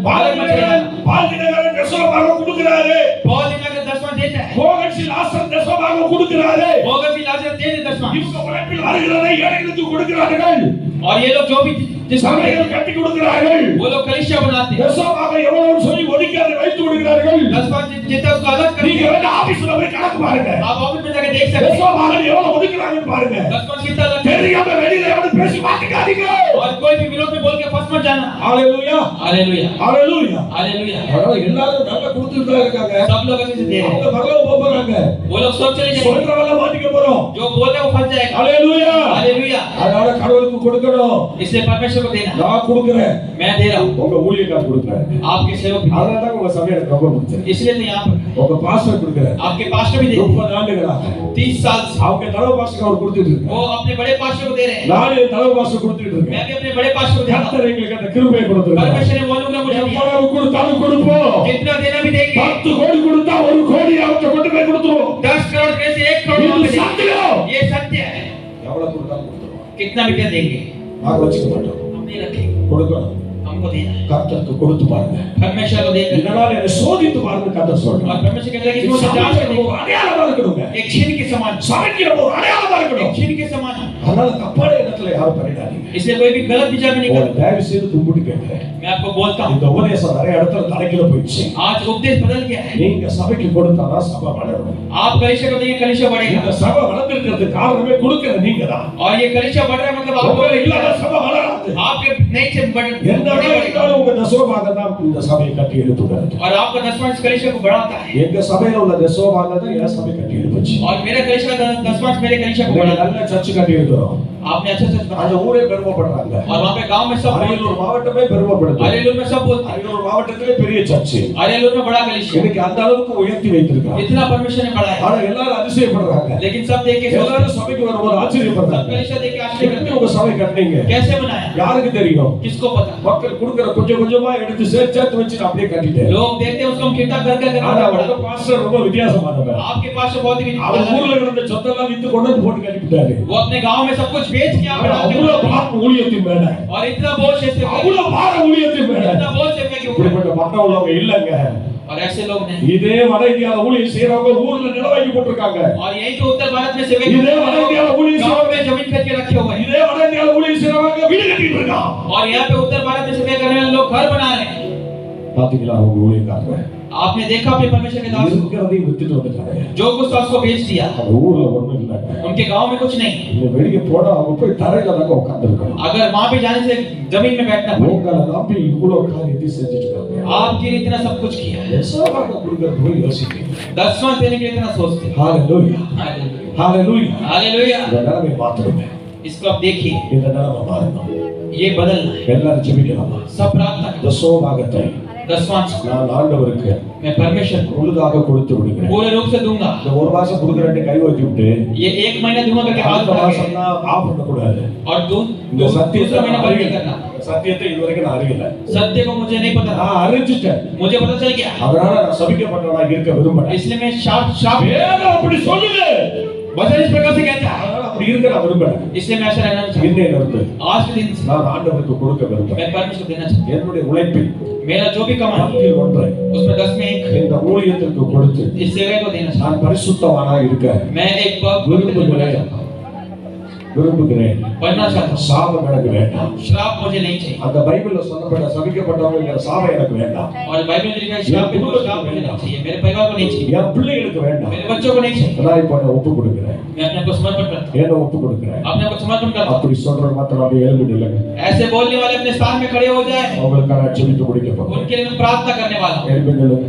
[SPEAKER 2] बालक मत जाना।
[SPEAKER 1] பால்தினகரன் தசமபாகம் கொடுக்க கொடுக்கிறாரு.
[SPEAKER 2] बहुत दिन लगे दसवां देता है,
[SPEAKER 1] போகன்சி லாசர் தசமபாகம் கொடுக்கிறாரு.
[SPEAKER 2] होगा भी लाजर दे दे दसवां।
[SPEAKER 1] இவங்க உழைப்பில் வருகிறதை ஏழைகளுக்கு கொடுக்கிறார்கள்.
[SPEAKER 2] और ये लोग जो भी जिस
[SPEAKER 1] சபைகள் கட்டி கொடுக்கிறார்கள்.
[SPEAKER 2] वो लोग कलीसिया बनाते हैं,
[SPEAKER 1] தசமபாகம் எவ்வளவு சொல்லி ஒதுக்கி அதை வைத்து விடுகிறார்கள்.
[SPEAKER 2] दसवां जितना उसको अलग कर
[SPEAKER 1] நீங்க வேணா ஆபீஸ்ல போய் கணக்கு பாருங்க.
[SPEAKER 2] आप ऑफिस में जाके देख सकते हैं,
[SPEAKER 1] தசமபாகம் எவ்வளவு ஒதுக்குறாங்கன்னு பாருங்க.
[SPEAKER 2] दसवां कितना अलग है।
[SPEAKER 1] தெரியாம வெளியில எவனும் பேசி மாட்டிக்காதீங்க.
[SPEAKER 2] और कोई भी विरोध में बोल के फंस मत जाना।
[SPEAKER 1] ஹalleluya
[SPEAKER 2] हालेलुया
[SPEAKER 1] ஹalleluya.
[SPEAKER 2] हालेलुया।
[SPEAKER 1] அதனால எல்லாரும் நல்லா கொடுத்துட்டு தான் இருக்காங்க.
[SPEAKER 2] सब लोग अच्छे से दे रहे
[SPEAKER 1] அவங்க
[SPEAKER 2] हैं,
[SPEAKER 1] பரலோகம் போக போறாங்க.
[SPEAKER 2] वो लोग सब चले जाएंगे,
[SPEAKER 1] சொல்றவங்க மாட்டிக்க போறோம்.
[SPEAKER 2] जो बोल रहे हैं वो फंस जाएगा।
[SPEAKER 1] ஹalleluya.
[SPEAKER 2] हालेलुया।
[SPEAKER 1] அதனால கடவுளுக்கு கொடுக்கணும்.
[SPEAKER 2] इसलिए परमेश्वर को देना,
[SPEAKER 1] நான் கொடுக்கிறேன்.
[SPEAKER 2] मैं दे रहा हूँ,
[SPEAKER 1] உங்க ஊழியக்காரர் கொடுக்கிறார்.
[SPEAKER 2] आपके सेवक भी,
[SPEAKER 1] அதனால தான் உங்க சபையை எனக்கு ரொம்ப பிடிச்சது.
[SPEAKER 2] इसलिए तो यहाँ पर
[SPEAKER 1] உங்க பாஸ்டர் கொடுக்கிறார்.
[SPEAKER 2] आपके पास्टर भी दे रहे हैं,
[SPEAKER 1] 30 ஆண்டுகளாக
[SPEAKER 2] 30 साल से
[SPEAKER 1] அவங்க தலைவர் பாஸ்டர் அவர் கொடுத்துட்டு இருக்காரு.
[SPEAKER 2] वो अपने बड़े पास्टर को दे रहे हैं,
[SPEAKER 1] நானே தலைவர் பாஸ்டர் கொடுத்துட்டு இருக்கேன்.
[SPEAKER 2] मैं भी अपने बड़े पास्टर को दे रहा हूँ।
[SPEAKER 1] கர்த்தர் எங்களுக்கு அந்த கிருபையை கொடுத்திருக்கார்.
[SPEAKER 2] परमेश्वर ने वो अनुग्रह मुझे दिया,
[SPEAKER 1] எவ்வளவு கொடுத்தாலும் கொடுப்போம்.
[SPEAKER 2] जितना देना भी देंगे।
[SPEAKER 1] 10 கோடி கொடுத்தா 1 கோடி அவர்கிட்ட கொண்டு போய் கொடுத்துருவோம்.
[SPEAKER 2] 10 करोड़ में से 1 करोड़
[SPEAKER 1] இது
[SPEAKER 2] में देंगे।
[SPEAKER 1] சத்தியம்.
[SPEAKER 2] ये सत्य है,
[SPEAKER 1] எவ்வளவு கொடுத்தாலும் கொடுத்துருவோம்.
[SPEAKER 2] कितना भी दे देंगे,
[SPEAKER 1] நாங்க வச்சுக்க மாட்டோம்.
[SPEAKER 2] हम नहीं रखेंगे,
[SPEAKER 1] கொடுக்கணும்.
[SPEAKER 2] हमको देना है।
[SPEAKER 1] கர்த்தருக்கு கொடுத்து பாருங்க.
[SPEAKER 2] परमेश्वर को देकर,
[SPEAKER 1] இதனால என்னை சோதித்து பாருங்க கர்த்தர்
[SPEAKER 2] और
[SPEAKER 1] சொல்றார்.
[SPEAKER 2] परमेश्वर कहता है कि इसको जांच कर देखो,
[SPEAKER 1] ஒரு அடையாளமா இருக்கணுங்க.
[SPEAKER 2] एक छीन के समान,
[SPEAKER 1] சபைக்கு நம்ம ஒரு அடையாளமா
[SPEAKER 2] एक
[SPEAKER 1] இருக்கணும்.
[SPEAKER 2] छीन के समान।
[SPEAKER 1] அதனால தப்பான இடத்துல யாரும் பண்ணிடாதீங்க.
[SPEAKER 2] इसलिए कोई भी गलत विचार में नहीं
[SPEAKER 1] ஒரு
[SPEAKER 2] करना।
[SPEAKER 1] தயவு செய்து கும்பிட்டு கேட்கிறேன்.
[SPEAKER 2] मैं आपको बोलता हूँ,
[SPEAKER 1] இந்த உபதேசம் நிறைய இடத்துல தலைக்கீழ போயிடுச்சு.
[SPEAKER 2] आज उपदेश बदल गया है।
[SPEAKER 1] நீங்க சபைக்கு கொடுத்தாதான் சபை வளரும்.
[SPEAKER 2] आप कलीसिया को देंगे, कलीसिया बढ़ेगा,
[SPEAKER 1] இந்த சபை வளர்ந்திருக்கிறதுக்கு காரணமே கொடுக்கிற நீங்க தான்.
[SPEAKER 2] और ये कलीसिया बढ़ रहा है मतलब आपको
[SPEAKER 1] உங்களை இல்லாத சபை வளராது.
[SPEAKER 2] आपके नहीं से
[SPEAKER 1] எந்த
[SPEAKER 2] बढ़ेगा,
[SPEAKER 1] இடத்துல உங்க தசோபாகம் தான் இந்த சபையை கட்டி எழுப்புகிறது.
[SPEAKER 2] और आपका दसवां इस कलीसिया को बढ़ाता है,
[SPEAKER 1] எங்க சபையில உள்ள தசோபாகம் தான் என் சபை கட்டி எழுப்புச்சு.
[SPEAKER 2] और मेरा कलीसिया का दसवां मेरे कलीसिया को
[SPEAKER 1] நீங்க
[SPEAKER 2] बढ़ाता है।
[SPEAKER 1] நல்ல சர்ச் கட்டி எழுப்புறோம்.
[SPEAKER 2] आपने अच्छा से
[SPEAKER 1] அந்த
[SPEAKER 2] बताया,
[SPEAKER 1] ஊரே பெருமைப்படுறாங்க.
[SPEAKER 2] और वहाँ पे गांव में सब,
[SPEAKER 1] அரியலூர் மாவட்டமே பெருமைப்படுது.
[SPEAKER 2] अरेलूर में सब बोलते हैं,
[SPEAKER 1] அரியலூர் மாவட்டத்திலே பெரிய சர்ச்.
[SPEAKER 2] अरेलूर में बड़ा कलीसिया,
[SPEAKER 1] இன்னைக்கு அந்த அளவுக்கு உயர்த்தி வைத்திருக்காங்க.
[SPEAKER 2] इतना परमेश्वर ने बढ़ाया,
[SPEAKER 1] ஆனா எல்லாரும் அதிசயப்படுறாங்க.
[SPEAKER 2] लेकिन सब देख के
[SPEAKER 1] எல்லாரும் சபைக்கு வரும்போது
[SPEAKER 2] सब
[SPEAKER 1] ஆச்சரியப்படுறாங்க.
[SPEAKER 2] कलीसिया देख के आश्चर्य करते
[SPEAKER 1] எப்படி
[SPEAKER 2] हैं,
[SPEAKER 1] உங்க சபை கட்டினீங்க?
[SPEAKER 2] कैसे बनाया,
[SPEAKER 1] யாருக்கு தெரியும்?
[SPEAKER 2] किसको पता।
[SPEAKER 1] மக்கள் கொடுக்கிற கொஞ்சம் கொஞ்சமா எடுத்து சேர்த்து வச்சு அப்படியே கட்டிட்டேன்.
[SPEAKER 2] लोग देखते हैं उसको हम कितना कर कर
[SPEAKER 1] ஆனா
[SPEAKER 2] कर
[SPEAKER 1] உங்க
[SPEAKER 2] बढ़ा।
[SPEAKER 1] பாஸ்டர் ரொம்ப வித்தியாசமானவர்.
[SPEAKER 2] आपके पास से बहुत ही
[SPEAKER 1] அவர்
[SPEAKER 2] अलग
[SPEAKER 1] ஊர்ல
[SPEAKER 2] है।
[SPEAKER 1] இருந்த சொத்தெல்லாம் வித்து கொண்டு வந்து போட்டு கட்டிவிட்டாரு.
[SPEAKER 2] वो अपने गांव में सब कुछ बेच के यहाँ पे
[SPEAKER 1] ஆனா
[SPEAKER 2] डाल के
[SPEAKER 1] அவ்வளவு
[SPEAKER 2] रखा है।
[SPEAKER 1] பாரம் ஊழியத்தின் மேல.
[SPEAKER 2] और इतना बोझ ऐसे
[SPEAKER 1] அவ்வளவு பாரம் ஊழியத்தின் மேல.
[SPEAKER 2] इतना बोझ से के ऊपर,
[SPEAKER 1] இப்படிப்பட்ட மக்கள் உள்ளவங்க இல்லங்க.
[SPEAKER 2] और ऐसे लोग नहीं।
[SPEAKER 1] இதே வட இந்தியால ஊழியம் செய்யறவங்க ஊர்ல நிலம் வாங்கி போட்டிருக்காங்க.
[SPEAKER 2] और यही तो उत्तर भारत में सेवक
[SPEAKER 1] இதே வட இந்தியால ஊழியம்
[SPEAKER 2] गांव
[SPEAKER 1] செய்யறவங்க
[SPEAKER 2] में जमीन खरीद के रखे हुए हैं,
[SPEAKER 1] இதே வட இந்தியால ஊழியம் செய்யறவங்க வீடு கட்டிட்டு இருக்காங்க.
[SPEAKER 2] और यहाँ पे उत्तर भारत में सेवक करने वाले लोग घर बना रहे हैं।
[SPEAKER 1] பாத்தீங்களா அவங்க ஊழியக்காரங்க
[SPEAKER 2] आपने देखा अपने परमेश्वर के दास,
[SPEAKER 1] இருக்கிறதையும் வித்துட்டு வந்துட்டாங்க.
[SPEAKER 2] जो कुछ था उसको बेच दिया,
[SPEAKER 1] அந்த ஊர்ல ஒண்ணும் இல்ல.
[SPEAKER 2] उनके गांव में कुछ नहीं।
[SPEAKER 1] இந்த வெளிய போனா அவங்க போய் தரையில தான் உட்கார்ந்திருக்கணும்.
[SPEAKER 2] अगर वहां पे जाने से जमीन में बैठना पड़े,
[SPEAKER 1] உங்களை நம்பி இவ்வளவு காரியத்தை செஞ்சுட்டு இருக்காங்க.
[SPEAKER 2] आपके लिए इतना सब कुछ किया है,
[SPEAKER 1] எசவாக கொடுக்கிறது போய் யோசிக்கிறீங்க.
[SPEAKER 2] दसवां देने के लिए इतना सोचते हैं।
[SPEAKER 1] ஹalleluya
[SPEAKER 2] हालेलुया
[SPEAKER 1] ஹalleluya.
[SPEAKER 2] हालेलुया।
[SPEAKER 1] இந்த நிலைமை மாத்தணுமே.
[SPEAKER 2] इसको आप देखिए,
[SPEAKER 1] இந்த நிலைமை மாறணும்.
[SPEAKER 2] ये बदलना है।
[SPEAKER 1] எல்லாரும் ஜெபிக்கலாமா?
[SPEAKER 2] सब प्रार्थना करें।
[SPEAKER 1] தசோபாகத்தை
[SPEAKER 2] दसवां
[SPEAKER 1] நான் ஆண்டவருக்கு
[SPEAKER 2] मैं परमेश्वर को
[SPEAKER 1] முழுதாக கொடுத்து விடுகிறேன்.
[SPEAKER 2] पूरे रूप से दूंगा।
[SPEAKER 1] இந்த ஒரு மாசம் கொடுக்கறேன்னு கை வச்சு விட்டு
[SPEAKER 2] ये 1 महीना दूंगा करके हाथ
[SPEAKER 1] அடுத்த
[SPEAKER 2] बढ़ा
[SPEAKER 1] மாசம் தான் ஆஃப் பண்ண கூடாது.
[SPEAKER 2] और
[SPEAKER 1] இந்த சத்தியத்தை
[SPEAKER 2] दूसरा महीना
[SPEAKER 1] நான்
[SPEAKER 2] बंद नहीं
[SPEAKER 1] அறியல.
[SPEAKER 2] करना।
[SPEAKER 1] சத்தியத்தை இதுவரைக்கும் நான் அறியல.
[SPEAKER 2] सत्य को मुझे नहीं पता था,
[SPEAKER 1] நான் அறிஞ்சிட்டேன்.
[SPEAKER 2] मुझे पता चल गया,
[SPEAKER 1] அதனால நான் சபிக்கப்பட்டவனா இருக்க விரும்பல.
[SPEAKER 2] इसलिए मैं शाप
[SPEAKER 1] வேதம் அப்படி சொல்லுது.
[SPEAKER 2] वचन इस प्रकार से कहता है,
[SPEAKER 1] அதனால அப்படி இருக்க நான் விரும்பல.
[SPEAKER 2] इसलिए मैं ऐसा रहना नहीं चाहता।
[SPEAKER 1] இன்னையில இருந்து
[SPEAKER 2] आज के दिन से
[SPEAKER 1] நான் ஆண்டவருக்கு கொடுக்க விரும்புகிறேன்.
[SPEAKER 2] मैं परमेश्वर को देना चाहता
[SPEAKER 1] என்னுடைய உழைப்பில்
[SPEAKER 2] हूँ। मेरा जो भी कमाई
[SPEAKER 1] பத்தில் ஒன்றை
[SPEAKER 2] उसमें 10 में 1
[SPEAKER 1] இந்த ஊழியத்திற்கு கொடுத்து
[SPEAKER 2] इस सेवा को देना चाहता
[SPEAKER 1] நான் பரிசுத்தவானா இருக்க
[SPEAKER 2] हूँ। मैं एक पवित्र बनना
[SPEAKER 1] விரும்புகிறேன்.
[SPEAKER 2] चाहता हूँ,
[SPEAKER 1] விரும்புகிறேன்.
[SPEAKER 2] बनना चाहता हूँ।
[SPEAKER 1] சாபம் எனக்கு வேண்டாம்.
[SPEAKER 2] श्राप मुझे नहीं चाहिए,
[SPEAKER 1] அந்த பைபிள்ல சொல்லப்பட்ட சபிக்கப்பட்டவங்க சாபம் எனக்கு வேண்டாம்.
[SPEAKER 2] और बाइबल में लिखा है श्राप पे कोई श्राप मुझे नहीं चाहिए, मेरे परिवार को नहीं चाहिए,
[SPEAKER 1] என் பிள்ளைகளுக்கு வேண்டாம்.
[SPEAKER 2] मेरे बच्चों को नहीं चाहिए।
[SPEAKER 1] நான் இப்போ என்ன ஒப்பு கொடுக்கிறேன்.
[SPEAKER 2] मैं अपने आप को समर्पण करता हूँ,
[SPEAKER 1] என்ன ஒப்பு கொடுக்கிறேன்.
[SPEAKER 2] अपने आप को समर्पण करता हूँ।
[SPEAKER 1] அப்படி சொல்ற மாத்திரம் அப்படியே எழுந்து நில்லுங்க.
[SPEAKER 2] ऐसे बोलने वाले अपने स्थान में खड़े हो जाए,
[SPEAKER 1] அவங்களுக்கான ஜெபித்து முடிக்க போறேன்.
[SPEAKER 2] उनके लिए मैं प्रार्थना करने वाला हूँ।
[SPEAKER 1] எழுந்து நில்லுங்க.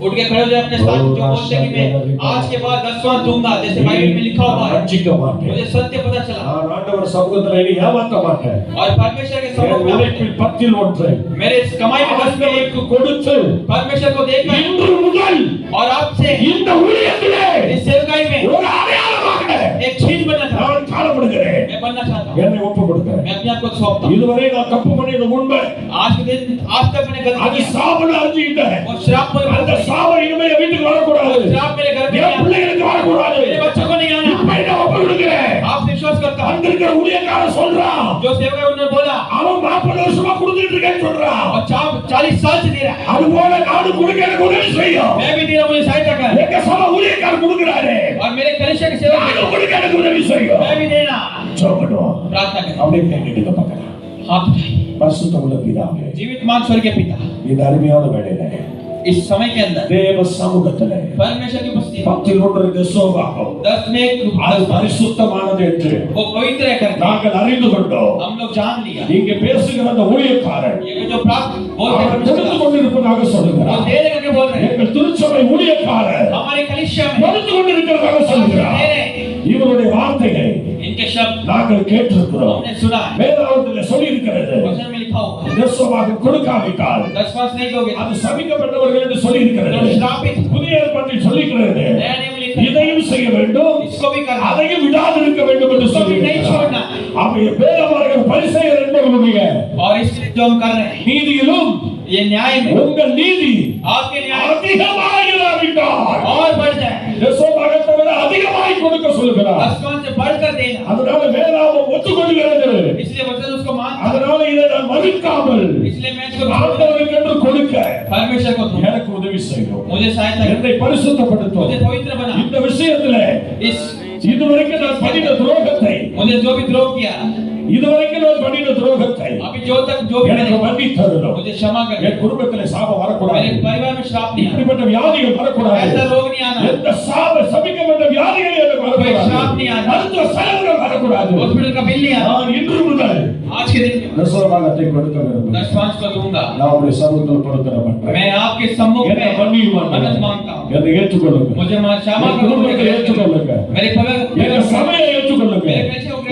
[SPEAKER 2] उठ के खड़े हो जाए अपने स्थान, जो बोलते हैं कि मैं आज के बाद 10वां दूंगा, जैसे बाइबल में लिखा हुआ है।
[SPEAKER 1] வஞ்சிக்க மாட்டேன்.
[SPEAKER 2] मुझे सत्य पता चला,
[SPEAKER 1] நான் ஆண்டவர் சமூகத்துல இனி ஏமாத்த மாட்டேன்.
[SPEAKER 2] और परमेश्वर के
[SPEAKER 1] என்
[SPEAKER 2] सम्मुख में
[SPEAKER 1] உழைப்பில் பத்தில் ஒன்றை
[SPEAKER 2] मेरे इस कमाई में 10 में 1
[SPEAKER 1] ஆண்டவருக்கு கொடுத்து
[SPEAKER 2] परमेश्वर को देखकर,
[SPEAKER 1] இன்று முதல்
[SPEAKER 2] और आपसे
[SPEAKER 1] இந்த ஊழியத்திலே
[SPEAKER 2] इस सेवकाई में
[SPEAKER 1] ஒரு அடையாளமாக
[SPEAKER 2] एक छीन बनना चाहता हूँ,
[SPEAKER 1] நான் காணப்படுகிறேன்.
[SPEAKER 2] मैं बनना चाहता हूँ।
[SPEAKER 1] என்னை ஒப்பு கொடுக்கிறேன்.
[SPEAKER 2] मैं अपने आप को सौंपता हूँ।
[SPEAKER 1] இதுவரை நான் தப்பு பண்ணின உண்மை
[SPEAKER 2] आज के दिन आज तक मैंने गलती
[SPEAKER 1] அது
[SPEAKER 2] की,
[SPEAKER 1] சாபன அறிஞ்சிட்டேன்.
[SPEAKER 2] और श्राप मुझे
[SPEAKER 1] அந்த
[SPEAKER 2] बहुत
[SPEAKER 1] சாபம் இனிமே என் வீட்டுக்கு வரக்கூடாது.
[SPEAKER 2] श्राप मेरे घर में
[SPEAKER 1] என்
[SPEAKER 2] नहीं आना,
[SPEAKER 1] பிள்ளைகளுக்கு வரக்கூடாது.
[SPEAKER 2] मेरे बच्चों को नहीं आना।
[SPEAKER 1] இப்ப நான் ஒப்பு கொடுக்கிறேன்.
[SPEAKER 2] आपसे विश्वास करता हूँ,
[SPEAKER 1] வந்திருக்கிற ஊழியக்காரன் சொல்றான்.
[SPEAKER 2] जो सेवक है उन्होंने बोला,
[SPEAKER 1] அவன் 40 வருஷமா கொடுத்து கொடுத்துட்டு இருக்கேன்னு சொல்றான்.
[SPEAKER 2] और 40 साल से दे रहा है।
[SPEAKER 1] அதுபோல நாடு கொடுக்க எனக்கு உதவி செய்யும்.
[SPEAKER 2] मैं भी दे रहा हूं, मुझे सहायता कर।
[SPEAKER 1] எங்க சபை ஊழியக்காரர் கொடுக்குறாரு.
[SPEAKER 2] और मेरे कलीसिया के सेवक
[SPEAKER 1] நாடு கொடுக்க எனக்கு உதவி செய்யும்.
[SPEAKER 2] मैं भी देना।
[SPEAKER 1] ஜெபம்
[SPEAKER 2] प्रार्थना करें।
[SPEAKER 1] அப்படியே கேட்டுட்டு பார்க்கலாம்.
[SPEAKER 2] हाथ उठाइए।
[SPEAKER 1] பரிசுத்தமுள்ள பிதாவே,
[SPEAKER 2] जीवित मान स्वर्गीय पिता,
[SPEAKER 1] இந்த அருமையான வேளையில
[SPEAKER 2] इस समय के अंदर
[SPEAKER 1] தேவ சமூகத்திலே
[SPEAKER 2] परमेश्वर की उपस्थिति
[SPEAKER 1] 10 சோபாகம்
[SPEAKER 2] 10 में
[SPEAKER 1] அது பரிசுத்தமானது என்று
[SPEAKER 2] वो पवित्र है करके
[SPEAKER 1] நாங்கள் அறிந்து கொண்டோம்.
[SPEAKER 2] हम लोग जान लिया।
[SPEAKER 1] நீங்க பேசுகிற அந்த ஊழியக்காரர்
[SPEAKER 2] ये जो प्राप्त बोलते हैं
[SPEAKER 1] அவர் கொடுத்து கொண்டிருப்பதாக
[SPEAKER 2] वो
[SPEAKER 1] சொல்லுகிறார்.
[SPEAKER 2] दे रहे करके बोल रहे हैं।
[SPEAKER 1] எங்கள் திருச்சபை ஊழியக்காரர்
[SPEAKER 2] हमारे कलीसिया में
[SPEAKER 1] கொடுத்து கொண்டிருக்கிறதாக
[SPEAKER 2] दे
[SPEAKER 1] சொல்லுகிறார்.
[SPEAKER 2] रहे हैं।
[SPEAKER 1] இவருடைய வார்த்தைகளை
[SPEAKER 2] इनके शब्द
[SPEAKER 1] நாங்கள் கேட்டிருக்கிறோம்.
[SPEAKER 2] हमने सुना है।
[SPEAKER 1] வேதாகமத்தில் சொல்லி இருக்கிறது.
[SPEAKER 2] वचन में लिखा हुआ है।
[SPEAKER 1] தேசபாகம் கொடுக்காவிட்டால்
[SPEAKER 2] 10 वर्ष नहीं दोगे
[SPEAKER 1] அது சபிக்கப்பட்டவர்கள் என்று சொல்லி இருக்கிறது.
[SPEAKER 2] तो श्रापित।
[SPEAKER 1] புதிய ஏற்பாட்டில் சொல்லி இருக்கிறது.
[SPEAKER 2] नया नियम लिखा है।
[SPEAKER 1] இதையும் செய்ய வேண்டும்,
[SPEAKER 2] इसको भी करना।
[SPEAKER 1] அதையும் விடாதிருக்க வேண்டும் என்று
[SPEAKER 2] इसको
[SPEAKER 1] சொல்லி
[SPEAKER 2] भी नहीं छोड़ना।
[SPEAKER 1] அப்படி வேதமார்கள் பரிசேயர் என்பவர்களுடைய
[SPEAKER 2] और इसलिए जो हम कर रहे हैं
[SPEAKER 1] நீதியிலும்
[SPEAKER 2] ये न्याय में
[SPEAKER 1] உங்கள் நீதி
[SPEAKER 2] आपके न्याय
[SPEAKER 1] அதிகமாகிறாவிட்டால்
[SPEAKER 2] और बढ़ जाए।
[SPEAKER 1] தேசபாகத்தை விட அதிகமாய் கொடுக்க சொல்லுகிறார்.
[SPEAKER 2] 10 से बढ़कर देना।
[SPEAKER 1] அதனால வேதாகமம் ஒத்துக்கொள்கிறது.
[SPEAKER 2] इसलिए वचन उसको मान।
[SPEAKER 1] அதனால இதை நான் மறுக்காமல்
[SPEAKER 2] इसलिए मैं इसको
[SPEAKER 1] ஆண்டவருக்கு என்று கொடுக்க
[SPEAKER 2] परमेश्वर को दूं।
[SPEAKER 1] எனக்கு உதவி செய்யும்.
[SPEAKER 2] मुझे सहायता कर।
[SPEAKER 1] என்னை பரிசுத்தப்படுத்தும்.
[SPEAKER 2] मुझे पवित्र बना।
[SPEAKER 1] இந்த விஷயத்திலே
[SPEAKER 2] इस
[SPEAKER 1] இதுவரைக்கும் நான் பண்ணின துரோகத்தை,
[SPEAKER 2] मुझे जो भी द्रोह किया,
[SPEAKER 1] இதுவரைக்கும் நான் பண்ணின துரோகத்தை
[SPEAKER 2] अभी जो तक जो भी
[SPEAKER 1] எனக்கு
[SPEAKER 2] मैंने,
[SPEAKER 1] மன்னித்தருளும்.
[SPEAKER 2] मुझे क्षमा कर।
[SPEAKER 1] என் குடும்பத்திலே சாபம் வரக்கூடாது.
[SPEAKER 2] मेरे परिवार में श्राप नहीं आना।
[SPEAKER 1] இப்படிப்பட்ட வியாதிகள் வரக்கூடாது.
[SPEAKER 2] ऐसा रोग नहीं आना।
[SPEAKER 1] எந்த சபிக்கப்பட்ட வியாதிகள் எனக்கு
[SPEAKER 2] कोई श्राप
[SPEAKER 1] வரக்கூடாது.
[SPEAKER 2] नहीं आना।
[SPEAKER 1] மருத்துவ செலவுகள் வரக்கூடாது.
[SPEAKER 2] हॉस्पिटल का बिल नहीं आना।
[SPEAKER 1] நான் இன்று முதல்
[SPEAKER 2] आज के दिन
[SPEAKER 1] தேசபாகத்தை கொடுக்க வேண்டும்.
[SPEAKER 2] 10 को दूंगा।
[SPEAKER 1] நான் உடைய சமூகத்தில் பொறுக்கிறேன்.
[SPEAKER 2] मैं आपके सम्मुख
[SPEAKER 1] என்னை
[SPEAKER 2] में
[SPEAKER 1] மன்னியும்
[SPEAKER 2] मदद मांगता हूँ।
[SPEAKER 1] என்னை ஏற்றுக்கொள்ளுங்க.
[SPEAKER 2] मुझे क्षमा
[SPEAKER 1] என்
[SPEAKER 2] करो।
[SPEAKER 1] குடும்பத்தை ஏற்றுக்கொள்ளுங்க.
[SPEAKER 2] मेरे
[SPEAKER 1] எங்க
[SPEAKER 2] पवित्र
[SPEAKER 1] சபையை ஏற்றுக்கொள்ளுங்க.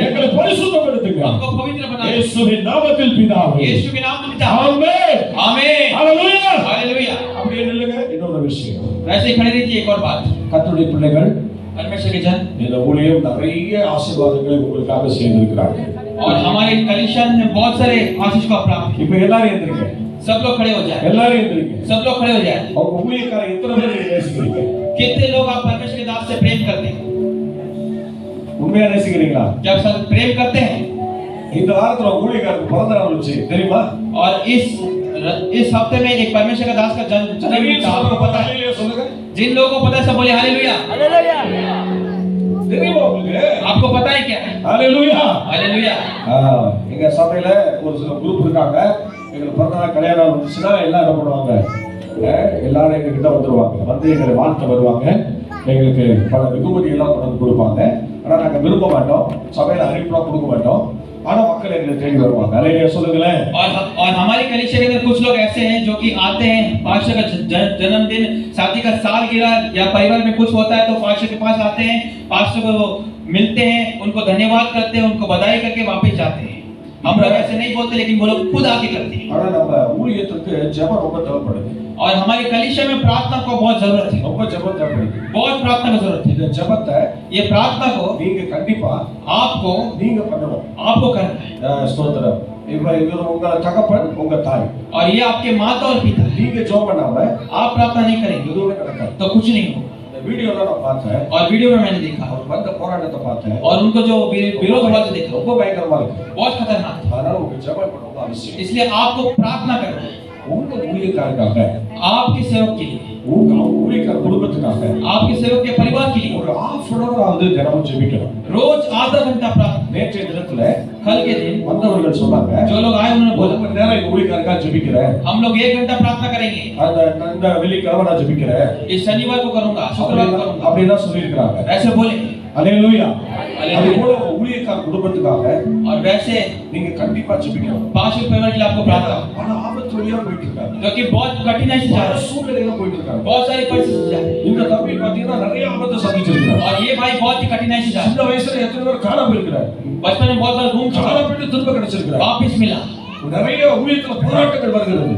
[SPEAKER 1] எங்களை பரிசுத்தப்படுத்துங்க.
[SPEAKER 2] हमको पवित्र बना।
[SPEAKER 1] இயேசுவின் நாமத்தில் பிதாவே.
[SPEAKER 2] यीशु के नाम में पिता।
[SPEAKER 1] ஆமென்.
[SPEAKER 2] आमीन।
[SPEAKER 1] ஹalleluya.
[SPEAKER 2] हालेलुया।
[SPEAKER 1] அப்படியே நில்லுங்க. இன்னொரு விஷயம்.
[SPEAKER 2] वैसे ही खड़े रहिए। एक और बात,
[SPEAKER 1] கர்த்தருடைய பிள்ளைகள்
[SPEAKER 2] परमेश्वर के जन
[SPEAKER 1] இந்த ஊழியம் நிறைய ஆசீர்வாதங்களை உங்களுக்காக செய்திருக்கிறார்கள்.
[SPEAKER 2] और हमारे कलीसिया में बहुत सारे आशीष को प्राप्त।
[SPEAKER 1] இப்ப எல்லாரும் எந்திரிங்க.
[SPEAKER 2] सब लोग खड़े हो जाए।
[SPEAKER 1] எல்லாரும் எந்திரிங்க.
[SPEAKER 2] सब लोग खड़े हो जाए।
[SPEAKER 1] அவங்க ஊழியக்காரர் எத்தனை பேர் நீங்க நேசிக்கிறீங்க?
[SPEAKER 2] कितने लोग आप परमेश्वर के दास से प्रेम करते हैं?
[SPEAKER 1] உண்மையா நேசிக்கிறீங்களா?
[SPEAKER 2] क्या आप सब प्रेम करते हैं?
[SPEAKER 1] இந்த வாரத்துல உங்க ஊழியக்காரருக்கு பிறந்த நாள் வந்துச்சு தெரியுமா?
[SPEAKER 2] और इस हफ्ते में एक परमेश्वर का दास का जन्मदिन था। आपको पता है?
[SPEAKER 1] ஹalleluya சொல்லுங்க.
[SPEAKER 2] जिन लोगों को पता है सब बोले हालेलुया।
[SPEAKER 1] தெரியுமா உங்களுக்கு?
[SPEAKER 2] आपको पता है क्या?
[SPEAKER 1] ஹalleluya.
[SPEAKER 2] हालेलुया।
[SPEAKER 1] எங்க சபையில ஒரு சில குரூப் இருக்காங்க. எங்களுக்கு பிறந்த நாள் கல்யாணம் நாள் வந்துச்சுன்னா எல்லாம் என்ன பண்ணுவாங்க? எல்லாரும் எங்க கிட்ட வந்துருவாங்க. வந்து எங்களை வாழ்த்த வருவாங்க. எங்களுக்கு பல வெகுமதி எல்லாம் கொண்டு வந்து கொடுப்பாங்க. ஆனா நாங்க விரும்ப மாட்டோம். சபையில அறிவிப்பா கொடுக்க மாட்டோம். ஆனா மக்கள் எங்களை தேடி வருவாங்க. ஹalleluya சொல்லுங்களேன்.
[SPEAKER 2] और हमारी कलीसिया के अंदर कुछ लोग ऐसे हैं जो कि आते हैं, पास्टर का जन्मदिन, शादी का सालगिरह या परिवार में कुछ होता है तो पास्टर के पास आते हैं, पास्टर को मिलते हैं, उनको धन्यवाद करते हैं, उनको बधाई करके वापस जाते हैं। हम लोग ऐसे नहीं बोलते, लेकिन वो लोग खुद आके करते हैं।
[SPEAKER 1] ஆனா நம்ம ஊழியத்துக்கு ஜெபம் ரொம்ப தேவைப்படுது.
[SPEAKER 2] और हमारी कलीसिया में प्रार्थना को बहुत जरूरत है।
[SPEAKER 1] ரொம்ப ஜெபம் தேவைப்படுது.
[SPEAKER 2] बहुत प्रार्थना की जरूरत है।
[SPEAKER 1] இந்த ஜெபத்தை
[SPEAKER 2] ये प्रार्थना को
[SPEAKER 1] நீங்க கண்டிப்பா
[SPEAKER 2] आपको
[SPEAKER 1] பண்ணணும்.
[SPEAKER 2] आपको करना है।
[SPEAKER 1] ஸ்தோத்திரம். இவர் உங்க தகப்பன், உங்க தாய்.
[SPEAKER 2] और ये आपके माता और पिता है।
[SPEAKER 1] நீங்க ஜெபம் பண்ணாம
[SPEAKER 2] आप प्रार्थना नहीं करेंगे
[SPEAKER 1] எதுவுமே நடக்காது.
[SPEAKER 2] तो कुछ नहीं होगा।
[SPEAKER 1] இந்த வீடியோல நான் பார்த்தேன்.
[SPEAKER 2] और वीडियो में मैंने देखा
[SPEAKER 1] அவர் வந்த போராட்டத்தை பார்த்தேன்.
[SPEAKER 2] और उनको जो विरोध हुआ तो देखा,
[SPEAKER 1] ரொம்ப பயங்கரமா இருக்கு.
[SPEAKER 2] बहुत खतरनाक था।
[SPEAKER 1] அதனால உங்க ஜெபம் பண்ண ரொம்ப அவசியம்.
[SPEAKER 2] इसलिए आपको प्रार्थना करना है
[SPEAKER 1] உங்க ஊழியக்காரருக்காக,
[SPEAKER 2] आपके सेवक के लिए,
[SPEAKER 1] உங்க ஊழியக்கார குடும்பத்துக்காக
[SPEAKER 2] आपके सेवक के परिवार के लिए
[SPEAKER 1] ஒரு half an hour ஆவது தினமும் ஜெபிக்கணும்.
[SPEAKER 2] रोज आधा घंटा प्रार्थना।
[SPEAKER 1] நேற்றைய தினத்துல
[SPEAKER 2] कल के दिन
[SPEAKER 1] வந்தவர்கள் சொன்னாங்க,
[SPEAKER 2] जो लोग आए उन्होंने
[SPEAKER 1] ஒரு
[SPEAKER 2] बोला
[SPEAKER 1] மணி நேரம் எங்க ஊழியக்காரருக்காக ஜெபிக்கிறேன்.
[SPEAKER 2] हम लोग 1 घंटा प्रार्थना करेंगे,
[SPEAKER 1] இந்த வெள்ளிக்கிழமை நான் ஜெபிக்கிறேன்.
[SPEAKER 2] इस शनिवार को करूंगा, शुक्रवार को करूंगा,
[SPEAKER 1] அப்படிதான் சொல்லியிருக்கிறாங்க.
[SPEAKER 2] ऐसे बोले।
[SPEAKER 1] ஹalleluya. அது போல உங்க ஊழியக்கார குடும்பத்துக்காக
[SPEAKER 2] और वैसे
[SPEAKER 1] நீங்க கண்டிப்பா ஜெபிக்கணும்.
[SPEAKER 2] 5 परिवार के लिए आपको प्रार्थना,
[SPEAKER 1] ஆனா ஆபத்து வழியா போயிட்டு இருக்காங்க.
[SPEAKER 2] क्योंकि बहुत कठिनाई से जा रहे हैं,
[SPEAKER 1] சூழ்நிலையில போயிட்டு இருக்காங்க.
[SPEAKER 2] बहुत सारी परिस्थिति से जा रहे हैं।
[SPEAKER 1] இந்த தம்பி பாத்தீங்கன்னா நிறைய ஆபத்தை சந்திச்சிருக்காங்க.
[SPEAKER 2] और ये भाई बहुत ही कठिनाई से जा रहे
[SPEAKER 1] சின்ன வயசுல எத்தனை பேர் காணாம இருக்கிறாங்க.
[SPEAKER 2] हैं। बचपन में बहुत बार घूम चुका,
[SPEAKER 1] காணாம போயிட்டு திரும்ப கிடைச்சிருக்காங்க.
[SPEAKER 2] वापस मिला।
[SPEAKER 1] நிறைய ஊழியத்துல போராட்டங்கள் வருகிறது.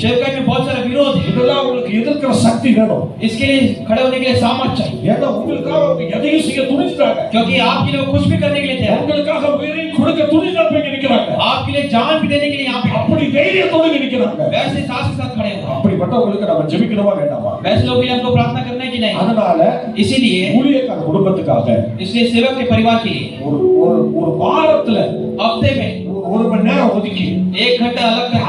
[SPEAKER 2] सेवकाई में बहुत सारा विरोध है।
[SPEAKER 1] இதெல்லாம் உங்களுக்கு எதிர்க்கிற சக்தி வேணும்.
[SPEAKER 2] इसके लिए खड़े होने के लिए सामर्थ चाहिए,
[SPEAKER 1] ஏன்னா உங்களுக்காக அவங்க எதையும் செய்ய துணிஞ்சிட்டாங்க.
[SPEAKER 2] क्योंकि आपके लिए कुछ भी करने के लिए तैयार,
[SPEAKER 1] உங்களுக்காக உயிரையும் கொடுக்க துணிஞ்சா போய் நிக்கிறாங்க.
[SPEAKER 2] आपके लिए जान भी देने के लिए यहाँ पे
[SPEAKER 1] அப்படி தைரியத்தோட நிக்கிறாங்க.
[SPEAKER 2] वैसे सास के साथ खड़े हो।
[SPEAKER 1] அப்படிப்பட்டவங்களுக்கு நம்ம ஜெபிக்கணுமா வேண்டாமா?
[SPEAKER 2] वैसे लोग के लिए हमको प्रार्थना करना है कि नहीं?
[SPEAKER 1] அதனால
[SPEAKER 2] इसीलिए
[SPEAKER 1] ஊழியக்கார குடும்பத்துக்காக
[SPEAKER 2] इसलिए सेवक के परिवार के लिए
[SPEAKER 1] ஒரு ஒரு வாரத்துல
[SPEAKER 2] हफ्ते में
[SPEAKER 1] ஒரு மணி நேரம் ஒதுக்கி
[SPEAKER 2] 1 घंटा अलग कर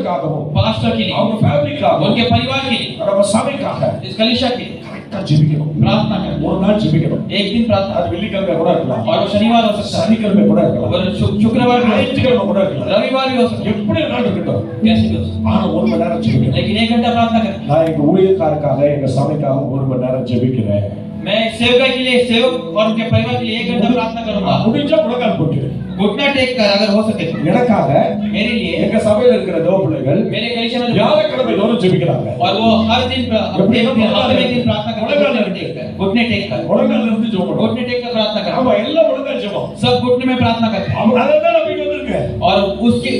[SPEAKER 1] ஊழியர்களுக்காகவும்
[SPEAKER 2] पास्टर के लिए,
[SPEAKER 1] அவங்க ஃபேமிலிக்காகவும்
[SPEAKER 2] उनके परिवार के लिए,
[SPEAKER 1] நம்ம சபைக்காக
[SPEAKER 2] इस कलीसिया के लिए
[SPEAKER 1] கரெக்டா ஜெபிக்கணும்.
[SPEAKER 2] प्रार्थना करें।
[SPEAKER 1] ஒரு நாள் ஜெபிக்கணும்.
[SPEAKER 2] एक दिन प्रार्थना,
[SPEAKER 1] அது வெள்ளிக்கிழமை கூட இருக்கலாம்,
[SPEAKER 2] और वो शनिवार हो सकता है,
[SPEAKER 1] சனிக்கிழமை கூட இருக்கலாம்,
[SPEAKER 2] और शुक्रवार भी हो सकता
[SPEAKER 1] ஞாயிற்றுக்கிழமை கூட
[SPEAKER 2] है,
[SPEAKER 1] இருக்கலாம்,
[SPEAKER 2] रविवार भी हो सकता है,
[SPEAKER 1] எப்படி வேணாலும் இருக்கட்டும்.
[SPEAKER 2] कैसे भी हो सकता
[SPEAKER 1] ஆனா ஒரு மணி நேரம்
[SPEAKER 2] है,
[SPEAKER 1] ஜெபிக்கணும்.
[SPEAKER 2] लेकिन 1 घंटा प्रार्थना करें।
[SPEAKER 1] நான் எங்க ஊழியக்காரருக்காக எங்க சபைக்காக ஒரு மணி நேரம் ஜெபிக்கிறேன்.
[SPEAKER 2] मैं सेवक के लिए, सेवक और उनके परिवार के लिए 1 घंटा प्रार्थना करूंगा।
[SPEAKER 1] முடிஞ்சா முழங்கால் போட்டு
[SPEAKER 2] घुटना टेक कर अगर हो सके तो।
[SPEAKER 1] எனக்காக
[SPEAKER 2] मेरे लिए,
[SPEAKER 1] எங்க சபையில இருக்கிற தேவ பிள்ளைகள்
[SPEAKER 2] मेरे कलीसिया में,
[SPEAKER 1] வியாழக்கிழமை தோறும் ஜெபிக்கிறாங்க.
[SPEAKER 2] और वो हर दिन हफ्ते में एक दिन प्रार्थना करते हैं, घुटने टेक कर,
[SPEAKER 1] முழங்கால்ல இருந்து ஜெபம்.
[SPEAKER 2] घुटने टेक कर प्रार्थना कर,
[SPEAKER 1] ஆமா எல்லாம் முழங்கால் ஜெபம்.
[SPEAKER 2] सब घुटने में प्रार्थना करते हैं।
[SPEAKER 1] அவங்க அதான் நான் போய் வந்திருக்கேன்.
[SPEAKER 2] और उसके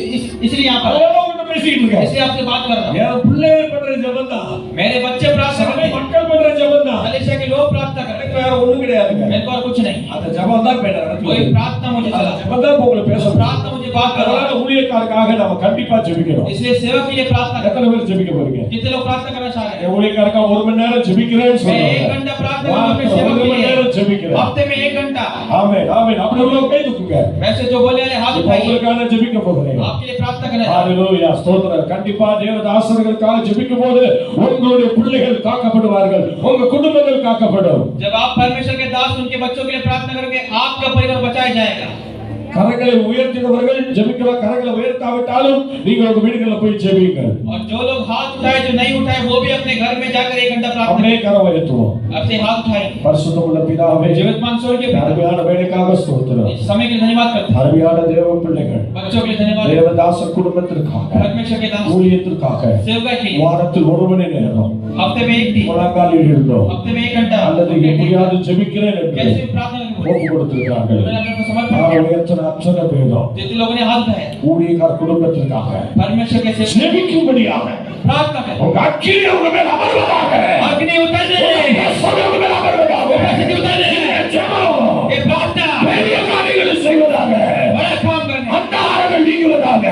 [SPEAKER 2] इसलिए यहाँ पर
[SPEAKER 1] அதெல்லாம் உங்ககிட்ட பேசிட்டு இருக்கேன்.
[SPEAKER 2] इसलिए आपसे बात कर रहा हूँ।
[SPEAKER 1] என் பிள்ளைகள் பண்ற ஜெபம் தான்,
[SPEAKER 2] मेरे बच्चे प्रार्थना करते हैं,
[SPEAKER 1] மக்கள் பண்ற ஜெபம் தான்.
[SPEAKER 2] कलीसिया के लोग प्रार्थना करते
[SPEAKER 1] எனக்கு வேற ஒண்ணும் கிடையாதுங்க.
[SPEAKER 2] हैं, मेरे को और कुछ नहीं।
[SPEAKER 1] அந்த ஜெபம் தான் பேட
[SPEAKER 2] वही प्रार्थना मुझे चला,
[SPEAKER 1] ஜெபம் தான் உங்களை பேச
[SPEAKER 2] प्रार्थना मुझे बात कर रहा
[SPEAKER 1] அதனால
[SPEAKER 2] है।
[SPEAKER 1] ஊழியக்காரருக்காக நாம கண்டிப்பா ஜெபிக்கிறோம்.
[SPEAKER 2] इसलिए सेवक के लिए प्रार्थना कर,
[SPEAKER 1] எத்தனை பேர் ஜெபிக்க போறீங்க?
[SPEAKER 2] कितने लोग प्रार्थना करना चाह रहे हैं?
[SPEAKER 1] என் ஊழியக்காரருக்காக ஒரு மணி நேரம் ஜெபிக்கிறேன்னு
[SPEAKER 2] मैं 1
[SPEAKER 1] சொல்றாங்க.
[SPEAKER 2] घंटा प्रार्थना करूंगा अपने सेवक
[SPEAKER 1] ஒரு
[SPEAKER 2] के
[SPEAKER 1] மணி
[SPEAKER 2] लिए,
[SPEAKER 1] நேரம் ஜெபிக்கிறேன்.
[SPEAKER 2] हफ्ते में 1 घंटा।
[SPEAKER 1] ஆமென் ஆமென். அப்படி உள்ளவங்க கை தூக்குங்க.
[SPEAKER 2] वैसे जो बोले वाले हाथ
[SPEAKER 1] இப்ப
[SPEAKER 2] उठाइए,
[SPEAKER 1] உங்களுக்காக ஜெபிக்க போகிறேன்.
[SPEAKER 2] आपके लिए प्रार्थना करना है।
[SPEAKER 1] ஹalleluya ஸ்தோத்திரம். கண்டிப்பா தேவதாசர்களுக்காக ஜெபிக்கும்போது உங்களுடைய பிள்ளைகள் காக்கப்படுவார்கள், உங்க குடும்பங்கள் காக்கப்படும்.
[SPEAKER 2] जब आप परमेश्वर के दास उनके बच्चों के लिए प्रार्थना करोगे, आपका परिवार बचाया जाएगा।
[SPEAKER 1] கரங்களை உயர்த்தினவர்கள் ஜெபிக்கிற கரங்களை உயர்த்தாவிட்டாலும் நீங்க உங்க வீடுகள்ல போய் ஜெபியுங்கள்.
[SPEAKER 2] और जो लोग हाथ उठाए, जो नहीं उठाए, वो भी अपने घर में जाकर 1 घंटा प्रार्थना
[SPEAKER 1] அப்படியே கரம் உயர்த்துவோம்.
[SPEAKER 2] करें। आपसे हाथ उठाएं।
[SPEAKER 1] பரிசுத்தமுள்ள பிதாவே,
[SPEAKER 2] जीवितमान स्वर्ग के पिता,
[SPEAKER 1] அருமையான வேலைக்காக ஸ்தோத்திரம்.
[SPEAKER 2] इस समय के लिए धन्यवाद करते हैं,
[SPEAKER 1] அருமையான தேவ பிள்ளைகள்,
[SPEAKER 2] बच्चों के लिए धन्यवाद,
[SPEAKER 1] தேவதாச குடும்பத்திற்காக,
[SPEAKER 2] परमेश्वर के दास
[SPEAKER 1] ஊழியத்திற்காக
[SPEAKER 2] सेवक के लिए
[SPEAKER 1] வாரத்தில் ஒரு மணி நேரம்
[SPEAKER 2] हफ्ते में 1 दिन,
[SPEAKER 1] முழங்காலில் இருந்தோம்
[SPEAKER 2] हफ्ते में 1 घंटा,
[SPEAKER 1] அல்லது எப்படியாவது ஜெபிக்கிறேன் என்று
[SPEAKER 2] कैसे भी प्रार्थना करें,
[SPEAKER 1] ஒப்பு கொடுத்திருக்கிறார்கள்.
[SPEAKER 2] उन्होंने अपने को समर्पण
[SPEAKER 1] நான்
[SPEAKER 2] किया।
[SPEAKER 1] உயர்த்தின அத்தனை பேரும்
[SPEAKER 2] जितने लोगों ने हाथ उठाए,
[SPEAKER 1] ஊழியக்கார குடும்பத்திற்காக
[SPEAKER 2] परमेश्वर के सेवक
[SPEAKER 1] ஜெபிக்கும்படியாக
[SPEAKER 2] प्रार्थना करें।
[SPEAKER 1] உங்க அக்கினி உங்க மேல் அமர்வதாக,
[SPEAKER 2] अग्नि उतरने,
[SPEAKER 1] உங்க உங்க மேல் அமர்வதாக,
[SPEAKER 2] अग्नि उतरने,
[SPEAKER 1] ஜெபம்
[SPEAKER 2] ये प्रार्थना
[SPEAKER 1] பெரிய காரியங்களை செய்வதாக,
[SPEAKER 2] बड़ा काम करने,
[SPEAKER 1] அந்தாரங்கள் நீங்குவதாக,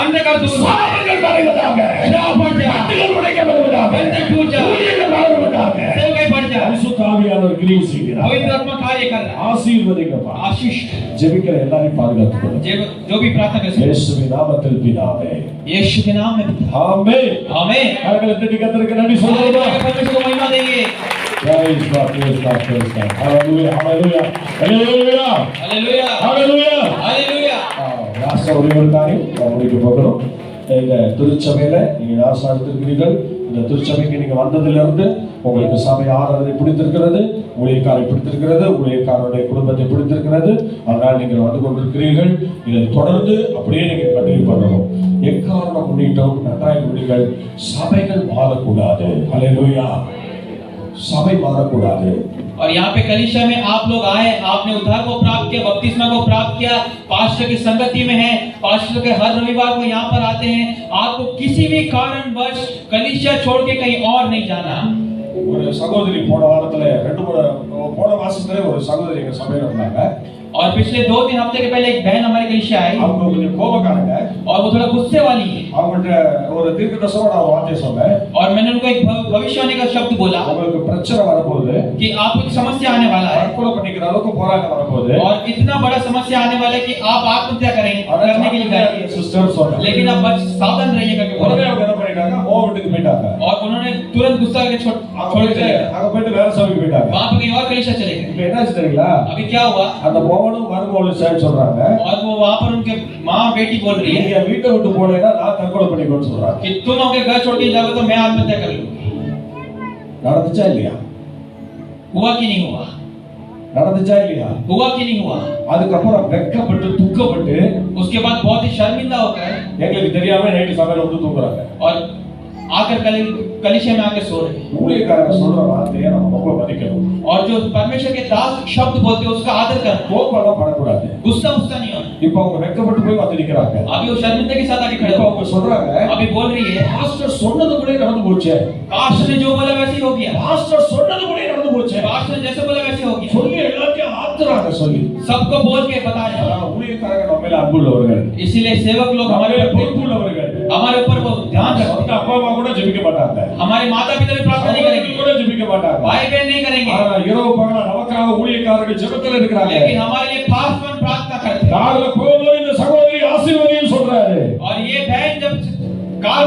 [SPEAKER 2] अंधकार दूर,
[SPEAKER 1] சாபங்கள் மறைவதாக,
[SPEAKER 2] श्राप हट जा,
[SPEAKER 1] கட்டுகள் உடைக்கப்படுவதாக,
[SPEAKER 2] बंधन टूट जा,
[SPEAKER 1] ஊழியர்கள் வளருவதாக.
[SPEAKER 2] सेवक बढ़ जा,
[SPEAKER 1] பரிசுத்த ஆவியானவர் கிரியை செய்கிறார்.
[SPEAKER 2] पवित्र आत्मा कार्य कर रहा है।
[SPEAKER 1] ஆசீர்வதிங்கப்பா.
[SPEAKER 2] आशीष
[SPEAKER 1] ஜெபிக்கிற எல்லாரையும் பாதுகாத்துக் கொள்ளுங்க.
[SPEAKER 2] जो भी प्रार्थना कर सकते
[SPEAKER 1] இயேசுவின் நாமத்தில் பிதாவே.
[SPEAKER 2] यीशु के नाम में पिता,
[SPEAKER 1] ஆமென்.
[SPEAKER 2] आमीन।
[SPEAKER 1] கரங்களை தட்டி கர்த்தருக்கு நன்றி சொல்லுவோமா?
[SPEAKER 2] परमेश्वर को महिमा देंगे।
[SPEAKER 1] Praise God, praise God, praise God. Hallelujah, hallelujah, hallelujah,
[SPEAKER 2] hallelujah,
[SPEAKER 1] hallelujah.
[SPEAKER 2] Hallelujah.
[SPEAKER 1] ராசா ஒரு காரியம் நான் முடிக்க போகிறோம். இந்த திருச்சபையில நீங்க ராசா எடுத்திருக்கிறீர்கள். இந்த திருச்சபைக்கு நீங்க வந்ததிலிருந்து உங்களுக்கு சபை ஆராதனை பிடித்திருக்கிறது, ஊழியக்காரை பிடித்திருக்கிறது, ஊழியக்காரருடைய குடும்பத்தை பிடித்திருக்கிறது. அதனால் நீங்கள் வந்து கொண்டிருக்கிறீர்கள். இதை தொடர்ந்து அப்படியே நீங்க கண்டினியூ பண்ணணும். எக்காரணம் முன்னிட்டும் நன்றாய் முடிங்கள். சபைகள் மாறக்கூடாது. ஹல்லேலூயா. சபை மாறக்கூடாது.
[SPEAKER 2] और यहाँ पे कलीसिया में आप लोग आए, आपने उद्धार को प्राप्त किया, बपतिस्मा को प्राप्त किया, पास्टर की संगति में है, पास्टर के हर रविवार को यहाँ पर आते हैं। आपको किसी भी कारणवश कलीसिया छोड़ के कहीं और नहीं जाना।
[SPEAKER 1] ஒரு சகோதரி போன வாரத்துல போன மாசத்துல ஒரு சகோதரி எங்க சபையில வந்தாங்க.
[SPEAKER 2] और पिछले 2-3 हफ्ते के पहले एक बहन हमारे कलीसिया आई,
[SPEAKER 1] அவங்க கொஞ்சம் கோபக்காரங்க.
[SPEAKER 2] और वो थोड़ा गुस्से वाली है।
[SPEAKER 1] அவங்கள்ட்ட ஒரு தீர்க்கதரிசனமான வார்த்தை சொன்னேன்.
[SPEAKER 2] और मैंने उनको एक भविष्यवाणी का शब्द बोला
[SPEAKER 1] உங்களுக்கு பிரச்சனை வரப்போகுது,
[SPEAKER 2] कि आपको एक समस्या आने वाला है,
[SPEAKER 1] தற்கொலை பண்ணிக்கிற அளவுக்கு போராட்டம் வரப்போகுது.
[SPEAKER 2] और इतना बड़ा समस्या आने वाला है कि आप आत्महत्या करेंगे, करने के लिए जाएंगे।
[SPEAKER 1] சிஸ்டர் சொன்னாங்க.
[SPEAKER 2] लेकिन आप बस सावधान रहिए करके
[SPEAKER 1] உடனே
[SPEAKER 2] बोला।
[SPEAKER 1] அவங்க என்ன பண்ணிட்டாங்க, வீட்டுக்கு போயிட்டாங்க.
[SPEAKER 2] और उन्होंने तुरंत गुस्सा करके छोड़ के चले गए।
[SPEAKER 1] அங்க போயிட்டு வேற சபைக்கு போயிட்டாங்க.
[SPEAKER 2] वहां पे कहीं और कलीसिया चले गए।
[SPEAKER 1] இப்ப என்னாச்சு தெரியுங்களா?
[SPEAKER 2] अभी क्या हुआ,
[SPEAKER 1] அந்த மோகனும் மருமகளும் சேர்ந்து சொல்றாங்க,
[SPEAKER 2] और वो वहां पर उनके माँ बेटी बोल रही है
[SPEAKER 1] நீங்க வீட்டை விட்டு போனீங்கன்னா நான் தற்கொலை பண்ணிக்கோன்னு சொல்றாங்க.
[SPEAKER 2] कि तुम अपने घर छोड़ के जाओगे तो मैं आत्महत्या कर लूंगा।
[SPEAKER 1] நடந்துச்சா இல்லையா?
[SPEAKER 2] हुआ कि नहीं हुआ,
[SPEAKER 1] நடந்துச்சா இல்லையா?
[SPEAKER 2] हुआ कि नहीं हुआ।
[SPEAKER 1] அதுக்கப்புறம் வெட்கப்பட்டு துக்கப்பட்டு
[SPEAKER 2] उसके बाद बहुत ही शर्मिंदा होकर
[SPEAKER 1] எங்களுக்கு தெரியாம நைட்டு சபையில வந்து தூங்குறாங்க.
[SPEAKER 2] और आकर कलीसिया में आकर सो रहे हैं।
[SPEAKER 1] ஊழியக்காரங்க சொல்ற வார்த்தையை நம்ம ரொம்ப மதிக்கணும்.
[SPEAKER 2] और जो परमेश्वर के दास शब्द बोलते हैं उसका आदर करना,
[SPEAKER 1] கோபம்லாம் படக்கூடாது.
[SPEAKER 2] गुस्सा नहीं होना।
[SPEAKER 1] இப்போ அவங்க வெட்கப்பட்டு போய் வந்து நிக்கிறாங்க.
[SPEAKER 2] अभी वो शर्मिंदगी के साथ आके खड़े
[SPEAKER 1] இப்போ
[SPEAKER 2] हो,
[SPEAKER 1] அவங்க சொல்றாங்க,
[SPEAKER 2] अभी बोल रही है
[SPEAKER 1] பாஸ்டர் சொன்னதுபடியே நடந்து போச்சு.
[SPEAKER 2] पास्टर ने जो बोला वैसे ही हो गया,
[SPEAKER 1] பாஸ்டர் சொன்னதுபடியே நடந்து போச்சு.
[SPEAKER 2] पास्टर ने जैसे बोला वैसे हो गया।
[SPEAKER 1] சொல்லி எல்லாத்தையும் ஆத்துறாங்க சொல்லி.
[SPEAKER 2] सबको बोल के बताया।
[SPEAKER 1] ஊழியக்காரங்க நம்ம மேல அன்புள்ளவர்கள்,
[SPEAKER 2] इसीलिए सेवक लोग
[SPEAKER 1] நம்ம
[SPEAKER 2] हमारे
[SPEAKER 1] மேல
[SPEAKER 2] ऊपर
[SPEAKER 1] பொறுப்புள்ளவர்கள்.
[SPEAKER 2] हमारे ऊपर वो ध्यान रखते
[SPEAKER 1] சொந்த அப்பா அம்மா கூட ஜெபிக்க மாட்டாங்க.
[SPEAKER 2] हैं। हमारे माता पिता भी प्रार्थना नहीं
[SPEAKER 1] சகோதரர்கள்
[SPEAKER 2] करेंगे,
[SPEAKER 1] கூட ஜெபிக்க மாட்டாங்க.
[SPEAKER 2] भाई बहन नहीं करेंगे,
[SPEAKER 1] ஆனா இரவு பகலா நமக்காக ஊழியக்காரர்கள் ஜெபத்துல இருக்கிறாங்க.
[SPEAKER 2] लेकिन हमारे लिए पासवान प्रार्थना करते हैं।
[SPEAKER 1] கார்ல போகும்போது இந்த சகோதரி ஆசீர்வதின்னு சொல்றாரு.
[SPEAKER 2] और ये बहन जब कार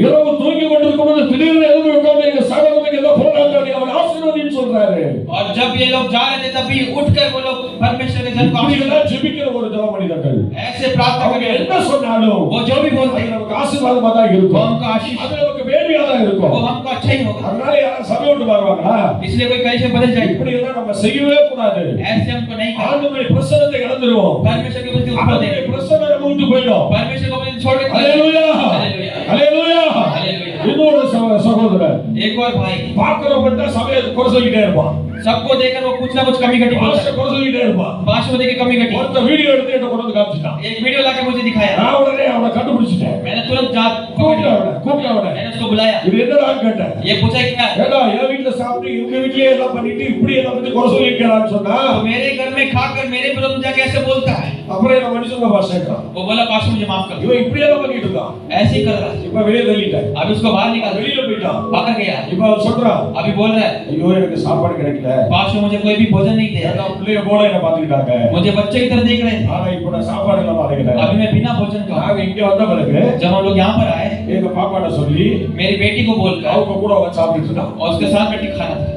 [SPEAKER 1] இரவு தூங்கி கொண்டிருக்கும் போது திடீர்னு எழுந்து உட்கார்ந்து எங்க சகோதரனுக்கு ஏதோ போறாங்க அவன் ஆசீர்வதின்னு சொல்றாரு.
[SPEAKER 2] और जब ये लोग जा रहे थे तभी उठकर वो लोग परमेश्वर के जन को
[SPEAKER 1] இப்படியெல்லாம் ஜெபிக்கிற ஒரு தேவ மனிதர்கள்
[SPEAKER 2] ऐसे प्रार्थना
[SPEAKER 1] அவங்க
[SPEAKER 2] करके
[SPEAKER 1] என்ன சொன்னாலும்
[SPEAKER 2] वो जो भी बोलते
[SPEAKER 1] அது
[SPEAKER 2] हैं
[SPEAKER 1] நமக்கு ஆசீர்வாதமா தான்
[SPEAKER 2] वो
[SPEAKER 1] இருக்கும்.
[SPEAKER 2] हमको आशीष,
[SPEAKER 1] அது நமக்கு வேண்டியா தான்
[SPEAKER 2] वो
[SPEAKER 1] இருக்கும்.
[SPEAKER 2] हमको अच्छा ही होगा।
[SPEAKER 1] அதனால யாரும் சபை விட்டு வருவாங்களா?
[SPEAKER 2] इसलिए कोई कहीं से बदल जाएगा,
[SPEAKER 1] இப்படி எல்லாம் நம்ம செய்யவே கூடாது.
[SPEAKER 2] ऐसे हमको नहीं करना।
[SPEAKER 1] ஆண்டவருடைய பிரசன்னத்தை இழந்துருவோம்.
[SPEAKER 2] परमेश्वर के प्रति उत्तर
[SPEAKER 1] ஆண்டவருடைய
[SPEAKER 2] देना,
[SPEAKER 1] பிரசன்னம் நம்ம விட்டு போயிடும்.
[SPEAKER 2] परमेश्वर को प्रति छोड़ के
[SPEAKER 1] ஹalleluya
[SPEAKER 2] हालेलुया,
[SPEAKER 1] ஹalleluya.
[SPEAKER 2] हालेलुया।
[SPEAKER 1] இன்னொரு சகோதரர்
[SPEAKER 2] एक और भाई
[SPEAKER 1] பார்க்கிறவங்க தான் சபையை குறை சொல்லிட்டே இருப்பான்.
[SPEAKER 2] सबको देखकर वो कुछ ना कुछ कमी घटी बोलता
[SPEAKER 1] பாஸ்டர் குறை சொல்லிட்டே இருப்பான்.
[SPEAKER 2] है। पांच को देख के कमी घटी।
[SPEAKER 1] ஒருத்த வீடியோ எடுத்து என்ன கொண்டு வந்து காமிச்சிட்டான்.
[SPEAKER 2] एक वीडियो लाके मुझे दिखाया,
[SPEAKER 1] நான் உடனே அவனை கண்டுபிடிச்சிட்டேன்.
[SPEAKER 2] मैंने तुरंत जात
[SPEAKER 1] கூப்பிட்டவன
[SPEAKER 2] मैंने उसको बुलाया,
[SPEAKER 1] இது என்னடான்னு கேட்டேன்.
[SPEAKER 2] ये पूछा क्या है?
[SPEAKER 1] ஏடா என் வீட்டுல சாப்பிட்டு இவங்க வீட்லயே எல்லாம் பண்ணிட்டு இப்படி எல்லாம் பத்தி குறை சொல்லிருக்கான்னு சொன்னா
[SPEAKER 2] तो मेरे घर में खाकर मेरे विरुद्ध जाके ऐसे बोलता है।
[SPEAKER 1] அப்புறம் என்ன மனுஷங்க பாஷை கேட்கறான்.
[SPEAKER 2] वो बोला पास्टर मुझे माफ कर दो,
[SPEAKER 1] இவன் இப்படி எல்லாம் பண்ணிட்டு இருக்கான்.
[SPEAKER 2] ऐसे ही कर रहा है।
[SPEAKER 1] இப்ப வெளியே தள்ளிட்டேன்.
[SPEAKER 2] अभी उसको बाहर निकाल,
[SPEAKER 1] வெளியில போயிட்டான்.
[SPEAKER 2] बाहर गया,
[SPEAKER 1] இப்ப அவன் சொல்றான்,
[SPEAKER 2] अभी बोल रहा है
[SPEAKER 1] ஐயோ எனக்கு சாப்பாடு கிடைக்கல.
[SPEAKER 2] पास्टर मुझे कोई भी भोजन नहीं दे
[SPEAKER 1] ஏன்னா
[SPEAKER 2] रहा,
[SPEAKER 1] பிள்ளைய போல என்ன பாத்துக்கிட்டாங்க.
[SPEAKER 2] मुझे बच्चे की तरह देख रहे थे।
[SPEAKER 1] ஆனா இப்ப நான் சாப்பாடு எல்லாம் அடைக்கல.
[SPEAKER 2] अभी मैं बिना भोजन का,
[SPEAKER 1] நாங்க இங்க வந்த பிறகு
[SPEAKER 2] जब हम लोग यहाँ पर आए,
[SPEAKER 1] எங்க பாப்பாட்ட சொல்லி
[SPEAKER 2] मेरी बेटी को बोलकर
[SPEAKER 1] அவங்க கூட வந்து சாப்பிட்டு இருக்கான்.
[SPEAKER 2] और उसके साथ बैठ के खाना था।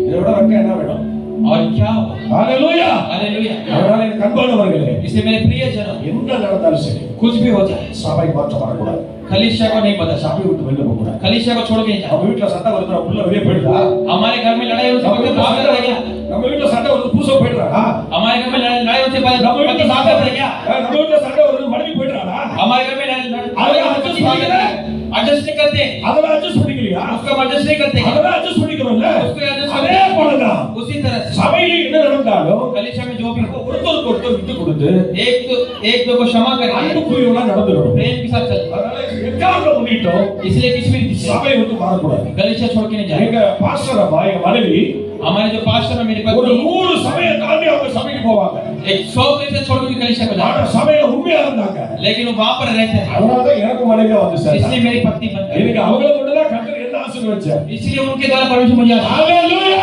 [SPEAKER 1] இதை விட வெக்க என்ன வேணும்?
[SPEAKER 2] और क्या हुआ?
[SPEAKER 1] ஹalleluya.
[SPEAKER 2] हालेलुया।
[SPEAKER 1] அதனால என் கண்பானவர்களே
[SPEAKER 2] इसलिए मेरे प्रिय जनों,
[SPEAKER 1] என்ன நடந்தாலும் சரி
[SPEAKER 2] कुछ भी हो जाए
[SPEAKER 1] சபை மாற்றம் வரக்கூடாது.
[SPEAKER 2] कलीसिया को नहीं बदल,
[SPEAKER 1] சபை விட்டு வெளில போக கூடாது.
[SPEAKER 2] कलीसिया को छोड़ के नहीं
[SPEAKER 1] நம்ம
[SPEAKER 2] जाओ।
[SPEAKER 1] வீட்டுல சண்டை வருது புள்ள வெளியே போயிடுதா?
[SPEAKER 2] हमारे घर में लड़ाई होने से
[SPEAKER 1] நம்ம
[SPEAKER 2] पहले
[SPEAKER 1] வீட்டுல
[SPEAKER 2] भाग
[SPEAKER 1] சண்டை
[SPEAKER 2] रहे क्या?
[SPEAKER 1] வருது நம்ம வீட்டுல சண்டை வருது பூச போயிடுறாடா?
[SPEAKER 2] हमारे घर में लड़ाई होने से पहले
[SPEAKER 1] நம்ம வீட்டுல
[SPEAKER 2] पति भाग
[SPEAKER 1] சண்டை
[SPEAKER 2] रहे क्या?
[SPEAKER 1] நம்ம வீட்டுல சண்டை வருது மனைவி போயிடுறாடா?
[SPEAKER 2] हमारे घर में
[SPEAKER 1] अरे adjust
[SPEAKER 2] एडजस्ट नहीं करते,
[SPEAKER 1] அதெல்லாம் அட்ஜஸ்ட் பண்ணிக்கலையா?
[SPEAKER 2] उसको एडजस्ट नहीं करते,
[SPEAKER 1] அதெல்லாம் அட்ஜஸ்ட் பண்ணிக்கிறோம்ல.
[SPEAKER 2] उसको adjust
[SPEAKER 1] அதே
[SPEAKER 2] करते।
[SPEAKER 1] போலதான்
[SPEAKER 2] उसी तरह से
[SPEAKER 1] சபையில என்ன நடந்தாலும்
[SPEAKER 2] कलीसिया में जो भी हो,
[SPEAKER 1] ஒருத்தருக்கு ஒருத்தர் விட்டு கொடுத்து
[SPEAKER 2] एक दो को क्षमा करके
[SPEAKER 1] அன்புக்குரியவங்களா நடந்துக்கணும்.
[SPEAKER 2] प्रेम के साथ चलते।
[SPEAKER 1] அதனால எக்காரணம் பண்ணிட்டோம்
[SPEAKER 2] इसलिए किसी भी
[SPEAKER 1] சபை விட்டு மாறக்கூடாது.
[SPEAKER 2] कलीसिया छोड़ के नहीं जाए।
[SPEAKER 1] எங்க பாஸ்டர் அம்மா எங்க மனைவி
[SPEAKER 2] हमारे जो पास्टर है, मेरी
[SPEAKER 1] ஒரு
[SPEAKER 2] पत्नी
[SPEAKER 1] 100 சபையை தாண்டி அவங்க சபைக்கு போவாங்க.
[SPEAKER 2] एक 100 कलीसिया छोड़ के कलीसिया को
[SPEAKER 1] ஆனா
[SPEAKER 2] जाए,
[SPEAKER 1] சபையில உண்மையா இருந்தாங்க.
[SPEAKER 2] लेकिन वो वहां पर रहते हैं।
[SPEAKER 1] அதனால தான் எனக்கு மனைவியா வந்து சேர்ந்தாங்க.
[SPEAKER 2] इसलिए मेरी पत्नी बन गई,
[SPEAKER 1] எனக்கு அவங்கள கொண்டு தான் கர்த்தர் என்ன ஆசீர்வதிச்சார்.
[SPEAKER 2] इसलिए उनके द्वारा परमेश्वर मुझे
[SPEAKER 1] ஹalleluya.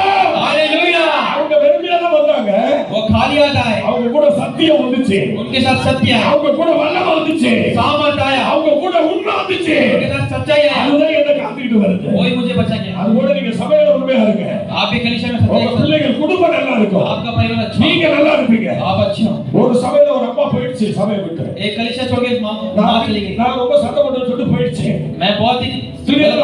[SPEAKER 2] हालेलुया।
[SPEAKER 1] அவங்க வெறுமையா தான் வந்தாங்க.
[SPEAKER 2] वो खाली आता है,
[SPEAKER 1] அவங்க கூட சத்தியம் வந்துச்சு.
[SPEAKER 2] उनके साथ सत्य है,
[SPEAKER 1] அவங்க கூட வல்லமை வந்துச்சு.
[SPEAKER 2] सामर्थ आया,
[SPEAKER 1] அவங்க கூட உண்மை வந்துச்சு.
[SPEAKER 2] उनके साथ सच्चाई है,
[SPEAKER 1] அதுதான் என்ன காத்துக்கிட்டு வருது.
[SPEAKER 2] वही मुझे बचा गया।
[SPEAKER 1] அது கூட நீங்க சபையில உண்மையா இருங்க.
[SPEAKER 2] आप भी कलीसिया में
[SPEAKER 1] உங்க
[SPEAKER 2] सच्चाई से,
[SPEAKER 1] பிள்ளைகள் குடும்பம் நல்லா இருக்கும்.
[SPEAKER 2] आपका परिवार अच्छा
[SPEAKER 1] நீங்க நல்லா இருப்பீங்க.
[SPEAKER 2] हो, आप अच्छे हो।
[SPEAKER 1] ஒரு சபையில ஒரு அப்பா போயிடுச்சு சபையை விட்டு.
[SPEAKER 2] एक कलीसिया छोड़ के मां चली गई।
[SPEAKER 1] நான் ரொம்ப சத்தம் போட்டு சொல்லிட்டு போயிடுச்சு.
[SPEAKER 2] मैं बहुत ही
[SPEAKER 1] திடீர்னு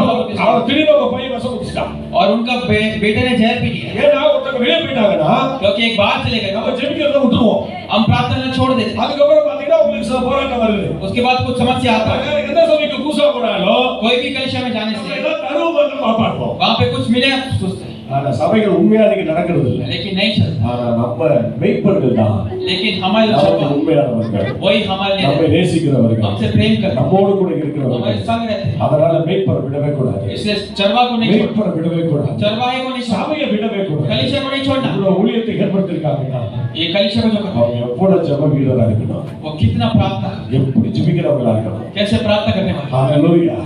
[SPEAKER 1] அவங்க பையன் விஷம் குடிச்சிட்டான்.
[SPEAKER 2] और उनका बेटे ने जहर पी लिया,
[SPEAKER 1] ஏன்னா ஒருத்தங்க வெளியே போயிட்டாங்கன்னா
[SPEAKER 2] क्योंकि एक बाहर चले गए,
[SPEAKER 1] நம்ம ஜெபிக்கிறத விட்டுருவோம்.
[SPEAKER 2] हम प्रार्थना छोड़ देते,
[SPEAKER 1] அதுக்கப்புறம் பாத்தீங்கன்னா உங்களுக்கு சில போராட்டம் வருது.
[SPEAKER 2] उसके बाद कुछ समस्या आता है।
[SPEAKER 1] அதனால எந்த சபைக்கு பூசா போனாலும்
[SPEAKER 2] कोई भी कलीसिया में जाने से
[SPEAKER 1] ஏதோ தருவம் பார்ப்போம்.
[SPEAKER 2] वहां पे कुछ मिले सोचते हैं,
[SPEAKER 1] ஆனா சபைகள் உண்மையா நீங்க நடக்கிறது இல்லை.
[SPEAKER 2] लेकिन नहीं चलता।
[SPEAKER 1] ஆனா நம்ம மெய்ப்பர்கள் தான்
[SPEAKER 2] लेकिन हमारे जो
[SPEAKER 1] நமக்கு
[SPEAKER 2] चरवाहे,
[SPEAKER 1] உண்மையானவர்கள்.
[SPEAKER 2] वही हमारे लिए
[SPEAKER 1] நம்மை நேசிக்கிறவர்கள்.
[SPEAKER 2] हमसे प्रेम करते हैं,
[SPEAKER 1] நம்மோடு கூட
[SPEAKER 2] हमारे
[SPEAKER 1] இருக்கிறவர்கள்.
[SPEAKER 2] संग रहते हैं।
[SPEAKER 1] அதனால மெய்ப்பர் விடவே கூடாது.
[SPEAKER 2] इसलिए चरवा को नहीं छोड़ना,
[SPEAKER 1] மெய்ப்பர் விடவே கூடாது.
[SPEAKER 2] चरवाहे को नहीं छोड़ना,
[SPEAKER 1] சபையை விடவே கூடாது.
[SPEAKER 2] कलीसिया को नहीं छोड़ना।
[SPEAKER 1] இவ்வளவு ஊழியத்தை ஏற்படுத்திருக்காங்கன்னா
[SPEAKER 2] ये कलीसिया को जो करते
[SPEAKER 1] அவங்க எவ்வளவு ஜெப வீரரா இருக்கணும்.
[SPEAKER 2] हैं, वो कितना प्रार्थना,
[SPEAKER 1] எப்படி ஜெபிக்கிறவங்களா இருக்கணும்.
[SPEAKER 2] कैसे प्रार्थना करने वाले।
[SPEAKER 1] ஹalleluya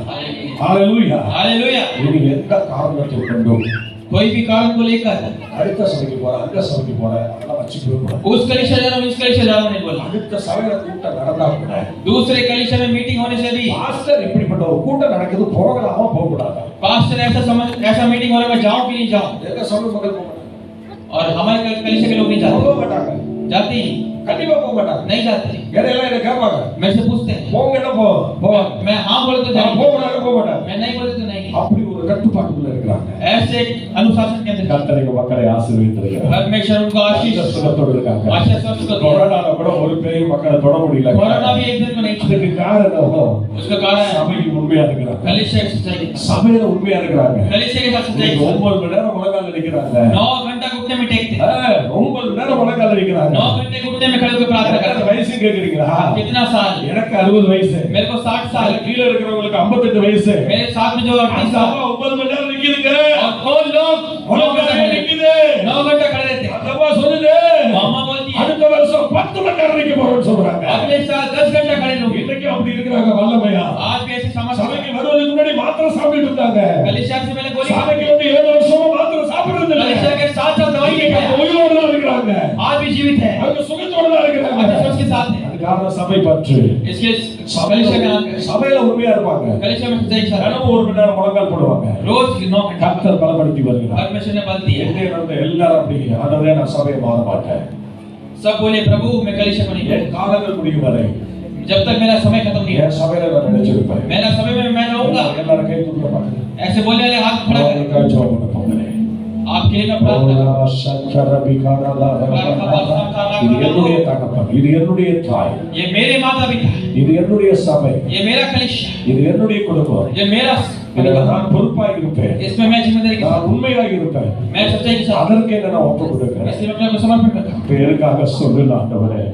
[SPEAKER 1] ஹalleluya.
[SPEAKER 2] हालेलुया।
[SPEAKER 1] நீங்க எந்த காரணத்தை கொண்டும்
[SPEAKER 2] कोई भी कारण को लेकर
[SPEAKER 1] அடுத்த சபைக்கு போற அந்த சபைக்கு போற அதெல்லாம் வச்சுக்கவே கூடாது.
[SPEAKER 2] उस कलीसिया जा रहा हूं, इस कलीसिया जा रहा हूं नहीं बोलना।
[SPEAKER 1] அடுத்த சபையில கூட்டம் நடந்தா கூட
[SPEAKER 2] दूसरे कलीसिया में मीटिंग होने से भी
[SPEAKER 1] பாஸ்டர் இப்படிப்பட்ட ஒரு கூட்டம் நடக்குது போகலாமா போக கூடாதா?
[SPEAKER 2] पास्टर ऐसा मीटिंग हो रहा है, मैं जाऊं कि नहीं जाऊं।
[SPEAKER 1] எங்க சபை மக்கள் போக மாட்டாங்க.
[SPEAKER 2] और हमारे कलीसिया के लोग नहीं
[SPEAKER 1] போக
[SPEAKER 2] जाते,
[SPEAKER 1] மாட்டாங்க.
[SPEAKER 2] जाते ही
[SPEAKER 1] கண்டிப்பா போக மாட்டாங்க.
[SPEAKER 2] नहीं जाते।
[SPEAKER 1] எல்லாம் என்ன கேட்பாங்க.
[SPEAKER 2] मेरे से पूछते हैं,
[SPEAKER 1] போங்கன்னா போவாங்க.
[SPEAKER 2] मैं हाँ बोले तो जाएंगे,
[SPEAKER 1] போக மாட்டாங்க போக மாட்டாங்க.
[SPEAKER 2] मैं नहीं बोले तो नहीं।
[SPEAKER 1] அப்படி ஒரு கட்டுப்பாட்டுக்குள்ள இருக்கிறாங்க.
[SPEAKER 2] ऐसे अनुशासन के अंदर
[SPEAKER 1] கர்த்தர் எங்க மக்களை ஆசீர்வதித்திருக்கிறார்.
[SPEAKER 2] परमेश्वर उनको आशीष
[SPEAKER 1] சுகத்தோடு இருக்காங்க.
[SPEAKER 2] अच्छा स्वस्थ को दिया।
[SPEAKER 1] கொரோனால கூட ஒரு பேரையும் மக்களை தொட முடியல.
[SPEAKER 2] कोरोना भी एक दिन को नहीं छूटा,
[SPEAKER 1] அதுக்கு காரணம்
[SPEAKER 2] उसका कारण है
[SPEAKER 1] சபைக்கு உண்மையா இருக்கிறாங்க.
[SPEAKER 2] कलीसिया की सच्चाई,
[SPEAKER 1] சபையில உண்மையா இருக்கிறாங்க.
[SPEAKER 2] कलीसिया के साथ सच्चाई।
[SPEAKER 1] 9 மணி நேரம் முழங்கால் அடிக்கிறாங்க.
[SPEAKER 2] 9 घंटा घुटने में टेकते,
[SPEAKER 1] 9 மணி நேரம் முழங்கால் அடிக்கிறாங்க.
[SPEAKER 2] 9 घंटे घुटने में खड़े होकर प्रार्थना करते।
[SPEAKER 1] வயசு கேக்குறீங்களா?
[SPEAKER 2] कितना साल?
[SPEAKER 1] எனக்கு 60 வயசு.
[SPEAKER 2] मेरे को 60 साल।
[SPEAKER 1] கீழ இருக்கிறவங்களுக்கு 58 வயசு.
[SPEAKER 2] मेरे साथ में जो 38
[SPEAKER 1] அந்த
[SPEAKER 2] साल,
[SPEAKER 1] அம்மா 9 மணி நேரம் நிக்குதுங்க.
[SPEAKER 2] और कौन लोग 9 घंटा
[SPEAKER 1] முழங்கால்
[SPEAKER 2] खड़े,
[SPEAKER 1] நிக்குது.
[SPEAKER 2] 9 घंटा खड़े रहते।
[SPEAKER 1] அந்த அம்மா சொல்லுது
[SPEAKER 2] मामा बोलती है
[SPEAKER 1] அடுத்த வருஷம் 10 மணி நேரம் நிக்க போறோம்னு சொல்றாங்க.
[SPEAKER 2] अगले साल 10 घंटा खड़े लोग।
[SPEAKER 1] இன்னைக்கு அப்படி இருக்கிறாங்க வல்லமையா.
[SPEAKER 2] आज भी ऐसे समाज
[SPEAKER 1] சபைக்கு வருவதற்கு முன்னாடி மாத்திரை சாப்பிட்டு இருந்தாங்க.
[SPEAKER 2] कलीसिया से पहले गोली,
[SPEAKER 1] சபைக்கு வந்து 7 வருஷமா மாத்திரை சாப்பிடுறது இல்ல.
[SPEAKER 2] कलीसिया के साथ साथ दवाई लेके
[SPEAKER 1] அவங்க உயிரோட தான் இருக்கிறாங்க.
[SPEAKER 2] आज भी जीवित है,
[SPEAKER 1] அவங்க சுகத்தோட தான் இருக்கிறாங்க.
[SPEAKER 2] अच्छे स्वस्थ के साथ है।
[SPEAKER 1] காரணம் சபை பற்று.
[SPEAKER 2] इसलिए कलीसिया का नाम है।
[SPEAKER 1] சபையில உண்மையா இருப்பாங்க.
[SPEAKER 2] कलीसिया में सच्चाई छाता है।
[SPEAKER 1] தினமும் ஒரு மணி நேரம் முழங்கால் போடுவாங்க.
[SPEAKER 2] रोज 9 घंटे
[SPEAKER 1] கர்த்தர் பலப்படுத்தி வருகிறார்.
[SPEAKER 2] परमेश्वर ने बल दिया।
[SPEAKER 1] என்னைய நடந்த எல்லாரும் அப்படி ஆண்டவரே நான் சபையை மாற மாட்டேன்.
[SPEAKER 2] सब बोले प्रभु मैं कलीसिया को नहीं
[SPEAKER 1] என் காலங்கள் முடியும் வரை
[SPEAKER 2] जब तक मेरा समय खत्म नहीं
[SPEAKER 1] என் சபையில நான் நினைச்சிருப்பேன்.
[SPEAKER 2] मेरा समय में मैं रहूंगा।
[SPEAKER 1] எல்லாரும் கை தூக்க பாருங்க.
[SPEAKER 2] ऐसे बोलने वाले हाथ खड़ा करें।
[SPEAKER 1] அவங்களுக்காக ஜெபம் பண்ண போகிறேன்.
[SPEAKER 2] आपके लिए मैं प्रार्थना
[SPEAKER 1] இது என்னுடைய தகப்பன், இது என்னுடைய தாய்,
[SPEAKER 2] ये मेरे माता पिता,
[SPEAKER 1] இது என்னுடைய சபை,
[SPEAKER 2] ये मेरा कलीसिया,
[SPEAKER 1] இது என்னுடைய குடும்பம்.
[SPEAKER 2] ये मेरा
[SPEAKER 1] இதுல நான் பொறுப்பாக இருப்பேன்,
[SPEAKER 2] इसमें मैं जिम्मेदारी के
[SPEAKER 1] நான் உண்மையாக இருப்பேன்.
[SPEAKER 2] मैं सच्चाई के साथ
[SPEAKER 1] அதற்கு என்ன நான் ஒப்பு கொடுக்கிறேன்.
[SPEAKER 2] इसलिए मैं अपने को समर्पण करता हूं।
[SPEAKER 1] இப்ப எதுக்காக சொல்லல ஆண்டவரே,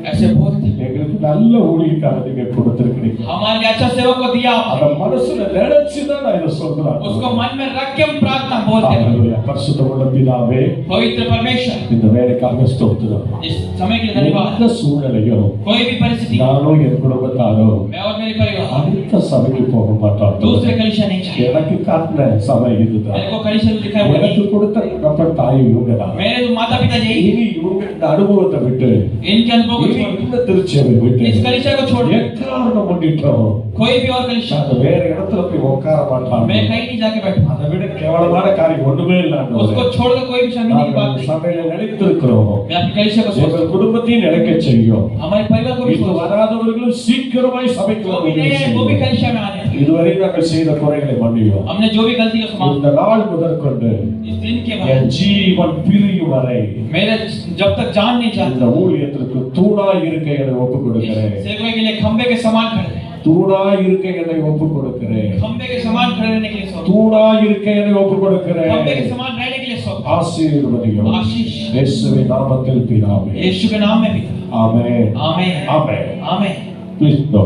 [SPEAKER 2] ऐसे बोलते
[SPEAKER 1] எங்களுக்கு நல்ல ஊழியக்கார நீங்க கொடுத்திருக்கிறீங்க.
[SPEAKER 2] हमारे लिए अच्छा सेवक को दिया
[SPEAKER 1] அத
[SPEAKER 2] आपने,
[SPEAKER 1] மனசுல நினைச்சுதான் நான் இதை சொல்றேன்.
[SPEAKER 2] उसको मन में रख के हम प्रार्थना बोलते हैं।
[SPEAKER 1] ஹalleluya. பரிசுத்தமுள்ள பிதாவே,
[SPEAKER 2] पवित्र परमेश्वर
[SPEAKER 1] இந்த வேலைக்காக ஸ்தோத்திரம்.
[SPEAKER 2] इस समय के लिए धन्यवाद।
[SPEAKER 1] எந்த சூழ்நிலையும்
[SPEAKER 2] कोई भी परिस्थिति
[SPEAKER 1] நானும் என் குடும்பத்தாரும்
[SPEAKER 2] मैं और मेरे परिवार
[SPEAKER 1] அடுத்த சபைக்கு போக மாட்டோம்.
[SPEAKER 2] दूसरे कलीसिया नहीं चाहिए।
[SPEAKER 1] எனக்கு காட்டின சபை இதுதான்.
[SPEAKER 2] मेरे को कलीसिया जो दिखाया वो
[SPEAKER 1] எனக்கு
[SPEAKER 2] नहीं।
[SPEAKER 1] கொடுத்த தகப்பன் தாய் இவங்கதான்.
[SPEAKER 2] मेरे जो माता पिता यही
[SPEAKER 1] இனி இவங்க இந்த அனுபவத்தை விட்டு,
[SPEAKER 2] इनके अनुभव को
[SPEAKER 1] இனி
[SPEAKER 2] छोड़
[SPEAKER 1] இந்த திருச்சபை விட்டு
[SPEAKER 2] इस कलीसिया को छोड़
[SPEAKER 1] எக்காரணம் பண்ணிட்டோம்
[SPEAKER 2] कोई भी और कलीसिया
[SPEAKER 1] அது வேற இடத்துல போய் உட்கார மாட்டாங்க.
[SPEAKER 2] मैं कहीं नहीं जाके बैठूं।
[SPEAKER 1] அதை விட கேவலமான காரியம் ஒண்ணுமே இல்லை.
[SPEAKER 2] उसको छोड़कर कोई भी शर्मिंदगी की बात
[SPEAKER 1] நாங்கள்
[SPEAKER 2] नहीं।
[SPEAKER 1] சபையில நிலைத்திருக்கிறோம்.
[SPEAKER 2] मैं अपनी कलीसिया को छोड़
[SPEAKER 1] எங்கள் குடும்பத்தையும் நிலைக்க செய்யும்.
[SPEAKER 2] हमारे परिवार को भी
[SPEAKER 1] இது
[SPEAKER 2] छोड़
[SPEAKER 1] வராதவர்களும் சீக்கிரமாய் சபைக்கு
[SPEAKER 2] जो
[SPEAKER 1] வர
[SPEAKER 2] भी
[SPEAKER 1] உதவி
[SPEAKER 2] नहीं है वो भी
[SPEAKER 1] செய்யும்.
[SPEAKER 2] कलीसिया में आने।
[SPEAKER 1] இதுவரை நாங்கள் செய்த குறைகளை மன்னியும்.
[SPEAKER 2] हमने जो भी गलती को समाप्त
[SPEAKER 1] இந்த நாள் முதற்கொண்டு
[SPEAKER 2] इस दिन के
[SPEAKER 1] என்
[SPEAKER 2] बाद
[SPEAKER 1] ஜீவன் பிரியும் வரை
[SPEAKER 2] मेरे जब तक जान नहीं
[SPEAKER 1] இந்த
[SPEAKER 2] जाता
[SPEAKER 1] ஊழியத்திற்கு தூணாய் இருக்க என்னை ஒப்புக் கொடுக்கிறேன்.
[SPEAKER 2] सेवक के लिए खंबे के समान खड़े रहे।
[SPEAKER 1] தூணாய் இருக்க என்னை ஒப்புக் கொடுக்கிறேன்.
[SPEAKER 2] खंबे के समान खड़े रहने के लिए सौंप।
[SPEAKER 1] தூணாய் இருக்க என்னை ஒப்புக் கொடுக்கிறேன்.
[SPEAKER 2] खंबे के समान रहने के लिए सौंप।
[SPEAKER 1] ஆசீர்வதியும்.
[SPEAKER 2] आशीष
[SPEAKER 1] இயேசுவின் நாமத்தில் பிதாவே.
[SPEAKER 2] यीशु के नाम में भी
[SPEAKER 1] ஆமென்.
[SPEAKER 2] आमीन
[SPEAKER 1] ஆமென்.
[SPEAKER 2] आमीन।
[SPEAKER 1] Please go.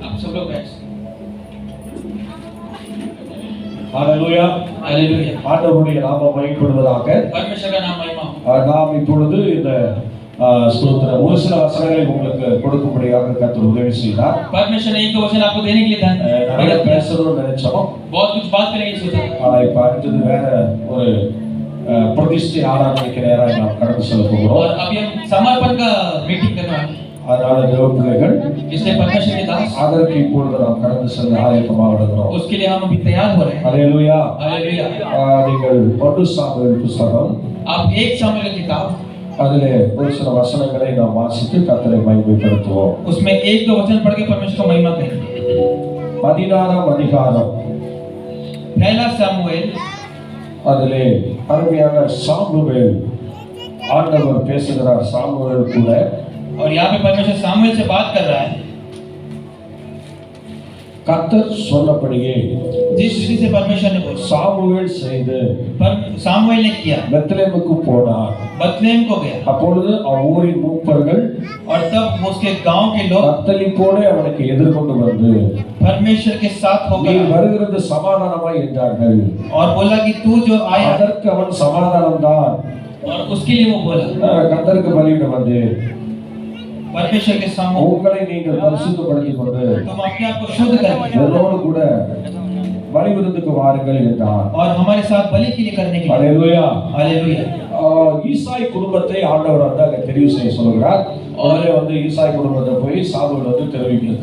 [SPEAKER 2] आप सब लोग बैठ
[SPEAKER 1] ஹalleluya.
[SPEAKER 2] हालेलुया।
[SPEAKER 1] ஆண்டவருடைய நாமம் மகிமைப்படுவதாக.
[SPEAKER 2] परमेश्वर का नाम महिमा हो।
[SPEAKER 1] நாம் இப்பொழுது இந்த ஸ்தோத்திர ஒரு சில வசனங்களை உங்களுக்கு கொடுக்கும்படியாக கர்த்தர் உதவி செய்தார்.
[SPEAKER 2] परमेश्वर ने एक दो वचन आपको देने के लिए
[SPEAKER 1] நிறைய பேசணும்னு நினைச்சோம்.
[SPEAKER 2] बहुत कुछ बात करने की सोचा
[SPEAKER 1] ஆனா இப்ப அடுத்தது வேற ஒரு பிரதிஷ்டை ஆராதனைக்கு நேராக நாம் கடந்து செல்ல போகிறோம்.
[SPEAKER 2] और अभी हम समर्पण का मीटिंग करने वाले हैं।
[SPEAKER 1] அதனால தேவ பிள்ளைகள்
[SPEAKER 2] इसलिए परमेश्वर के दास
[SPEAKER 1] அதற்கு இப்பொழுது நாம் கடந்து செல்ல ஆயத்தமாக இருக்கிறோம்.
[SPEAKER 2] उसके लिए हम अभी तैयार हो रहे हैं।
[SPEAKER 1] ஹalleluya.
[SPEAKER 2] हालेलुया।
[SPEAKER 1] நீங்கள் 1 சாமுவேல் புத்தகம்
[SPEAKER 2] आप एक सामुएल की किताब
[SPEAKER 1] அதிலே ஒரு சில வசனங்களை நாம் வாசித்து கர்த்தரை மகிமைப்படுத்துவோம்.
[SPEAKER 2] उसमें एक दो वचन पढ़ के परमेश्वर का महिमा करेंगे।
[SPEAKER 1] 16ஆம் அதிகாரம்
[SPEAKER 2] पहला सामुएल
[SPEAKER 1] அதிலே அருமையான சாமுவேல் ஆண்டவர் பேசுகிறார் சாமுவேல் கூட.
[SPEAKER 2] और यहाँ पे परमेश्वर सामुएल से बात कर रहा है।
[SPEAKER 1] கர்த்தர் சொன்னபடியே
[SPEAKER 2] जिस रीति से परमेश्वर ने बोला
[SPEAKER 1] சாமுவேல் செய்து
[SPEAKER 2] पर सामुएल ने किया,
[SPEAKER 1] பெத்லெஹேமுக்கு போனார்.
[SPEAKER 2] बतलेहम को गया
[SPEAKER 1] அப்பொழுது அவ்வூரின் மூப்பர்கள்
[SPEAKER 2] और तब उसके गांव के लोग
[SPEAKER 1] கத்தளிப்போட அவனுக்கு எதிர்கொண்டு வந்து
[SPEAKER 2] परमेश्वर के साथ हो
[SPEAKER 1] நீ
[SPEAKER 2] गए
[SPEAKER 1] வருகிறது சமாதானமாய் என்றார்கள்.
[SPEAKER 2] और बोला कि तू जो आया,
[SPEAKER 1] அதற்கு அவன் சமாதானம் தான்,
[SPEAKER 2] और उसके लिए वो बोला
[SPEAKER 1] கர்த்தருக்கு பலியிட வந்து
[SPEAKER 2] परमेश्वर के सामने
[SPEAKER 1] உங்களை நீங்கள் பரிசுத்தப்படுத்திக் கொண்டு
[SPEAKER 2] तुम अपने आप को शुद्ध करके
[SPEAKER 1] என்னோடு கூட பலி விருந்துக்கு வாருங்கள் என்றார்.
[SPEAKER 2] और हमारे साथ बलि के लिए करने के लिए।
[SPEAKER 1] ஹalleluya.
[SPEAKER 2] हालेलुया।
[SPEAKER 1] ஈசாய் குடும்பத்தை ஆண்டவர் வந்து அங்க தெரிவு செய்ய சொல்கிறார். அவரே வந்து ஈசாய் குடும்பத்தை போய் சாமுவேல் வந்து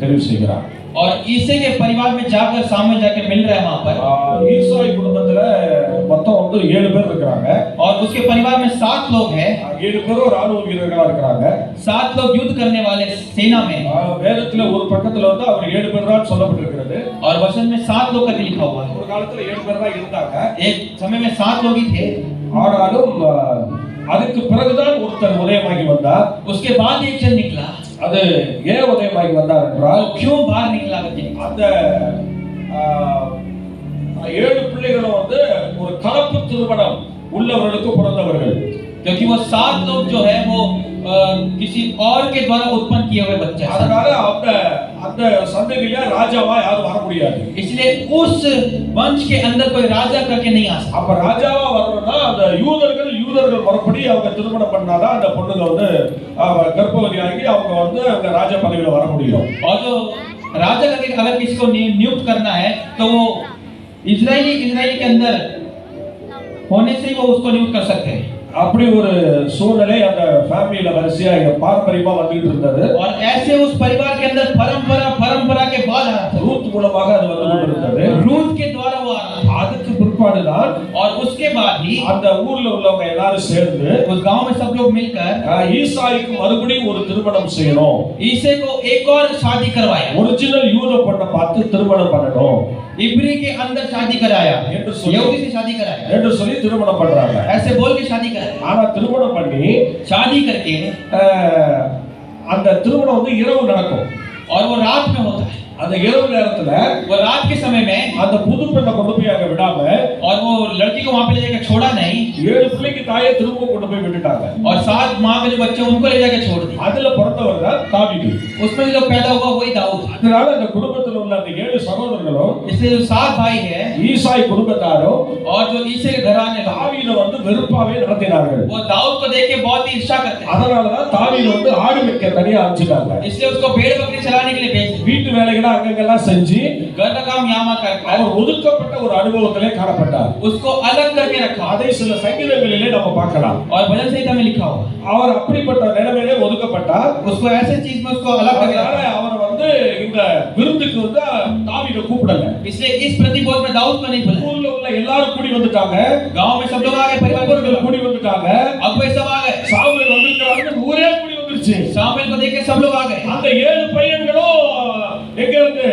[SPEAKER 1] தெரிவு செய்கிறார்.
[SPEAKER 2] और ईसे के परिवार में जाकर सामने जाकर मिल रहा है वहां पर।
[SPEAKER 1] ஈசாய் குடும்பத்துல மொத்தம் வந்து 7 பேர் இருக்காங்க.
[SPEAKER 2] और उसके परिवार में 7 लोग हैं।
[SPEAKER 1] 7 பேரும் ராணுவ வீரர்களா இருக்காங்க.
[SPEAKER 2] 7 लोग युद्ध करने वाले सेना में।
[SPEAKER 1] வேதத்துல ஒரு பக்கத்துல வந்து அவர் 7 பேர் தான் சொல்லப்பட்டிருக்கிறது.
[SPEAKER 2] और वचन में 7 लोग करके लिखा हुआ है।
[SPEAKER 1] ஒரு காலத்துல 7 பேர் தான் இருந்தாங்க.
[SPEAKER 2] एक समय में 7 लोग ही थे।
[SPEAKER 1] ஆனாலும் அதுக்கு பிறகுதான் ஒருத்தர் உதயமாகி வந்தார்.
[SPEAKER 2] उसके बाद एक जन निकला।
[SPEAKER 1] அது ஏன் உதயமாகி வந்தார் என்றால்
[SPEAKER 2] क्यों बाहर निकला करके
[SPEAKER 1] அந்த 7 பிள்ளைகளும் வந்து ஒரு கலப்பு திருமணம் உள்ளவர்களுக்கு பிறந்தவர்கள்.
[SPEAKER 2] क्योंकि वो 7 लोग जो है वो किसी और के द्वारा उत्पन्न किए हुए बच्चे हैं।
[SPEAKER 1] அதனால அந்த சந்ததியில ராஜாவா யாரும் வர முடியாது.
[SPEAKER 2] इसलिए उस वंश के अंदर कोई राजा करके नहीं आ सकता।
[SPEAKER 1] அப்ப ராஜாவா வரணும்னா அந்த யூதர்கள் முறைப்படி அவங்க திருமணம் பண்ணாதான் அந்த பொண்ணுங்க வந்து கர்ப்பவதியாகி அவங்க வந்து அந்த ராஜ பதவியில வர முடியும்.
[SPEAKER 2] और जो राजा करके अगर किसी को नियुक्त करना है तो वो इजरायली के अंदर होने से ही वो उसको नियुक्त कर सकते हैं।
[SPEAKER 1] அப்படி ஒரு சூழ்நிலை அந்த ஃபேமிலியில வரிசையா இங்க பாரம்பரியமா வந்துட்டு இருந்தது.
[SPEAKER 2] और ऐसे उस परिवार के अंदर परंपरा के बाद आ रहा था।
[SPEAKER 1] ரூத் மூலமாக அது வந்து கொண்டிருந்தது.
[SPEAKER 2] रूथ के द्वारा वो आ रहा था।
[SPEAKER 1] அதுக்கு பிற்பாடுதான்
[SPEAKER 2] और उसके बाद ही
[SPEAKER 1] அந்த ஊர்ல உள்ளவங்க எல்லாரும் சேர்ந்து
[SPEAKER 2] उस गांव में सब लोग मिलकर
[SPEAKER 1] ஈசாய்க்கு மறுபடியும் ஒரு திருமணம் செய்யணும்.
[SPEAKER 2] ईसे को एक और शादी करवाया।
[SPEAKER 1] ஒரிஜினல் யூத பொண்ணை பார்த்து திருமணம் பண்ணணும்
[SPEAKER 2] इब्री के अंदर शादी कराया, यहूदी से शादी कराया
[SPEAKER 1] என்று சொல்லி திருமணம் பண்றாங்க.
[SPEAKER 2] ऐसे बोल के शादी कराया।
[SPEAKER 1] ஆனா திருமணம் பண்ணி
[SPEAKER 2] शादी करके
[SPEAKER 1] அந்த திருமணம் வந்து இரவு நடக்கும்.
[SPEAKER 2] और वो रात में होता है।
[SPEAKER 1] அந்த இரவு நேரத்துல
[SPEAKER 2] वो रात के समय में
[SPEAKER 1] அந்த புது பெண்ணை கொண்டு போய் அங்க விடாம
[SPEAKER 2] और वो लड़की को वहां पे ले जाकर छोड़ा नहीं।
[SPEAKER 1] 7 பிள்ளைக்கு தாயை திரும்ப கொண்டு போய் விட்டுட்டாங்க.
[SPEAKER 2] और 7 मां के जो बच्चे उनको ले जाकर छोड़ दिया।
[SPEAKER 1] அதுல பிறந்தவர் தான் தாவீது.
[SPEAKER 2] उसमें जो पैदा हुआ वही दाऊद।
[SPEAKER 1] அதனால அந்த குடும்பத்துல உள்ள அந்த 7 சகோதரர்களும்
[SPEAKER 2] इसलिए जो 7 भाई है
[SPEAKER 1] ஈசாய் குடும்பத்தாரும்
[SPEAKER 2] और जो ईसे के घराने
[SPEAKER 1] தாவீதை வந்து வெறுப்பாவே நடத்தினார்கள்.
[SPEAKER 2] वो दाऊद को देख के बहुत ही ईर्ष्या करते हैं।
[SPEAKER 1] அதனால தான் தாவீது வந்து ஆடு மேய்க்க தனியா அனுப்பிச்சிட்டாங்க.
[SPEAKER 2] इसलिए उसको भेड़ बकरी चराने के लिए भेज दिया।
[SPEAKER 1] வீட்டு வேலைகளை அங்கங்கெல்லாம் செஞ்சு
[SPEAKER 2] घर का काम यहाँ कर
[SPEAKER 1] அவர் ஒதுக்கப்பட்ட ஒரு அனுபவத்திலே காணப்பட்டார்.
[SPEAKER 2] उसको अलग करके रखा।
[SPEAKER 1] அதை சில சங்கீதங்களிலே நம்ம பார்க்கலாம்.
[SPEAKER 2] और भजन संहिता में लिखा हुआ
[SPEAKER 1] அவர் அப்படிப்பட்ட நிலைமையிலே ஒதுக்கப்பட்டார்.
[SPEAKER 2] उसको ऐसे चीज में उसको अलग करके
[SPEAKER 1] அதனால
[SPEAKER 2] रखा।
[SPEAKER 1] அவர் வந்து இந்த விருந்துக்கு வந்து தாவீதை கூப்பிடல.
[SPEAKER 2] इसलिए इस प्रतिभोज में दाऊद को नहीं बुलाया।
[SPEAKER 1] ஊர்ல உள்ள எல்லாரும் கூடி வந்துட்டாங்க.
[SPEAKER 2] गांव में सब लोग आ गए, परिवार
[SPEAKER 1] பெரியவர்கள் கூடி வந்துட்டாங்க.
[SPEAKER 2] अगुवे सब आ गए,
[SPEAKER 1] சாமுவேல் வந்திருக்காருன்னு ஊரே கூடி வந்துருச்சு.
[SPEAKER 2] सामुएल को देख के सब लोग आ गए।
[SPEAKER 1] அந்த 7 பையன்களும் எங்க இருந்து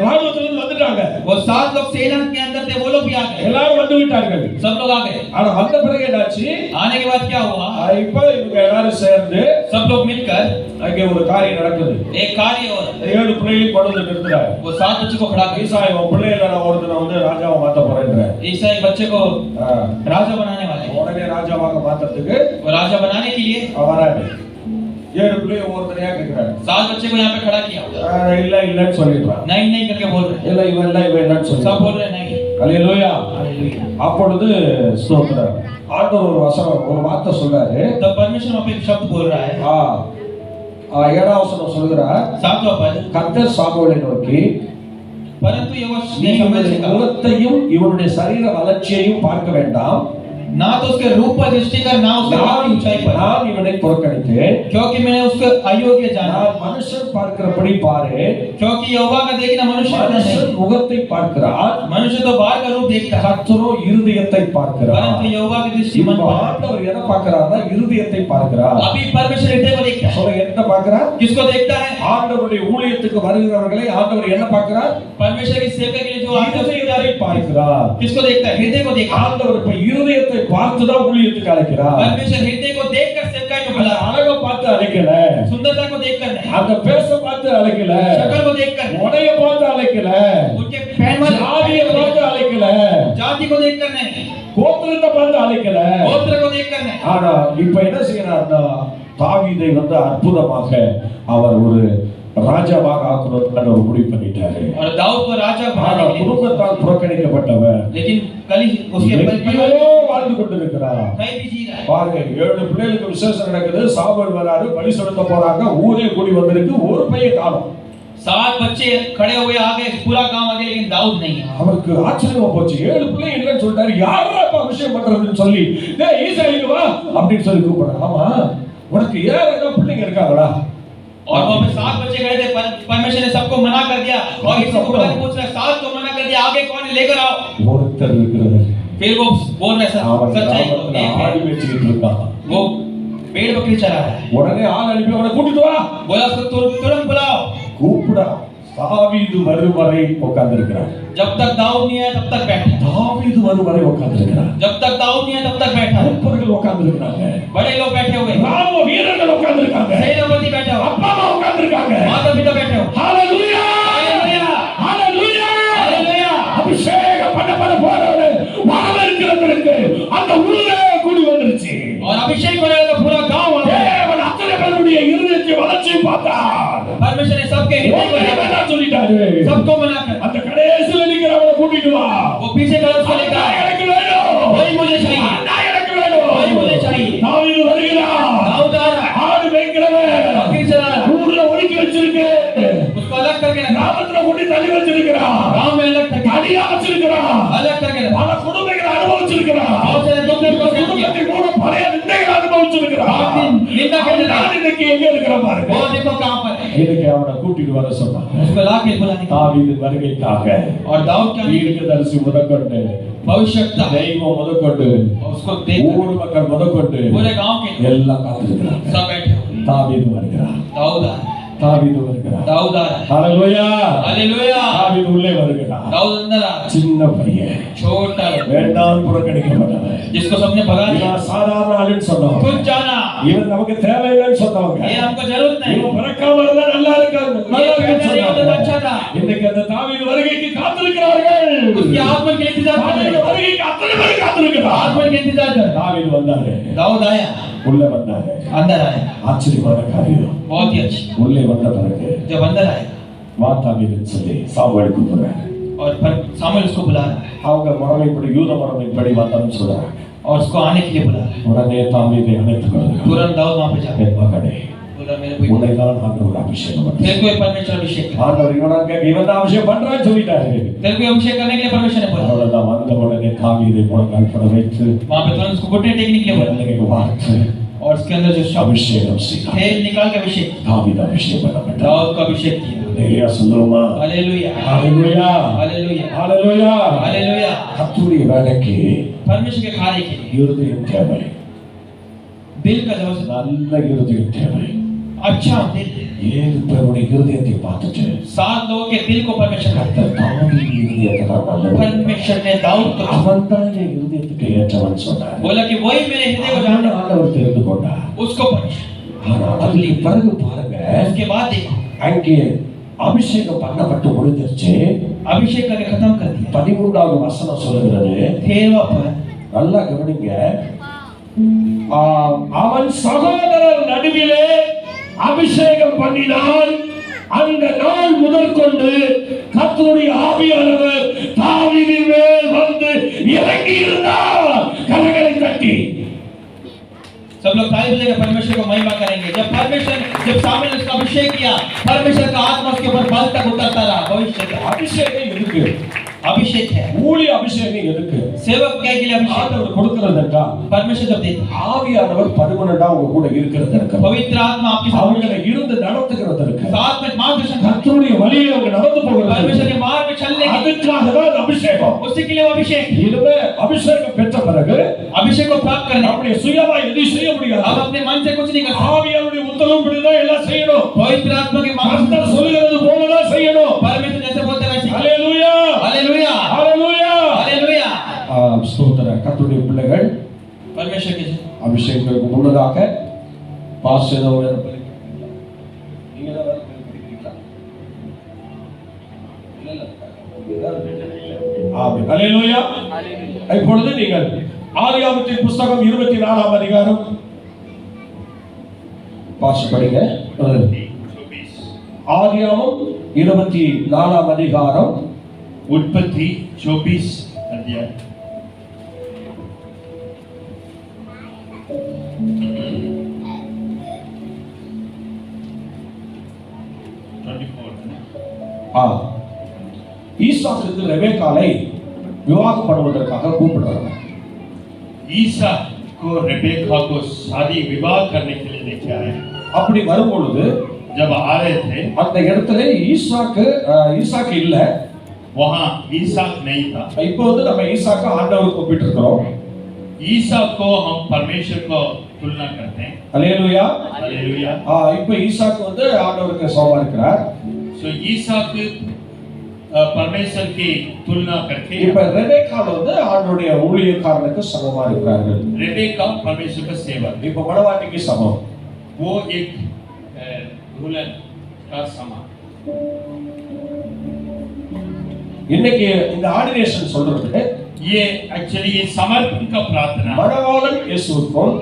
[SPEAKER 1] ராணுவத்துல இருந்து வந்துட்டாங்க.
[SPEAKER 2] वो 7 लोग सेना के अंदर थे, वो लोग भी आ गए,
[SPEAKER 1] எல்லாரும் வந்து விட்டார்கள்.
[SPEAKER 2] सब लोग आ गए।
[SPEAKER 1] ஆனா வந்த பிறகு என்னாச்சு?
[SPEAKER 2] आने के बाद क्या हुआ?
[SPEAKER 1] இப்ப இவங்க எல்லாரும் சேர்ந்து
[SPEAKER 2] सब लोग मिलकर
[SPEAKER 1] அங்கே ஒரு காரியம் நடக்குது.
[SPEAKER 2] एक कार्य और
[SPEAKER 1] 7 பிள்ளைகளையும் கொண்டு வந்து நிறுத்துறாரு.
[SPEAKER 2] वो 7 बच्चे को खड़ा कर
[SPEAKER 1] ஈசாய் உன் பிள்ளைகளை நான் ஒருத்தனை வந்து ராஜாவை மாத்த போறேன்ற.
[SPEAKER 2] ईसा एक बच्चे को राजा बनाने वाले हैं।
[SPEAKER 1] உடனே ராஜாவாக மாத்தறதுக்கு
[SPEAKER 2] वो राजा बनाने के लिए
[SPEAKER 1] வராரு. 7 பிள்ளைய ஒருத்தனையா கேக்குறாரு.
[SPEAKER 2] 7 बच्चे को यहाँ पे खड़ा किया।
[SPEAKER 1] இல்ல இல்லன்னு சொல்லிடுறான்.
[SPEAKER 2] नहीं नहीं करके बोल रहे हैं,
[SPEAKER 1] இல்ல இவன் இல்லன்னு
[SPEAKER 2] सब
[SPEAKER 1] சொல்லி.
[SPEAKER 2] बोल रहे हैं नहीं।
[SPEAKER 1] அல்லேலூயா.
[SPEAKER 2] हालेलुया।
[SPEAKER 1] அப்பொழுது ஸ்தோத்திரம். ஆண்டவர் ஒரு வசனம் ஒரு வார்த்தை சொல்றாரு.
[SPEAKER 2] तब परमेश्वर वहाँ पे एक शब्द बोल रहा है।
[SPEAKER 1] 7ஆம் வசனம் சொல்கிறார்.
[SPEAKER 2] 7वां पद,
[SPEAKER 1] கர்த்தர் சாமுவேலை நோக்கி
[SPEAKER 2] परंतु यहोवा
[SPEAKER 1] நீ
[SPEAKER 2] ने शमूएल
[SPEAKER 1] இவனுடைய
[SPEAKER 2] से कहा,
[SPEAKER 1] முகத்தையும் இவனுடைய சரீர வளர்ச்சியையும் பார்க்க வேண்டாம்.
[SPEAKER 2] ना तो उसके रूप पर दृष्टि कर, ना उसके हाथ की ऊंचाई पर,
[SPEAKER 1] நான் இவனை புறக்கணித்தேன்.
[SPEAKER 2] क्योंकि मैंने उसको अयोग्य जाना।
[SPEAKER 1] நான் மனுஷன் பார்க்கிறபடி பாரு.
[SPEAKER 2] क्योंकि यहोवा का देखना मनुष्य का
[SPEAKER 1] மனுஷன்
[SPEAKER 2] नहीं,
[SPEAKER 1] முகத்தை பார்க்கிறார்,
[SPEAKER 2] मनुष्य तो बाहर का रूप देखता है,
[SPEAKER 1] கர்த்தரோ இருதயத்தை பார்க்கிறார்.
[SPEAKER 2] परंतु यहोवा की दृष्टि मन
[SPEAKER 1] இப்ப
[SPEAKER 2] पर है।
[SPEAKER 1] ஆண்டவர் எதை பார்க்கிறார்னா இருதயத்தை பார்க்கிறார்.
[SPEAKER 2] अभी परमेश्वर हृदय को देखता है।
[SPEAKER 1] சொல்லுங்க, என்ன பார்க்கிறார்?
[SPEAKER 2] किसको देखता है?
[SPEAKER 1] ஆண்டவருடைய ஊழியத்துக்கு வருகிறவர்களை ஆண்டவர் என்ன பார்க்கிறார்?
[SPEAKER 2] परमेश्वर की सेवा के लिए जो आते हैं
[SPEAKER 1] இருதயத்தை பார்க்கிறார்.
[SPEAKER 2] किसको देखता है? हृदय को देखता है।
[SPEAKER 1] ஆண்டவர் இப்ப இருதயத்தை பார்த்துதான் ஊழியத்துக்கு அழைக்கிறார்.
[SPEAKER 2] परमेश्वर हृदय को देखकर सेवकाई को
[SPEAKER 1] அந்த
[SPEAKER 2] बुला,
[SPEAKER 1] அழகை பார்த்து அழைக்கல,
[SPEAKER 2] सुंदरता को देखकर नहीं,
[SPEAKER 1] அந்த பேச பார்த்து அழைக்கல,
[SPEAKER 2] शक्ल को देखकर नहीं,
[SPEAKER 1] உடைய பார்த்து அழைக்கல,
[SPEAKER 2] उनके पहनवा
[SPEAKER 1] ஜாதியை பார்த்து அழைக்கல,
[SPEAKER 2] जाति को देखकर नहीं,
[SPEAKER 1] கோத்திரத்தை பார்த்து அழைக்கல.
[SPEAKER 2] गोत्र को देखकर नहीं।
[SPEAKER 1] ஆனா இப்ப என்ன செய்யறாருன்னா தாவீதை வந்து அற்புதமாக அவர் ஒரு ராஜாவாக ஆக்கணும்னு ஒரு முடிவு பண்ணிட்டாரு.
[SPEAKER 2] और दाऊद को राजा
[SPEAKER 1] ஆனா
[SPEAKER 2] बनाने के लिए,
[SPEAKER 1] குடும்பத்தால் புறக்கணிக்கப்பட்டவர்
[SPEAKER 2] लेकिन कल ही उसके
[SPEAKER 1] எப்படியோ வாழ்ந்து கொண்டிருக்கிறார்.
[SPEAKER 2] कहीं भी जी रहा है।
[SPEAKER 1] பாருங்க, 7 பிள்ளைகளுக்கு விசேஷம் நடக்குது. சாமுவேல் வராரு, பலி செலுத்த போறாங்க. ஊரே கூடி வந்திருக்கு. ஒரு பையன் காணோம்.
[SPEAKER 2] 7 बच्चे खड़े हुए आगे, पूरा गांव आगे, लेकिन दाऊद नहीं है।
[SPEAKER 1] அவருக்கு ஆச்சரியமா போச்சு. 7 பிள்ளை இல்லைன்னு சொல்லிட்டாரு. யாரா அப்ப அபிஷேகம் பண்றதுன்னு சொல்லி, டேய் ஈசாயிக்கு வா அப்படின்னு சொல்லி கூப்பிடுறாங்க. ஆமா, உனக்கு ஏதாவது பிள்ளைங்க இருக்காங்களா?
[SPEAKER 2] और वहां पे 7 बच्चे खड़े थे, परमेश्वर ने सबको मना कर दिया। और इसी को पूछ रहा, 7 को मना कर दिया, आगे कौन है, लेकर आओ।
[SPEAKER 1] ஒருத்தர் இருக்கிறார்.
[SPEAKER 2] फिर वो बोल रहे
[SPEAKER 1] அவன்
[SPEAKER 2] सच्चाई को,
[SPEAKER 1] கிராமத்துல
[SPEAKER 2] एक
[SPEAKER 1] ஆடு
[SPEAKER 2] है,
[SPEAKER 1] மேய்ச்சிட்டு இருக்கான்.
[SPEAKER 2] वो भेड़ बकरी चरा रहा है।
[SPEAKER 1] உடனே ஆள் அனுப்பி அவனை கூட்டிட்டு வா.
[SPEAKER 2] बोला उसको तुरंत बुलाओ।
[SPEAKER 1] கூப்பிடா. தாவீது வரும் வரை உட்கார்ந்திருக்கிறார்.
[SPEAKER 2] जब तक दाऊद नहीं आया तब तक बैठा।
[SPEAKER 1] தாவீது வரும் வரை உட்கார்ந்திருக்கிறார்.
[SPEAKER 2] जब तक दाऊद नहीं आया तब तक बैठा।
[SPEAKER 1] மூப்பர்கள் உட்கார்ந்திருக்கிறாங்க.
[SPEAKER 2] बड़े लोग बैठे हुए,
[SPEAKER 1] ராணுவ வீரர்கள் உட்கார்ந்திருக்காங்க.
[SPEAKER 2] सेनापति बैठा हुआ,
[SPEAKER 1] அப்பா அம்மா உட்கார்ந்திருக்காங்க.
[SPEAKER 2] माता पिता बैठे हुए।
[SPEAKER 1] ஹalleluya,
[SPEAKER 2] हालेलुया,
[SPEAKER 1] ஹalleluya,
[SPEAKER 2] हालेलुया।
[SPEAKER 1] அபிஷேகம் பண்ணப்பட போறவரே வரவிருக்கிறவருக்கு அந்த ஊரே கூடி வந்துருச்சு.
[SPEAKER 2] और अभिषेक होने वाला पूरा गांव आ गया।
[SPEAKER 1] தேவன் அத்தனை பேருடைய இருதயத்தை வளர்ச்சி பார்த்தார்.
[SPEAKER 2] परमेश्वर ने सबके हृदय को देखा,
[SPEAKER 1] என்ன சொல்லிட்டாரு?
[SPEAKER 2] सबको मना कर,
[SPEAKER 1] அந்த கடைசில நிக்கிறவனை கூட்டிட்டு வா.
[SPEAKER 2] वो पीछे का उसको लेकर
[SPEAKER 1] அதான்
[SPEAKER 2] आया।
[SPEAKER 1] எனக்கு வேணும்.
[SPEAKER 2] वही मुझे चाहिए,
[SPEAKER 1] அதான் எனக்கு வேணும்.
[SPEAKER 2] वही मुझे चाहिए।
[SPEAKER 1] தாவீது வருகிறான்.
[SPEAKER 2] दाऊद आ रहा है,
[SPEAKER 1] ஆடு மேய்க்கிறவன்
[SPEAKER 2] बकरी चरा रहा है,
[SPEAKER 1] ஊர்ல ஒதுக்கி வச்சிருக்கு.
[SPEAKER 2] उसको अलग करके रखा,
[SPEAKER 1] கிராமத்துல கொண்டு தள்ளி வச்சிருக்கிறான்.
[SPEAKER 2] गांव में अलग करके,
[SPEAKER 1] தனியா வச்சிருக்கிறான்.
[SPEAKER 2] अलग करके रखा।
[SPEAKER 1] பல குடும்பங்களை அனுபவிச்சிருக்கிறான்.
[SPEAKER 2] बहुत सारे दुख को
[SPEAKER 1] குடும்பத்தை நான் இன்னைக்கு எங்க இருக்கிறேன் பாருங்க.
[SPEAKER 2] वो देखो कहां पर है।
[SPEAKER 1] இன்னைக்கு அவனை கூட்டிட்டு வர சொன்னாங்க.
[SPEAKER 2] उसको लाके बुलाने का
[SPEAKER 1] தாவீது வருகைக்காக
[SPEAKER 2] और दाऊद का
[SPEAKER 1] தீர்க்கதரிசி முதற்கொண்டு
[SPEAKER 2] भविष्यवक्ता
[SPEAKER 1] தெய்வம் முதற்கொண்டு
[SPEAKER 2] उसको देख
[SPEAKER 1] ஊர் மக்கள் முதற்கொண்டு
[SPEAKER 2] पूरे गांव के
[SPEAKER 1] எல்லாம் காத்திருக்கிறாங்க.
[SPEAKER 2] सब बैठे हुए।
[SPEAKER 1] தாவீது வருகிறார்.
[SPEAKER 2] दाऊद आ रहा है।
[SPEAKER 1] தாவீது வருகிறார்.
[SPEAKER 2] दाऊद आ रहा है।
[SPEAKER 1] ஹalleluya.
[SPEAKER 2] हालेलुया।
[SPEAKER 1] தாவீது உள்ளே வருகிறார்.
[SPEAKER 2] दाऊद अंदर आ रहा है।
[SPEAKER 1] சின்ன பையன்,
[SPEAKER 2] छोटा
[SPEAKER 1] வேண்டாம் புறக்கணிக்கப்பட்டவன்,
[SPEAKER 2] जिसको सबने भगा दिया।
[SPEAKER 1] இவன் சாதாரண ஆளுன்னு சொன்னவங்க,
[SPEAKER 2] खुद जाना
[SPEAKER 1] இவன் நமக்கு தேவையில்லைன்னு சொன்னவங்க,
[SPEAKER 2] ये हमको जरूरत नहीं।
[SPEAKER 1] இவன் பிறக்காம இருந்தா நல்லா இருக்காது, நல்லா
[SPEAKER 2] ये
[SPEAKER 1] இருக்குன்னு
[SPEAKER 2] पैदा नहीं होता तो
[SPEAKER 1] சொன்னாங்க.
[SPEAKER 2] अच्छा था।
[SPEAKER 1] இன்னைக்கு அந்த தாவீது வருகைக்கு காத்திருக்கிறார்கள்.
[SPEAKER 2] उसके आत्मा के इंतजार कर रहे
[SPEAKER 1] தாவீது
[SPEAKER 2] हैं।
[SPEAKER 1] வருகைக்கு அத்தனை பேர் காத்திருக்கிறார்.
[SPEAKER 2] आत्मा के इंतजार कर।
[SPEAKER 1] தாவீது வந்தாரு,
[SPEAKER 2] दाऊद आया,
[SPEAKER 1] உள்ள வந்தாரு.
[SPEAKER 2] अंदर आया।
[SPEAKER 1] ஆச்சரியமான காரியம்,
[SPEAKER 2] बहुत ही अच्छी।
[SPEAKER 1] உள்ளே வந்த பிறகு
[SPEAKER 2] जब अंदर आया
[SPEAKER 1] வா தாவீதுன்னு சொல்லி சாமுவேல் கூப்பிடுறாரு.
[SPEAKER 2] और सामुएल उसको बुला रहा है
[SPEAKER 1] அவங்க முறைமைப்படி யூத முறைமைப்படி வந்தான்னு சொல்றாங்க.
[SPEAKER 2] और उसको आने के लिए बुला रहा है।
[SPEAKER 1] உடனே தாவீதை அணைத்துக் கொள்கிறார்.
[SPEAKER 2] तुरंत दाऊद वहां पे जाकर
[SPEAKER 1] என் மகனே,
[SPEAKER 2] बोला मेरे को
[SPEAKER 1] உன்னை தான் ஆண்டவர் அபிஷேகம் பண்ணார்.
[SPEAKER 2] तेरे को परमेश्वर अभिषेक कर।
[SPEAKER 1] ஆண்டவர் இவனா கேட்க இவன் தான் அபிஷேகம் பண்றான்னு சொல்லிட்டாரு.
[SPEAKER 2] तेरे को अभिषेक करने के लिए परमेश्वर ने बोला।
[SPEAKER 1] அவ்வளவுதான். வந்த உடனே தாவீதை முழங்கால் பட வைத்து
[SPEAKER 2] वहां पे तुरंत उसको घुटने टेकने के लिए बोला
[SPEAKER 1] வெள்ளையை வார்த்து
[SPEAKER 2] और उसके अंदर जो शब्द
[SPEAKER 1] அபிஷேகம் செய்தார்.
[SPEAKER 2] तेल निकाल के अभिषेक,
[SPEAKER 1] தாவீது அபிஷேகம் பண்ணப்பட்டார்.
[SPEAKER 2] दाऊद को अभिषेक किया।
[SPEAKER 1] எலியா சொல்லுமா,
[SPEAKER 2] हालेलुया
[SPEAKER 1] ஹalleluya,
[SPEAKER 2] हालेलुया
[SPEAKER 1] ஹalleluya.
[SPEAKER 2] हालेलुया।
[SPEAKER 1] கர்த்தருடைய வேலைக்கு
[SPEAKER 2] परमेश्वर के कार्य के लिए
[SPEAKER 1] இருதயம் தேவை,
[SPEAKER 2] दिल का जवाब
[SPEAKER 1] நல்ல இருதயம் தேவை.
[SPEAKER 2] अच्छा दिल।
[SPEAKER 1] ஏழு பேருடைய இருதயத்தை பார்த்துட்டு
[SPEAKER 2] 7 लोगों के दिल को परमेश्वर करता
[SPEAKER 1] கர்த்தர் தாவீது இருதயத்தை தான்
[SPEAKER 2] है।
[SPEAKER 1] நல்லது,
[SPEAKER 2] परमेश्वर ने दाऊद को
[SPEAKER 1] அவன் தான் என் இருதயத்துக்கு ஏற்றவன் சொன்னார்.
[SPEAKER 2] बोला कि वही मेरे हृदय को
[SPEAKER 1] அவனை
[SPEAKER 2] जानता
[SPEAKER 1] ஆண்டவர் தெரிந்து கொண்டார்.
[SPEAKER 2] उसको परमेश्वर।
[SPEAKER 1] ஆனா அதுக்கு பிறகு பாருங்க,
[SPEAKER 2] उसके बाद देखो
[SPEAKER 1] அங்கே அபிஷேகம் பண்ணப்பட்டு முடிஞ்சிருச்சு.
[SPEAKER 2] अभिषेक करके खत्म कर दिया।
[SPEAKER 1] 13வது வசனம் சொல்லுகிறது,
[SPEAKER 2] 13वां पद
[SPEAKER 1] நல்லா கவனிங்க. அவன் சகோதரர் நடுவிலே அபிஷேகம் பண்ணினான். அந்த நாள் முதற்கொண்டு கர்த்தருடைய ஆவியானவர் தாவீதின் மேல் வந்து இறங்கி இருந்தார். கரங்களை தட்டி
[SPEAKER 2] सब लोग ताली बजाकर परमेश्वर को महिमा करेंगे। जब सामुएल ने उसका अभिषेक किया, परमेश्वर का आत्मा उसके ऊपर बल तक उतरता रहा। भविष्य का
[SPEAKER 1] அபிஷேகம் எதுக்கு?
[SPEAKER 2] अभिषेक है।
[SPEAKER 1] ஊழிய அபிஷேகம் எதுக்கு?
[SPEAKER 2] सेवक क्या के लिए अभिषेक?
[SPEAKER 1] ஆண்டவர் கொடுக்கிறது என்றால்
[SPEAKER 2] परमेश्वर जब देता है,
[SPEAKER 1] ஆவியானவர் பர்மனண்டா உங்க கூட இருக்கிறது,
[SPEAKER 2] पवित्र आत्मा आपके साथ
[SPEAKER 1] அவங்களை இருந்து நடத்துகிறது,
[SPEAKER 2] साथ में मार्गदर्शन करता
[SPEAKER 1] கர்த்தருடைய வழியை அவங்க நடந்து
[SPEAKER 2] है।
[SPEAKER 1] போகிறது.
[SPEAKER 2] परमेश्वर के मार्ग में चलने के
[SPEAKER 1] அதுக்காக தான் அபிஷேகம்.
[SPEAKER 2] उसी के लिए वो अभिषेक।
[SPEAKER 1] இதுவே அபிஷேகம் பெற்ற பிறகு
[SPEAKER 2] अभिषेक को प्राप्त करने
[SPEAKER 1] நம்முடைய சுயமா எதையும் செய்ய முடியாது.
[SPEAKER 2] अब अपने मन से कुछ नहीं कर सकते।
[SPEAKER 1] ஆவியானுடைய உத்தரவுப்படி தான் எல்லாம் செய்யணும்.
[SPEAKER 2] पवित्र आत्मा के मार्ग
[SPEAKER 1] கர்த்தர் சொல்லுகிறது போல தான் செய்யணும்.
[SPEAKER 2] परमेश्वर जैसे बोलते हैं वैसे।
[SPEAKER 1] ஹalleluya,
[SPEAKER 2] हालेलुया
[SPEAKER 1] ஹalleluya.
[SPEAKER 2] हालेलुया।
[SPEAKER 1] ஸ்தோத்திரம். கர்த்தருடைய பிள்ளைகள்
[SPEAKER 2] परमेश्वर के
[SPEAKER 1] அபிஷேகத்துக்கு முன்னதாக பாஸ்டர் ஏதோ வேற படிக்கிறீங்களா? நீங்க தான் வேற படிக்கிறீங்களா? இல்ல. ஆமென். ஹalleluya. இப்பொழுது நீங்கள் ஆதியாகமத்தின் புத்தகம் 24ஆம் அதிகாரம் பாஸ்டர் படிங்க. ஆதியாகமம் 24ஆம் அதிகாரம்
[SPEAKER 4] उत्पत्ति 24 अध्याय।
[SPEAKER 1] ஈசாக்கு ரெபெக்காளை விவாகம் பண்ணுவதற்காக கூப்பிடுறாங்க.
[SPEAKER 4] ईसा को रेबेका को शादी विवाह करने के लिए लेके आए।
[SPEAKER 1] அப்படி வரும்பொழுது
[SPEAKER 4] जब आ रहे थे
[SPEAKER 1] அந்த இடத்துல ஈசாக்கு இல்ல.
[SPEAKER 4] वहाँ ईसाक नहीं था।
[SPEAKER 1] இப்போ வந்து நம்ம ஈசாக்கு ஆண்டவர் கூப்பிட்டு இருக்கிறோம்.
[SPEAKER 4] ईसा को हम परमेश्वर को तुलना करते हैं।
[SPEAKER 1] ஹalleluya.
[SPEAKER 4] हालेलुया।
[SPEAKER 1] இப்போ ஈசாக்கு வந்து ஆண்டவருக்கு சமமா இருக்கிறார்.
[SPEAKER 4] सो ईसाक परमेश्वर की तुलना करके
[SPEAKER 1] இப்ப ரெபெக்கா வந்து ஆண்டவருடைய ஊழியக்காரனுக்கு சமமா இருக்கிறார்கள்.
[SPEAKER 4] रेबेका परमेश्वर का सेवक,
[SPEAKER 1] இப்ப மணவாட்டிக்கு சமம்.
[SPEAKER 4] वो एक दुल्हन का समान।
[SPEAKER 1] இன்னைக்கு இந்த ஆர்டினேஷன் சொல்றது
[SPEAKER 4] ये एक्चुअली ये समर्पण का प्रार्थना।
[SPEAKER 1] மணவாளன் இயேசுவுக்கும்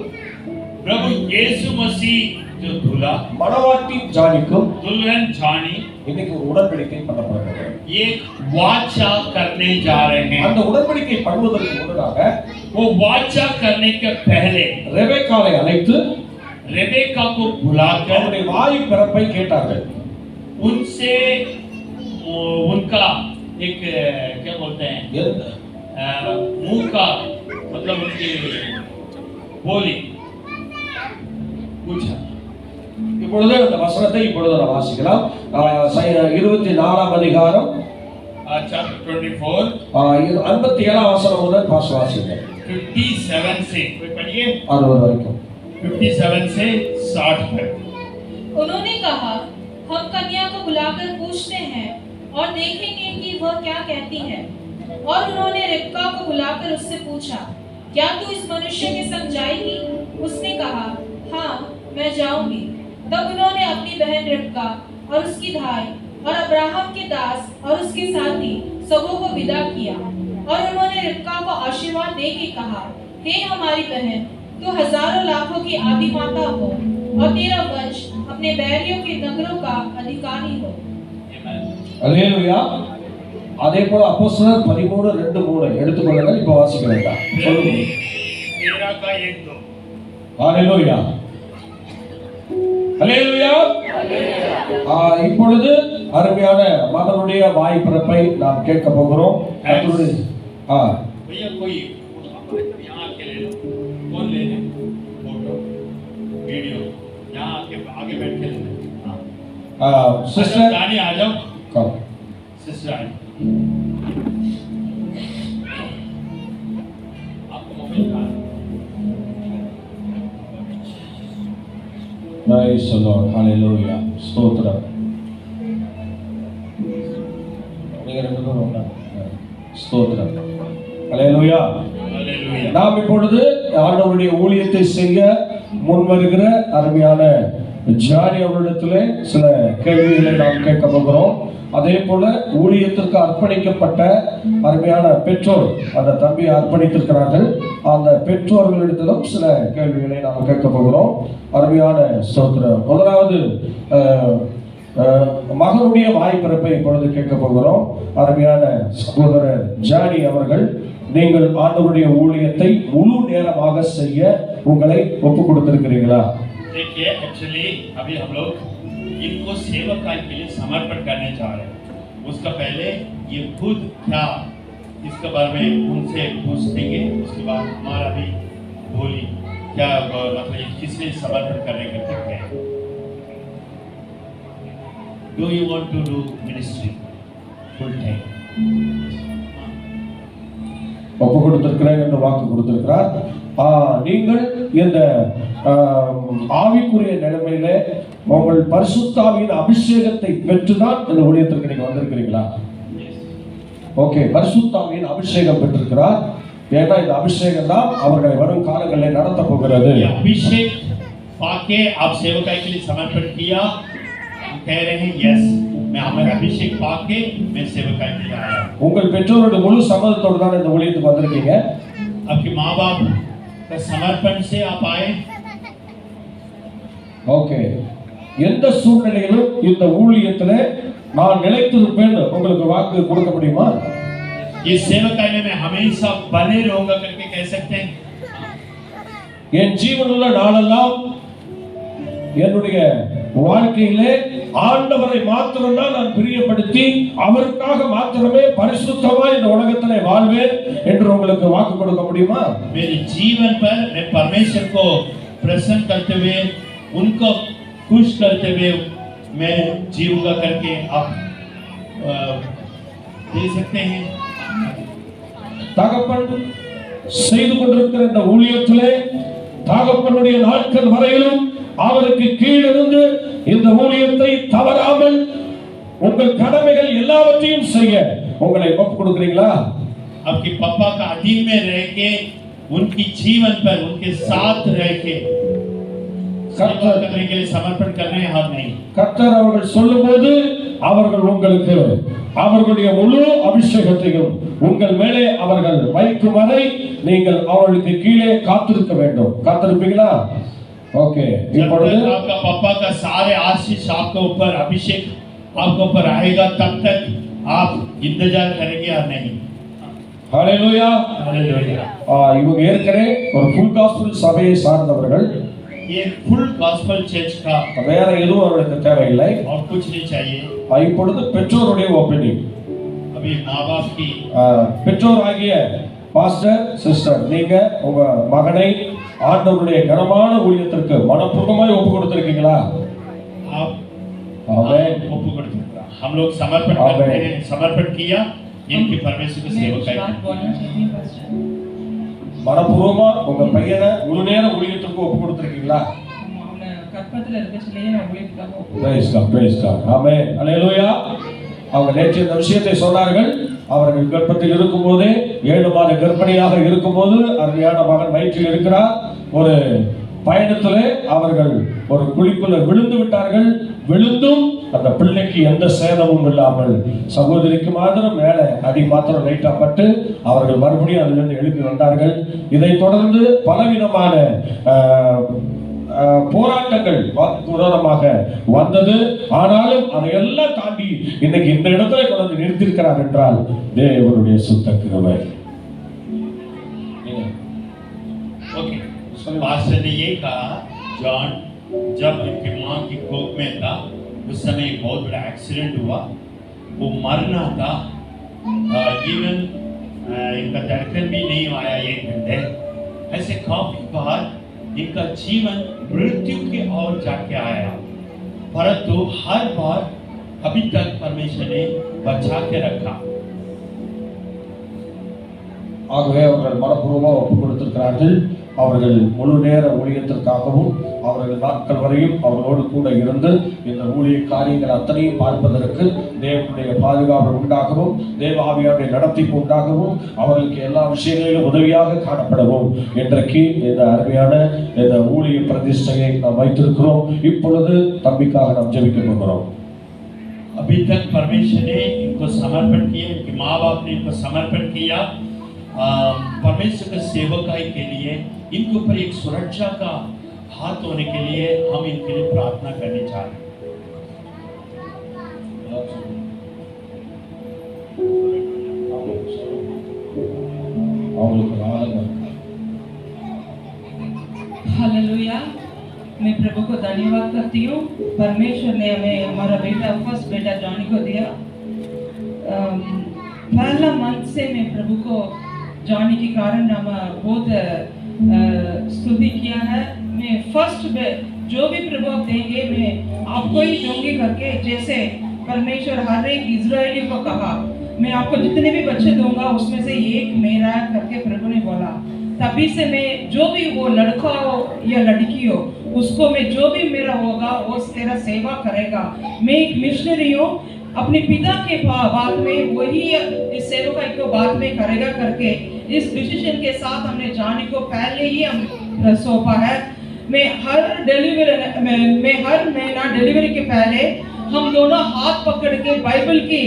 [SPEAKER 4] प्रभु यीशु मसीह जो दूल्हा,
[SPEAKER 1] மணவாட்டி ஜானிக்கும்
[SPEAKER 4] दुल्हन जानी
[SPEAKER 1] இன்னைக்கு ஒரு உடன்படிக்கை பண்ணப்படுகிறது.
[SPEAKER 4] एक वाचा करने जा रहे हैं।
[SPEAKER 1] அந்த உடன்படிக்கை பண்ணுவதற்கு முன்னதாக
[SPEAKER 4] वो वाचा करने के पहले
[SPEAKER 1] ரெபெக்காளை அழைத்து
[SPEAKER 4] रेबेका को बुलाकर
[SPEAKER 1] அவருடைய வாயு பிறப்பை கேட்டார்கள்.
[SPEAKER 4] उनसे उनका एक क्या बोलते हैं मुंह का मतलब उनकी बोली पूछा।
[SPEAKER 1] இப்பொழுது அந்த வசனத்தை இப்பொழுது நாம் வாசிக்கலாம். 24ஆம் அதிகாரம்
[SPEAKER 4] chapter 24
[SPEAKER 1] 57ஆம் வசனம் முதல் வாசிங்க.
[SPEAKER 4] 57 से कोई पढ़िए
[SPEAKER 1] 60 வரைக்கும்.
[SPEAKER 4] 57 से 60 तक।
[SPEAKER 3] उन्होंने कहा, हम कन्या को बुलाकर पूछते हैं और देखेंगे कि वह क्या कहती है। और उन्होंने रिबका को बुलाकर उससे पूछा, क्या तू इस मनुष्य के संग जाएगी? उसने कहा, हाँ, मैं जाऊंगी। तब उन्होंने अपनी बहन रिबका और उसकी भाई और अब्राहम के दास और उसके साथी सबों को विदा किया। और उन्होंने रिबका को आशीर्वाद दे के कहा, हे हमारी बहन, तू हजारों लाखों की आदि माता हो और तेरा वंश अपने बैरियों के नगरों का अधिकारी हो।
[SPEAKER 1] அல்லேலூயா. அதே போல அப்போஸ்தலர் 13:2-3 எடுத்துக்கொள்ளுங்கள். இப்ப வாசிக்க வேண்டாம். சொல்லுங்க.
[SPEAKER 4] 13 का 1-2।
[SPEAKER 1] அல்லேலூயா. அல்லேலூயா. இப்பொழுது அருமையான மகனுடைய வாய் பிறப்பை நாம் கேட்க போகிறோம்.
[SPEAKER 4] भैया कोई यहाँ के ले लो, कौन ले ले फोटो वीडियो, यहाँ आगे बैठ के ले ले।
[SPEAKER 1] सिस्टर
[SPEAKER 4] रानी आ जाओ,
[SPEAKER 1] कम
[SPEAKER 4] सिस्टर रानी आपको मोबाइल कहाँ है?
[SPEAKER 1] Praise the Lord. Hallelujah. ஸ்தோத்திரம். நீங்க ரெண்டு பேரும் ஒண்ணா. ஸ்தோத்திரம். ஹalleluya.
[SPEAKER 4] हालेलुया।
[SPEAKER 1] நாம் இப்பொழுது ஆண்டவருடைய ஊழியத்தை செய்ய முன் வருகிற அருமையான ஜானி அவர்களிடத்திலே சில கேள்விகளை நாம் கேட்க போகிறோம். அதே போல ஊழியத்திற்கு அர்ப்பணிக்கப்பட்ட அருமையான பெற்றோர், அந்த தம்பியை அர்ப்பணித்திருக்கிறார்கள், அந்த பெற்றோர்களிடத்திலும் சில கேள்விகளை நாம் கேட்க போகிறோம். அருமையான ஸ்தோத்திரம். முதலாவது மகனுடைய வாய்ப்பிறப்பை இப்பொழுது கேட்க போகிறோம். அருமையான சகோதரர் ஜானி அவர்கள், நீங்கள் ஆண்டவருடைய ஊழியத்தை முழு நேரமாக செய்ய உங்களை ஒப்புக் கொடுத்திருக்கிறீங்களா?
[SPEAKER 4] देखिए, एक्चुअली अभी हम लोग इनको सेवकाई के लिए समर्पण करने जा रहे हैं। उसका पहले ये खुद क्या इसके बारे में उनसे पूछ देंगे, उसके बाद हमारा भी बोली क्या मतलब ये किसने समर्पण करने के लिए है। Do you want to do ministry full time?
[SPEAKER 1] ஒப்பு கொடுத்திருக்கிறேன் என்று வாக்கு கொடுத்திருக்கிறார். நீங்கள் இந்த ஆவிக்குரிய நிலைமையில உங்கள் பரிசுத்தாவியின் அபிஷேகத்தை பெற்றுதான் இந்த ஊழியத்திற்கு நீங்க வந்திருக்கிறீங்களா? ஓகே, பரிசுத்தாவியின் அபிஷேகம் பெற்றிருக்கிறார். ஏன்னா இந்த அபிஷேகம் தான் அவர்களை வரும் காலங்களில் நடத்த போகிறது.
[SPEAKER 4] अभिषेक पाके आप सेवकाई के लिए समर्पण किया, कह रहे हैं यस, मैं हमारा अभिषेक पाके मैं सेवकाई के लिए आया।
[SPEAKER 1] உங்கள் பெற்றோருடைய முழு சம்மதத்தோடு தான் இந்த ஊழியத்துக்கு வந்திருக்கீங்க.
[SPEAKER 4] आपके माँ बाप का समर्पण से आप आए।
[SPEAKER 1] ஓகே, எந்த சூழ்நிலையிலும் இந்த ஊழியத்துல நான் நிலைத்திருப்பேன் உங்களுக்கு வாக்கு கொடுக்க முடியுமா?
[SPEAKER 4] इस सेवकाई में मैं हमेशा बने रहूंगा करके कह सकते हैं?
[SPEAKER 1] என் ஜீவனுள்ள நாளெல்லாம் என்னுடைய வாழ்க்கையிலே ஆண்டவரை மாத்திரம்தான் நான் பிரியப்படுத்தி அவருக்காக மாத்திரமே பரிசுத்தமாய் இந்த உலகத்திலே வாழ்வேன் என்று உங்களுக்கு வாக்கு கொடுக்க முடியுமா?
[SPEAKER 4] मेरे जीवन पर मैं परमेश्वर को प्रसन्न करते हुए, उनको खुश करते हुए मैं जीऊंगा करके आप दे सकते हैं?
[SPEAKER 1] தகப்பன் செய்து கொண்டிருக்கிற இந்த ஊழியத்திலே தகப்பனுடைய நாட்கள் வரையிலும் அவருக்கு கீழிருந்து இந்த ஊழியத்தை தவறாமல் உங்கள் கடமைகள் எல்லாவற்றையும் செய்ய உங்களை ஒப்புக் கொடுக்கிறீங்களா?
[SPEAKER 4] आपके पापा का अधीन में रह के उनकी जीवन पर उनके साथ रह के करने के लिए समर्पण कर रहे हैं? हाँ नहीं?
[SPEAKER 1] கர்த்தர் அவர்கள் சொல்லும்போது அவர்கள் உங்களுக்கு அவர்களுடைய முழு அபிஷேகத்தையும் உங்கள் மேலே அவர்கள் வைக்கும் வரை நீங்கள் அவர்களுக்கு கீழே காத்திருக்க வேண்டும். காத்திருப்பீங்களா? ओके,
[SPEAKER 4] जब तक आपका पापा का सारे आशीष आपके ऊपर अभिषेक आपके ऊपर आएगा तब तक आप इंतजार करेंगे या नहीं?
[SPEAKER 1] Hallelujah,
[SPEAKER 4] hallelujah.
[SPEAKER 1] இவங்க ஏற்கனவே ஒரு ஃபுல் காஸ்பல் சபையை சார்ந்தவர்கள்.
[SPEAKER 4] ये फुल गॉस्पेल चर्च का
[SPEAKER 1] வேற எதுவும் அவர்களுக்கு தேவையில்லை.
[SPEAKER 4] और कुछ नहीं चाहिए।
[SPEAKER 1] இப்பொழுது பெற்றோருடைய ஒப்பீனியன்,
[SPEAKER 4] अभी माँ बाप की
[SPEAKER 1] பெற்றோர் ஆகிய பாஸ்டர் சிஸ்டர் நீங்க உங்க மகனை ஆண்டவருடைய கனமான ஊழியத்திற்கு மனப்பூர்வமாய் ஒப்பு கொடுத்திருக்கீங்களா?
[SPEAKER 4] आप
[SPEAKER 1] ஆமென்.
[SPEAKER 4] ओपू करते हैं। हम लोग समर्पण करते हैं, समर्पण किया इनकी परमेश्वर की सेवा करें।
[SPEAKER 1] மனப்பூர்வமா உங்க பையனை முழு நேர ஊழியத்திற்கு ஒப்பு கொடுத்திருக்கீங்களா? Praise God. ஆமென். அல்லேலூயா. அவங்க நேற்று இந்த விஷயத்தை சொன்னார்கள். அவர்கள் கர்ப்பத்தில் இருக்கும்போதே 7 மாத கர்ப்பிணியாக இருக்கும்போது அருமையான மகன் வயிற்றில் இருக்கிறார். ஒரு பயணத்திலே அவர்கள் ஒரு குழிக்குள்ள விழுந்து விட்டார்கள். விழுந்தும் அந்த பிள்ளைக்கு எந்த சேதமும் இல்லாமல் சகோதரிக்கு மாத்திரம் மேலே அடி மாத்திரம் லைட்டா பட்டு அவர்கள் மறுபடியும் அதிலிருந்து எழுப்பி வந்தார்கள். இதை தொடர்ந்து பலவிதமான போராட்டங்கள் விரோதமாக வந்தது. ஆனாலும் அதையெல்லாம் தாண்டி இன்னைக்கு இந்த இடத்துல கொண்டு நிறுத்தியிருக்கிறார் என்றால் தேவனுடைய சுத்த கிருபை.
[SPEAKER 4] ओके, पास्टर ने ये कहा जॉन जब इनकी माँ की कोख में था उस समय एक बहुत बड़ा एक्सीडेंट हुआ, वो मरना था। इवन इनका धड़कन भी नहीं आया 1 घंटे। ऐसे काफी बार इनका जीवन मृत्यु की ओर जाके आया, परंतु हर बार अभी तक परमेश्वर ने बचा के रखा।
[SPEAKER 1] ஆகவே அவர்கள் மனப்பூர்வமாக ஒப்பு கொடுத்திருக்கிறார்கள். அவர்கள் முழு நேர ஊழியத்திற்காகவும் அவர்கள் நாட்கள் வரையும் அவர்களோடு கூட இருந்து இந்த ஊழிய காரியங்கள் அத்தனையும் பார்ப்பதற்கு தேவனுடைய பாதுகாப்பு உண்டாகவும் தேவ ஆவியாருடைய நடத்திப்பு உண்டாகவும் அவர்களுக்கு எல்லா விஷயங்களிலும் உதவியாக காணப்படவும் இன்றைக்கு இந்த அருமையான இந்த ஊழிய பிரதிஷ்டையை நாம் வைத்திருக்கிறோம். இப்பொழுது தம்பிக்காக நாம் ஜெபிக்க போகிறோம்.
[SPEAKER 4] अभी तक परमेश्वर ने इनको समर्पण किया, इनके माँ बाप ने इनको समर्पण किया परमेश्वर के सेवकाई के लिए। इनके ऊपर एक सुरक्षा का हाथ होने के लिए हम इनके लिए प्रार्थना करने जा रहे हैं।
[SPEAKER 5] हालेलुया। मैं प्रभु को धन्यवाद करती हूँ। परमेश्वर ने हमें हमारा बेटा फर्स्ट बेटा जॉनी को दिया। पहला मंथ से मैं प्रभु को जॉनी के कारण हम बहुत स्तुति किया है। मैं फर्स्ट जो भी प्रभु आप देंगे मैं आपको ही दूंगी करके, जैसे परमेश्वर हर एक इजरायली को कहा मैं आपको जितने भी बच्चे दूंगा उसमें से एक मेरा करके प्रभु ने बोला। तभी से मैं जो भी वो लड़का हो या लड़की हो उसको मैं जो भी मेरा होगा वो तेरा सेवा करेगा। मैं एक मिशनरी हूँ, अपने पिता के बात में वही इस सेवा को बात में करेगा करके इस डिसीजन के साथ हमने जाने को पहले ही हम सौंपा है। मैं हर महीना डिलीवरी के पहले हम दोनों हाथ पकड़ के बाइबल की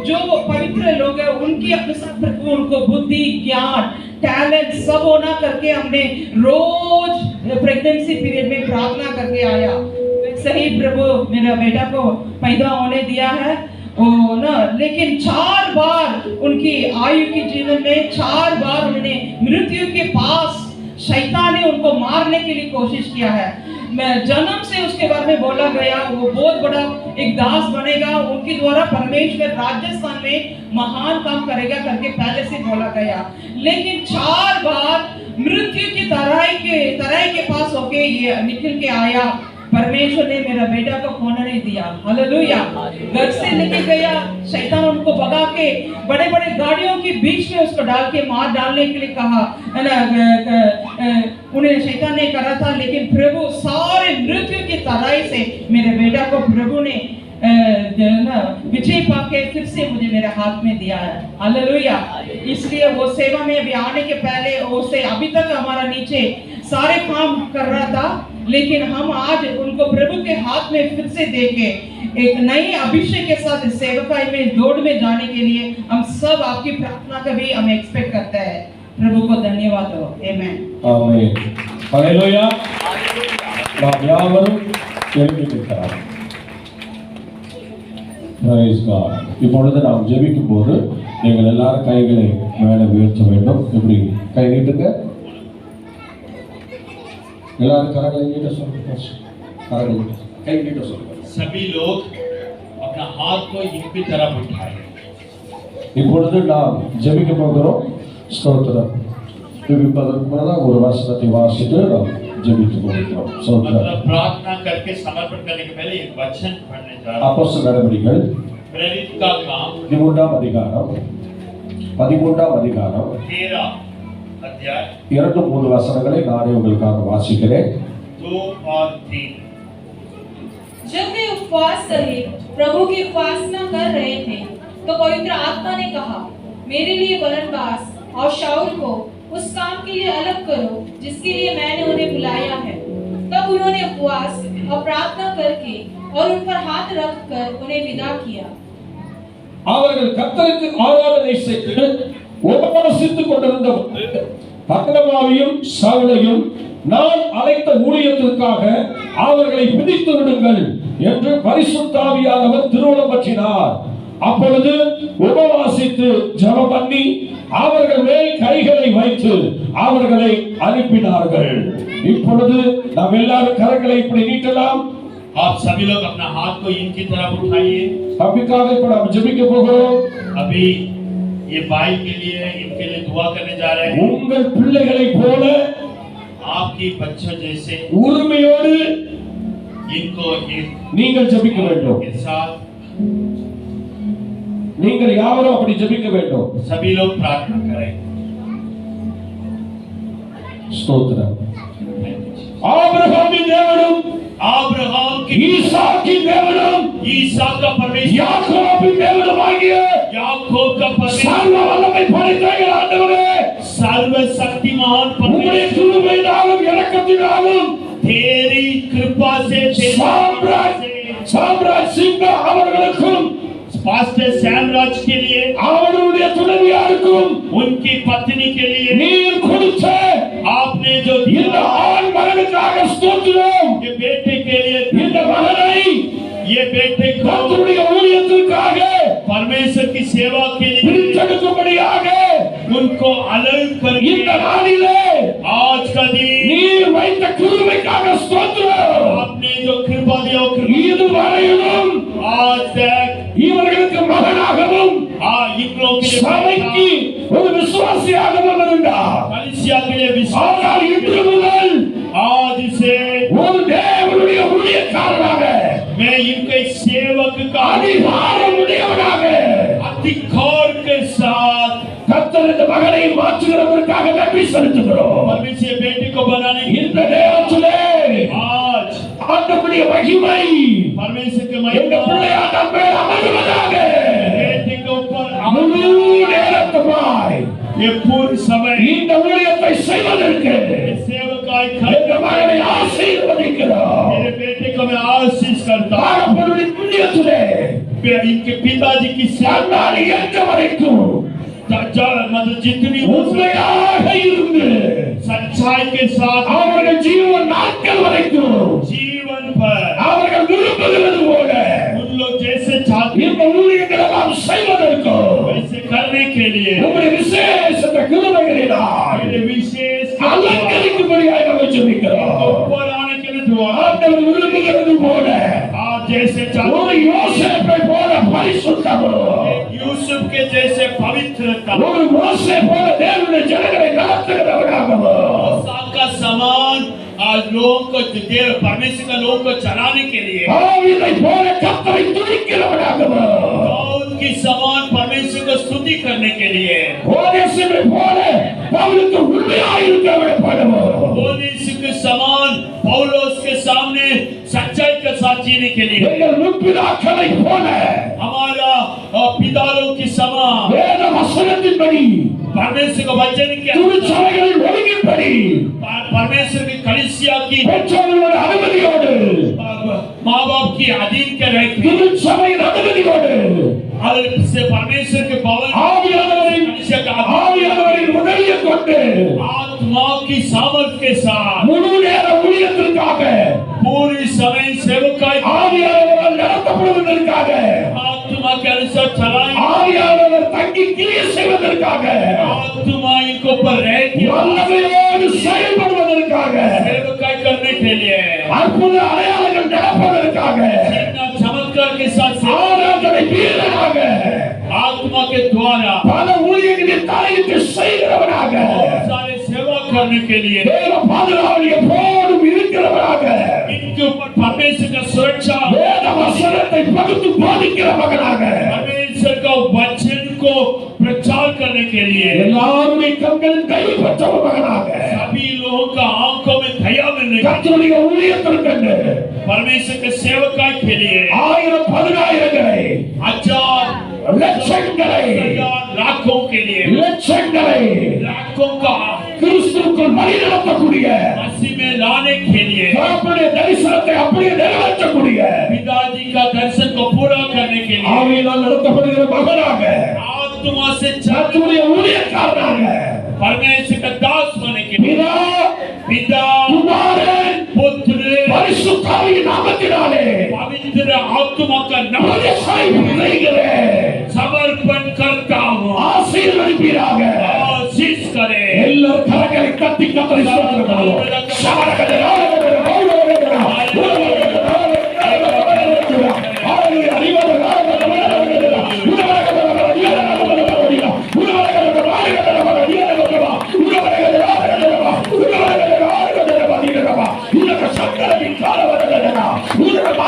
[SPEAKER 5] जो पवित्र लोग हैं उनकी अपने साथ उनको बुद्धि ज्ञान टैलेंट सब होना करके हमने रोज प्रेगनेंसी पीरियड में प्रार्थना करके आया। सही प्रभु मेरा बेटा को पैदा होने दिया है ना, लेकिन 4 बार उनकी आयु के जीवन में 4 बार उन्होंने मृत्यु के पास शैतान ने उनको मारने के लिए कोशिश किया है। मैं जन्म से उसके बारे में बोला गया वो बहुत बड़ा एक दास बनेगा, उनके द्वारा परमेश्वर राजस्थान में महान काम करेगा करके पहले से बोला गया। लेकिन 4 बार मृत्यु की तराई के पास होके ये निकल के आया। परमेश्वर ने मेरा बेटा को खोने नहीं दिया। हालेलुया। घर से लेके गया, शैतान उनको भगा के बड़े बड़े गाड़ियों के बीच में उसको डाल के मार डालने के लिए कहा, उन्हें शैतान ने करा था। लेकिन प्रभु सारे मृत्यु की तराई से मेरे बेटा को प्रभु ने विजय पाके फिर से मुझे मेरे हाथ में दिया है। हालेलुया। इसलिए वो सेवा में अभी आने के पहले उससे अभी तक हमारा नीचे सारे काम कर रहा था, लेकिन हम आज उनको प्रभु के हाथ में फिर से देके एक नई अभिषेक के साथ सेवकाई में दौड़ में जाने के लिए हम सब आपकी प्रार्थना का भी हम एक्सपेक्ट करते हैं। प्रभु को धन्यवाद हो। आमेन।
[SPEAKER 1] ஆமென். ஹல்லேலூயா. நாம் யாவரும் எழுந்து நிற்கலாம். Praise God. இப்பொழுது நாம் ஜெபிக்கும் போது நீங்கள் எல்லாரும் கைகளை மேலே உயர்த்த வேண்டும். இப்படி கை நீட்டுங்க. எல்லாரும் கரங்களை நீட்ட சொல்லுங்க. கரங்களை கை நீட்ட சொல்லுங்க.
[SPEAKER 4] सभी लोग अपना हाथ को इनकी तरफ उठाएं।
[SPEAKER 1] இப்பொழுது நாம் ஜெபிக்க போகிறோம். ஸ்தோத்திரம். ஜெபிப்பதற்கு முன்னதாக ஒரு வசனத்தை வாசித்து நாம் ஜெபித்துக் கொள்கிறோம்.
[SPEAKER 4] मतलब प्रार्थना करके समर्पण करने के पहले एक वचन पढ़ने जा रहा हूं।
[SPEAKER 1] அப்போஸ்தலர் நடவடிக்கைகள்
[SPEAKER 4] प्रेरित का काम
[SPEAKER 1] 13ஆம் அதிகாரம்
[SPEAKER 4] 13 अध्याय
[SPEAKER 1] 2-3 வசனங்களை நானே உங்களுக்காக வாசிக்கிறேன்.
[SPEAKER 4] 2 और 3।
[SPEAKER 3] जब वे उपवास सहित प्रभु की उपासना कर रहे थे तो पवित्र आत्मा ने कहा, मेरे लिए बरनबास और शाऊल को उस काम के लिए अलग करो जिसके लिए मैंने उन्हें बुलाया है। तब उन्होंने उपवास और प्रार्थना करके और उन पर हाथ रखकर उन्हें विदा किया।
[SPEAKER 1] அவர்கள் கர்த்தருக்கு ஆராதனை செய்து உபவாசித்துக் கொண்டிருந்தபோது பர்னபாவையும் சவுலையும் நான் அழைத்த ஊழியத்திற்காக அவர்களை பிடித்து விடுங்கள் என்று பரிசுத்த ஆவியானவர் திருவுளம் பற்றினார். அப்பொழுது உபவாசித்து ஜெபம் பண்ணி அவர்கள் மேல் கைகளை வைத்து அவர்களை அனுப்பினார்கள். இப்பொழுது நாம் எல்லாரும் கரங்களை இப்படி நீட்டலாம்.
[SPEAKER 4] आप सभी लोग अपना हाथ को इनकी तरफ उठाइए।
[SPEAKER 1] அபிக்காக இப்ப நாம் ஜெபிக்க போகிறோம்.
[SPEAKER 4] अभी ये भाई के लिए इनके लिए दुआ करने जा रहे हैं।
[SPEAKER 1] உங்கள் பிள்ளைகளைப் போல
[SPEAKER 4] आपकी बच्चों जैसे
[SPEAKER 1] உரிமையோடு
[SPEAKER 4] इनको एक
[SPEAKER 1] நீங்கள் ஜெபிக்க வேண்டும்.
[SPEAKER 4] के साथ
[SPEAKER 1] நீங்கள் யாவரும் அப்படி ஜெபிக்க வேண்டும்.
[SPEAKER 4] सभी लोग प्रार्थना करें।
[SPEAKER 1] ஸ்தோத்திரம். ஆபிரகாமின் தேவனும்
[SPEAKER 4] अब्राहम की
[SPEAKER 1] ஈசாக்கின் தேவனும்
[SPEAKER 4] ईसाक का परमेश्वर
[SPEAKER 1] யாக்கோபின் தேவனுமாகிய
[SPEAKER 4] याकूब का परमेश्वर
[SPEAKER 1] சர்வ வல்லமை படைத்த எங்கள் ஆண்டவரே,
[SPEAKER 4] सर्वशक्तिमान
[SPEAKER 1] உம்முடைய
[SPEAKER 4] परमेश्वर
[SPEAKER 1] கிருபையினாலும் இரக்கத்தினாலும்
[SPEAKER 4] तेरी कृपा से
[SPEAKER 1] சாம்ராஜ் சிங்க அவர்களுக்கும்
[SPEAKER 4] पास्टर सैमराज के लिए
[SPEAKER 1] அவருடைய துணைவியாருக்கும்
[SPEAKER 4] उनकी पत्नी के लिए
[SPEAKER 1] நீர் கொடுத்த
[SPEAKER 4] आपने जो
[SPEAKER 1] இந்த
[SPEAKER 4] दिया
[SPEAKER 1] ஆண் மகனுக்காக ஸ்தோத்திரம்.
[SPEAKER 4] ये बेटे के लिए
[SPEAKER 1] இந்த மகனை
[SPEAKER 4] ये बेटे को
[SPEAKER 1] கர்த்தருடைய ஊழியத்திற்காக
[SPEAKER 4] परमेश्वर की सेवा के लिए
[SPEAKER 1] பிரித்தெடுக்கும்படியாக
[SPEAKER 4] उनको अलग
[SPEAKER 1] இந்த
[SPEAKER 4] करके
[SPEAKER 1] நாளிலே
[SPEAKER 4] आज का दिन
[SPEAKER 1] நீர் வைத்த கிருபைக்காக ஸ்தோத்திரம்.
[SPEAKER 4] आपने जो कृपा दिया वो कृपा
[SPEAKER 1] இதுவரையிலும்
[SPEAKER 4] आज तक
[SPEAKER 1] இவர்களுக்கு மகனாகவும்
[SPEAKER 4] इन लोगों के
[SPEAKER 1] சபைக்கு
[SPEAKER 4] लिए
[SPEAKER 1] ஒரு விசுவாசியாகவும் இருந்தார்.
[SPEAKER 4] कलीसिया के लिए विश्वास
[SPEAKER 1] ஆனால் இன்று முதல்
[SPEAKER 4] आज से
[SPEAKER 1] ஒரு தேவனுடைய ஊழியக்காரனாக
[SPEAKER 4] मैं इनके सेवक का
[SPEAKER 1] அதிகாரம் உடையவனாக
[SPEAKER 4] अधिकार के साथ
[SPEAKER 1] கர்த்தர் இந்த மகனை மாற்றுகிறதற்காக நன்றி செலுத்துகிறோம்.
[SPEAKER 4] परमेश्वर बेटे को बनाने की
[SPEAKER 1] இந்த நேரத்திலே
[SPEAKER 4] आज
[SPEAKER 1] ஆண்டவருடைய மகிமை
[SPEAKER 4] परमेश्वर के
[SPEAKER 1] எங்க
[SPEAKER 4] महिमा
[SPEAKER 1] பிள்ளையார் நம்மேல் அமர்வதாக.
[SPEAKER 4] बेटे के ऊपर
[SPEAKER 1] முழு நேரத்துமாய்
[SPEAKER 4] ये पूरी समय
[SPEAKER 1] இந்த ஊழியத்தை செய்வதற்கு
[SPEAKER 4] सेवकाई
[SPEAKER 1] எங்க மகனை ஆசீர்வதிக்கிறோம்.
[SPEAKER 4] मेरे बेटे को मैं आशीष करता हूँ
[SPEAKER 1] ஆண்டவருடைய புண்ணியத்திலே
[SPEAKER 4] इनके पिताजी की सेवा
[SPEAKER 1] தன்னால் இயன்ற வரைக்கும்
[SPEAKER 4] मतलब जितनी हो सके
[SPEAKER 1] உண்மையாக இருந்து
[SPEAKER 4] सच्चाई के साथ
[SPEAKER 1] அவர்கள் ஜீவன் நாட்கள் வரைக்கும்
[SPEAKER 4] जीवन पर
[SPEAKER 1] அவர்கள் விரும்புகிறது போல
[SPEAKER 4] उन लोग जैसे चाहते
[SPEAKER 1] இந்த ஊழியங்கள் எல்லாம் செய்வதற்கும்
[SPEAKER 4] वैसे करने के लिए
[SPEAKER 1] உங்களுடைய விசேஷ கிருபைகளினால்
[SPEAKER 4] मेरे विशेष
[SPEAKER 1] அலங்கரிக்கும்படியாக நம்ம ஜெபிக்கிறோம்.
[SPEAKER 4] ऊपर आने के लिए दुआ
[SPEAKER 1] ஆண்டவர் விரும்புகிறது போல
[SPEAKER 4] आप जैसे
[SPEAKER 1] ஒரு
[SPEAKER 4] चाहते
[SPEAKER 1] யோசேப்பை போல பரிசுத்தமும்
[SPEAKER 4] यूसुफ के जैसे पवित्रता
[SPEAKER 1] ஒரு மோசே போல தேவனுடைய ஜனங்களை நடத்துகிறவராகவும்
[SPEAKER 4] मूसा का समान आज लोगों को देव परमेश्वर का लोगों को चलाने के लिए
[SPEAKER 1] தாவீதை போல கர்த்தரை துதிக்கிறவராகவும்
[SPEAKER 4] दाऊद की समान परमेश्वर को स्तुति करने के लिए
[SPEAKER 1] ஓனேசிமை போல பவுலுக்கு உண்மையாயிருக்கிறவராகவும்
[SPEAKER 4] पौलुस के समान पौलुस के सामने सच्चाई के साथ जीने के लिए
[SPEAKER 1] எங்கள் முற்பிதாக்களை போல
[SPEAKER 4] हमारा पिता लोग की समान
[SPEAKER 1] வேத वचनத்தின்படி
[SPEAKER 4] परमेश्वर का वचन क्या
[SPEAKER 1] திருச்சபைகளின் ஒழுங்கின்படி
[SPEAKER 4] परमेश्वर की कलीसिया की
[SPEAKER 1] பெற்றோர்களோட அனுமதியோடு
[SPEAKER 4] माँ बाप की अधीन के रह
[SPEAKER 1] திருச்சபையின் அனுமதியோடு
[SPEAKER 4] से परमेश्वर के भवन
[SPEAKER 1] ஆவியானவரின்
[SPEAKER 4] कलीसिया का
[SPEAKER 1] ஆவியானவரின் உதவியை கொண்டு
[SPEAKER 4] आत्मा की सामर्थ के साथ
[SPEAKER 1] முழு நேர ஊழியத்திற்காக
[SPEAKER 4] पूरी समय सेवकाई
[SPEAKER 1] ஆவியானவரால் நடத்தப்படுவதற்காக
[SPEAKER 4] आत्मा के अनुसार चलाएं
[SPEAKER 1] ஆவியானவர் தங்கி கிரியை செய்வதற்காக
[SPEAKER 4] आत्मा इनको ऊपर रह के
[SPEAKER 1] வல்லமையோடு செயல்படுவதற்காக
[SPEAKER 4] सेवकाई करने के लिए
[SPEAKER 1] அற்புத அடையாளங்கள் நடப்பதற்காக
[SPEAKER 4] चमत्कार के साथ
[SPEAKER 1] ஆராதனை வீரனாக
[SPEAKER 4] आत्मा के द्वारा
[SPEAKER 1] பல ஊழியர்களின் தலையிட்டு செய்கிறவனாக
[SPEAKER 4] बहुत सारे करने के लिए
[SPEAKER 1] தேவ பாதுகாவல் எப்போதும் இருக்கிறவராக
[SPEAKER 4] इनके ऊपर परमेश्वर का सुरक्षा
[SPEAKER 1] வேத வசனத்தை பகுத்து போதிக்கிற மகனாக
[SPEAKER 4] परमेश्वर का वचन को प्रचार करने के लिए
[SPEAKER 1] எல்லாருடைய கண்களின் கைப்பற்ற மகனாக
[SPEAKER 4] सभी लोगों का आंखों में दया मिलने के लिए
[SPEAKER 1] கர்த்தருடைய ஊழியத்திற்கென்று
[SPEAKER 4] परमेश्वर के सेवकाई के लिए
[SPEAKER 1] ஆயிரம் பதினாயிரங்களை
[SPEAKER 4] हजार
[SPEAKER 1] லட்சங்களை
[SPEAKER 4] लाखों के लिए
[SPEAKER 1] லட்சங்களை
[SPEAKER 4] लाखों का
[SPEAKER 1] கிறிஸ்துவுக்குள் வழிநடத்தக்கூடிய
[SPEAKER 4] मसीह में लाने के लिए
[SPEAKER 1] தகப்பனுடைய தரிசனத்தை அப்படியே நிறைவேற்றக்கூடிய
[SPEAKER 4] पिताजी का दर्शन को पूरा करने के लिए
[SPEAKER 1] ஆவியினால் நடத்தப்படுகிற மகனாக
[SPEAKER 4] आत्मा से
[SPEAKER 1] கர்த்தருடைய ஊழியக்காரனாக
[SPEAKER 4] परमेश्वर का दास होने के लिए
[SPEAKER 1] பிதா
[SPEAKER 4] पिता
[SPEAKER 1] குமாரன்
[SPEAKER 4] पुत्र
[SPEAKER 1] பரிசுத்த ஆவியின் நாமத்தினாலே
[SPEAKER 4] पवित्र आत्मा का नाम
[SPEAKER 1] பிரதிஷ்டை செய்கிறேன்.
[SPEAKER 4] समर्पण करता हूँ
[SPEAKER 1] ஆசீர்வதிப்பீராக.
[SPEAKER 4] आशीष करे
[SPEAKER 1] எல்லாரும் கரங்களை தட்டி கர்த்தரை ஸ்தோத்திரம் பண்ணுவோம். சமரகத்தை ஆளுகிற பவுலோரேடா. ஹalleluya.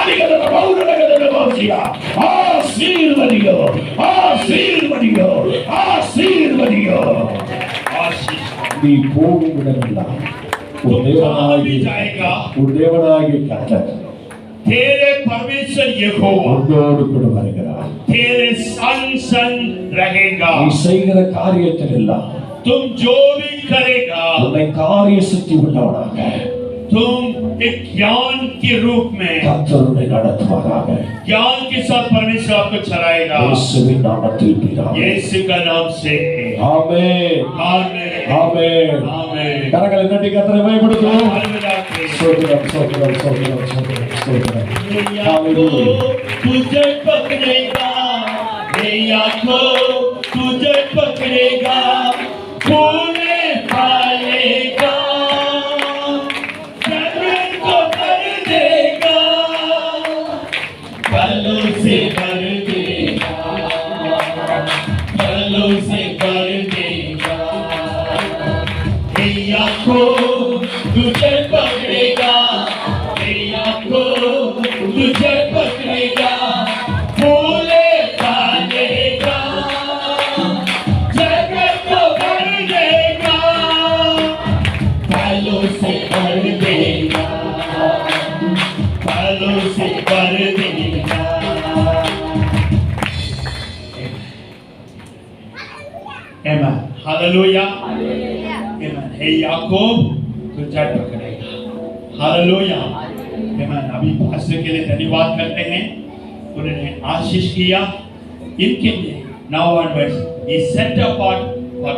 [SPEAKER 1] அறிவதற்கு ஆசீர்வதியோ ஆசீர்வதியோ ஆசீர்வதியோ
[SPEAKER 4] आशीष
[SPEAKER 1] நீ போகும் இடமெல்லாம்
[SPEAKER 4] तुम जहाँ भी जाएगा
[SPEAKER 1] உன் தேவனாகிய கர்த்தர்
[SPEAKER 4] तेरे परमेश्वर यहोवा
[SPEAKER 1] உன்னோடு கூட வருகிறார்.
[SPEAKER 4] तेरे संग संग रहेगा
[SPEAKER 1] நீ செய்கிற காரியத்தில் எல்லாம்
[SPEAKER 4] तुम जो भी करेगा
[SPEAKER 1] உன்னை காரிய சித்தி உள்ளவனாக
[SPEAKER 4] तुम एक ज्ञान के रूप में
[SPEAKER 1] கர்த்தர் உன்னை நடத்துவாராக.
[SPEAKER 4] ज्ञान के साथ परमेश्वर आपको चलाएगा
[SPEAKER 1] இயேசுவின் நாமத்தில் பிதாவே.
[SPEAKER 4] यीशु का नाम से
[SPEAKER 1] ஆமென்
[SPEAKER 4] आमीन
[SPEAKER 1] ஆமென்.
[SPEAKER 4] आमीन
[SPEAKER 1] கரங்களை தட்டி கர்த்தரை மகிமைப்படுத்துவோம்.
[SPEAKER 4] अलविदा करें।
[SPEAKER 1] ஸ்தோத்திரம் ஸ்தோத்திரம் ஸ்தோத்திரம் ஸ்தோத்திரம் ஸ்தோத்திரம்.
[SPEAKER 4] मैया को तुझे पकड़ेगा मैया को तुझे पकड़ेगा फूले पालेगा जमीन को भर देगा फलों से भर देगा फलों से भर देगा मैया को तुझे पकड़ेगा मैया को तुझे पकड़ेगा फूले पालेगा जगत को भर देगा फलों से भर देगा फलों से भर देगा Amen. Hallelujah. Amen. हे याकूब तुझे पकड़ेगा हालेलुया आमीन। अभी पास्टर के लिए धन्यवाद करते हैं उन्होंने आशीष किया इनके लिए now onwards he set apart for